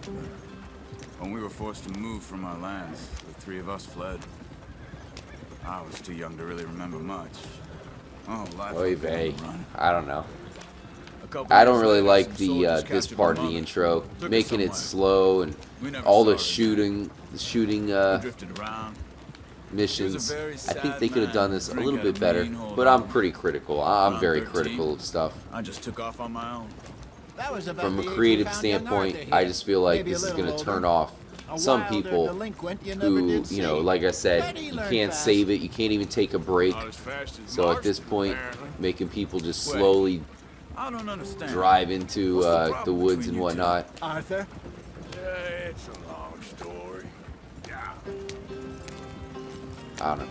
When we were forced to move from our lands, the three of us fled. I was too young to really remember much. Oh, life Oy was on the vey. run. I don't know. A couple I don't years really later, like some the soldiers this captured part my of the mother. intro, Took her making it somewhere. slow and We never all saw the her shooting We drifted around. missions. very I think sad they could have done man. this a Drink little had a bit better, mean hold but on I'm him. pretty critical. When I'm I'm very 13, critical of stuff. I just took off on my own. That was about From the a age we creative found young standpoint, Arthur I here. just feel like Maybe a this is little going to turn older. off A some wilder people delinquent you never who, did you know, see. like I But said, he you learned can't fast. save it, you can't even take a break. Not as fast as So at this Marston, point, apparently. making people just Wait. slowly I don't understand. drive into What's the the problem woods between and you whatnot. Arthur? Yeah, it's a long story. Yeah. I don't know.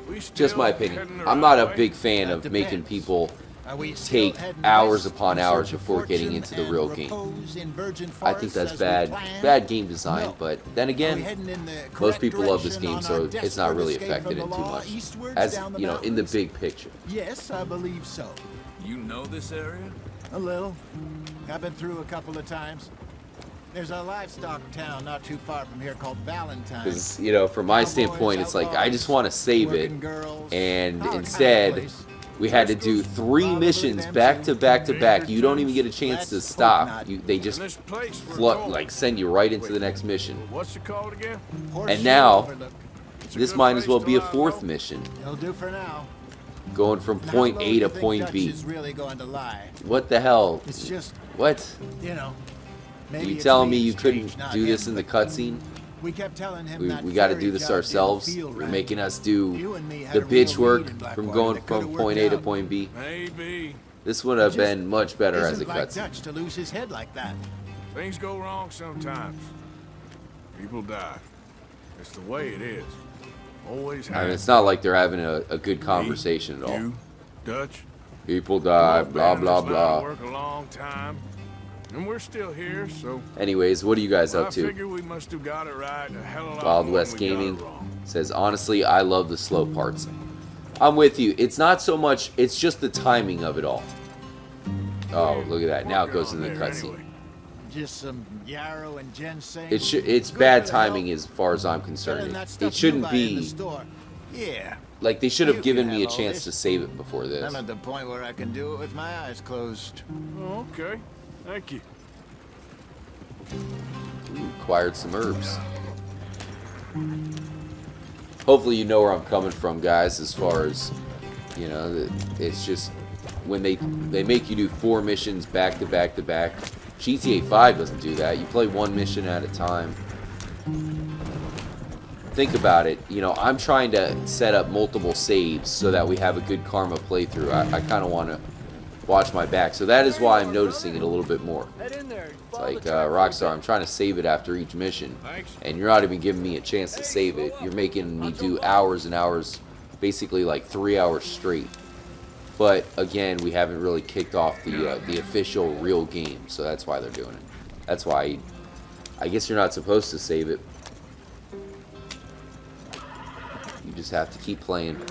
We Just my still opinion. heading the I'm not right a way? big fan That of making depends. people Are we still take heading hours west upon in hours search of before getting fortune into the and real game. repose in virgin I think forests that's as we bad, planned? bad game design. No. But then Are we again, heading in the most correct people love this direction game, on so our it's not desperate really escape affected from it the too law much. eastwards As down the you know, in the mountains? big picture. Yes, I believe so. You know this area? A little. I've been through a couple of times. There's a livestock town not too far from here called Valentine. Because, you know, from my Cowboys, standpoint, it's like, I outlaws, just want to save it. working girls, And all kind of instead, place. we had to do 3 missions back to back to back. You don't even get a chance to Let's hope stop. not. They just And this place we're flood, going. like send you right into the next mission. What's it called again? And now, Overlook. It's a this good might as place well to be a lie 4th low. mission. It'll do for now. Going from How point low A do you to think point Dutch B. is really going to lie? What the hell? It's just, What? you know. Maybe You it's telling me you Lee's couldn't change, not do this him. in the cutscene? We kept telling him that We got to ferry do this job didn't ourselves. feel You're right. making us You do and me had the a real bitch work need in from Blackwater going that coulda from worked point A to out. point B. Maybe. This would have Just been much better as a Isn't like cutscene. Dutch to lose his head like that. Things go wrong sometimes. People die. It's the way it is. Always has. I mean, it's not like they're having a good conversation at all. You, Dutch. People die, Both blah, been in blah, this line of blah. Work a long time, and we're still here. So Anyways, what are you guys I up to? figure we must have got it right a hell of a lot Wild more West than we got it Gaming wrong. says, honestly, I love the slow parts. I'm with you. It's not so much, it's just the timing of it all. Oh, look at that. Now it goes in the cutscene. Just some yarrow and ginseng. It's Good bad for the timing health. as far as I'm Better concerned. than that It stuff you shouldn't buy in the be store. Yeah. Like, they should have You given can me a have all chance this. to save it before this. I'm at the point where I can do it with my eyes closed. Oh, okay. Thank you. Ooh, acquired some herbs. Hopefully you know where I'm coming from, guys, as far as, you know, it's just when they make you do 4 missions back to back to back. GTA 5 doesn't do that. You play 1 mission at a time. Think about it. You know, I'm trying to set up multiple saves so that we have a good karma playthrough. I kind of want to watch my back. So that is why I'm noticing it a little bit more. It's like, Rockstar, I'm trying to save it after each mission, and you're not even giving me a chance to save it. You're making me do hours and hours, basically like 3 hours straight. But again, we haven't really kicked off the official real game, so that's why they're doing it. That's why I guess you're not supposed to save it. You just have to keep playing.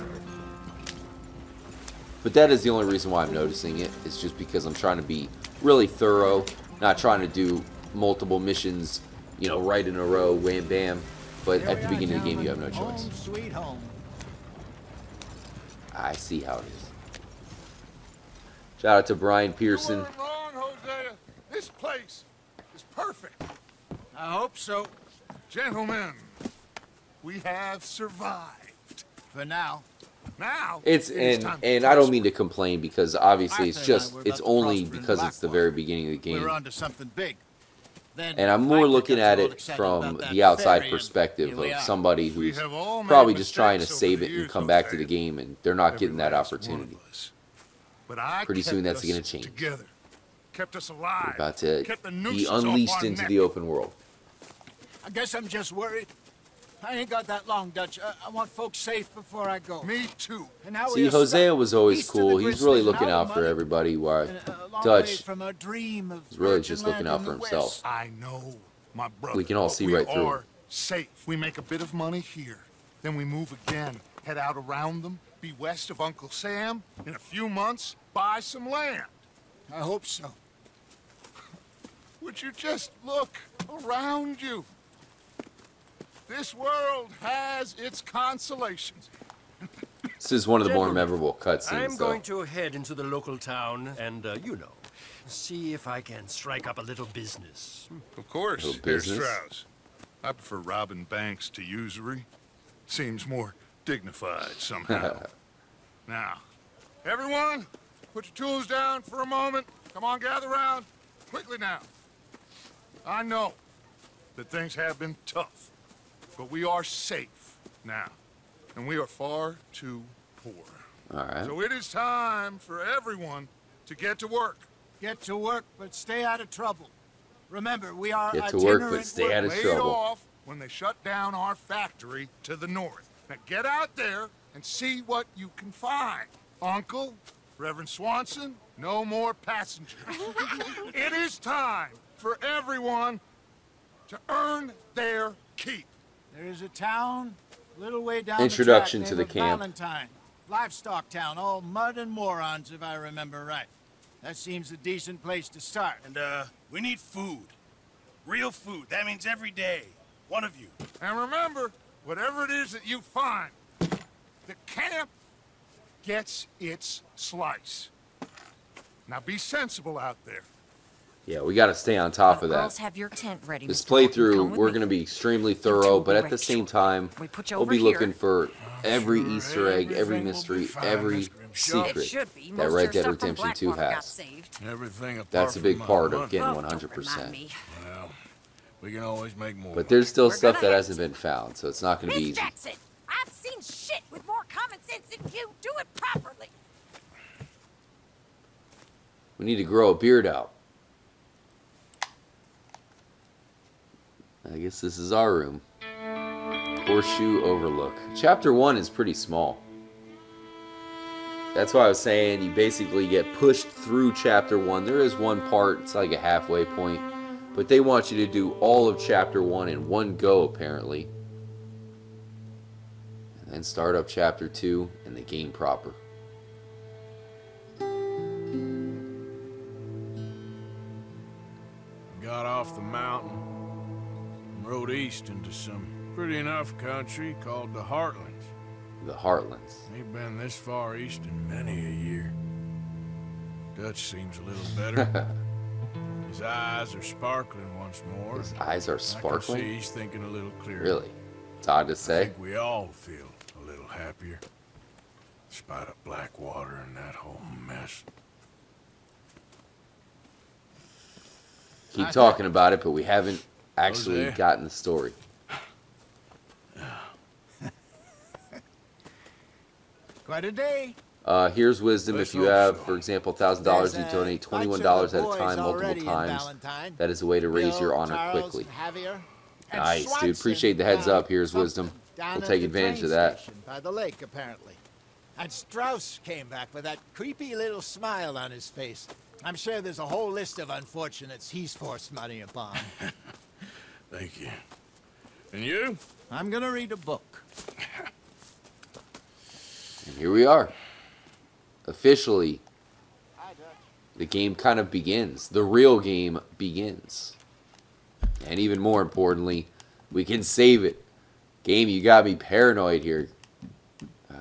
But that is the only reason why I'm noticing it. It's just because I'm trying to be really thorough, not trying to do multiple missions, you know, right in a row, wham bam. But at the beginning of the game, you have no choice. Home sweet home. I see how it is. Shout out to Brian Pearson. You weren't wrong, Hosea. This place is perfect. I hope so. Gentlemen, we have survived. For now. Now, It's and I don't mean to complain because obviously it's only because it's the very beginning of the game. We're onto something big. And I'm more looking at it from the outside perspective of somebody who's probably just trying to save it and come back to the game, and they're not getting that opportunity. Pretty soon that's going to change. Together, kept us alive. We're about to be unleashed into the open world. I guess I'm just worried. I ain't got that long, Dutch. I want folks safe before I go. Me too. And now See, Hosea was always cool. He's really looking out for everybody, while Dutch is really just looking out for himself. I know, my brother. We can all see right through We him. are safe. We make a bit of money here. Then we move again. Head out around them. Be west of Uncle Sam. In a few months, buy some land. I hope so. Would you just look around you? This world has its consolations. This is one of the more Gentlemen, memorable cutscenes, I'm though. going to head into the local town and, you know, see if I can strike up a little business. Of course, Little Herr business. Strauss. I prefer robbing banks to usury. Seems more dignified somehow. Now, everyone, put your tools down for a moment. Come on, gather round. Quickly now. I know that things have been tough, but we are safe now, and we are far too poor. All right. So it is time for everyone to get to work. Get to work, but stay out of trouble. Remember, we are Get to work, but itinerant stay out of Laid trouble. off when they shut down our factory to the north. Now get out there and see what you can find. Uncle, Reverend Swanson, no more passengers. It is time for everyone to earn their keep. There is a town, a little way down Introduction the track, to the named camp. Valentine. Livestock town, all mud and morons, if I remember right. That seems a decent place to start. And, we need food. Real food. That means every day. One of you. And remember, whatever it is that you find, the camp gets its slice. Now be sensible out there. Yeah, we got to stay on top of that. Girls, have your tent ready. This Mr. Morgan. Come playthrough, with we're me. going to be extremely thorough, but at the same time, We put you we'll over be here. looking for every Easter egg, every mystery, every It secret should be. that Most Red of Dead your stuff from Redemption 2 Blackwater got has. saved. Everything apart That's a from big my part of money. getting Oh, don't 100%. remind me. Well, we can always make more. But there's still We're stuff gonna that have hasn't been found, so it's not going to be Miss easy. Jackson, I've seen shit with more common sense than you. Do it properly. We need to grow a beard out. I guess this is our room. Horseshoe Overlook. Chapter 1 is pretty small. That's why I was saying you basically get pushed through Chapter 1. There is one part, it's like a halfway point. But they want you to do all of Chapter 1 in one go, apparently. And then start up Chapter 2 and the game proper. Got off the mountain and rode east into some pretty enough country called the Heartlands. The Heartlands. Ain't been this far east in many a year. Dutch seems a little better. His eyes are sparkling once more. His eyes are sparkling? I can see he's thinking a little clearer. Really? It's odd to say. I think we all feel a little happier. Despite of Blackwater and that whole mess. Keep talking about it, but we haven't actually gotten the story. Quite a day. Here's wisdom. If you have, for example, $1,000, you donate $21 at a time, multiple times. That is a way to raise your honor quickly. Nice, dude. Appreciate the heads up. Here's wisdom. We'll take advantage of that. By the lake, apparently. And Strauss came back with that creepy little smile on his face. I'm sure there's a whole list of unfortunates he's forced money upon. Thank you. And you? I'm gonna read a book. And here we are. Officially, the game kind of begins. The real game begins. And even more importantly, we can save it. Game, you got me paranoid here.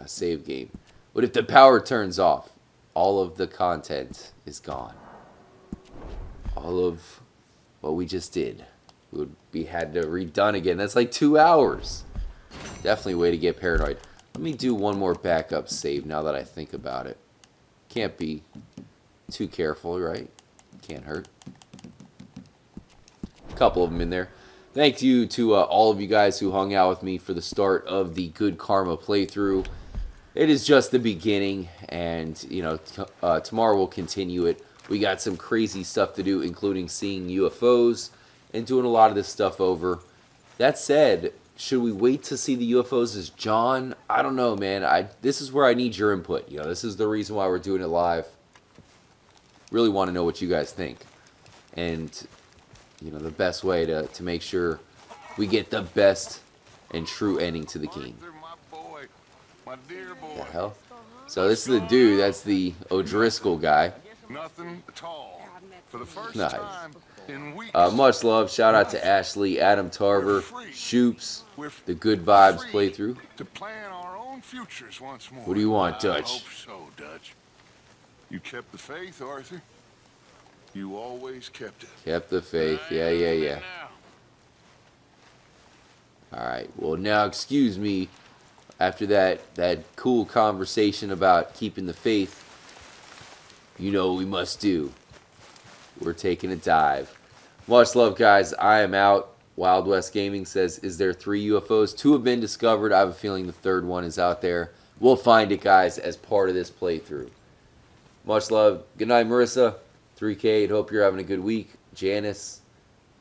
Save game. What if the power turns off? All of the content is gone. All of what we just did would be had to redone again. That's like 2 hours. Definitely a way to get paranoid. Let me do one more backup save now that I think about it. Can't be too careful, right? Can't hurt. A couple of them in there. Thank you to all of you guys who hung out with me for the start of the Good Karma playthrough. It is just the beginning, and you know, tomorrow we'll continue it. We got some crazy stuff to do, including seeing UFOs and doing a lot of this stuff over. That said, should we wait to see the UFOs as John? I don't know, man. This is where I need your input. You know, this is the reason why we're doing it live. Really want to know what you guys think, and you know, the best way to make sure we get the best and true ending to the game. The hell? So this is the dude. That's the O'Driscoll guy. Nothing at all. For the first Nice. time in weeks. Much love. Shout out to Ashley, Adam Tarver, Shoops, the Good Vibes playthrough. To plan our own futures once more. What do you want, I Dutch? hope so, Dutch. You kept the faith, Arthur. You always kept it. Kept the faith. Yeah, yeah, yeah. Alright, well now excuse me, after that cool conversation about keeping the faith, you know what we must do. We're taking a dive. Much love, guys. I am out. Wild West Gaming says, is there 3 UFOs? 2 have been discovered. I have a feeling the 3rd one is out there. We'll find it, guys, as part of this playthrough. Much love. Good night, Marissa. 3K, hope you're having a good week. Janice,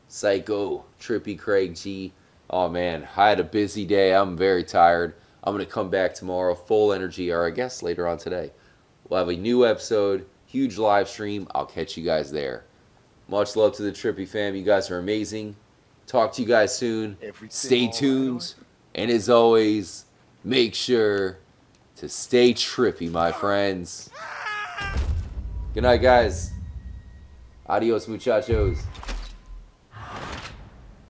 Psycho, Trippy, Craig G. Oh, man, I had a busy day. I'm very tired. I'm going to come back tomorrow, full energy, or I guess later on today. We'll have a new episode, huge live stream. I'll catch you guys there. Much love to the Trippy fam. You guys are amazing. Talk to you guys soon. Stay tuned. And as always, make sure to stay trippy, my friends. Good night, guys. Adios, muchachos.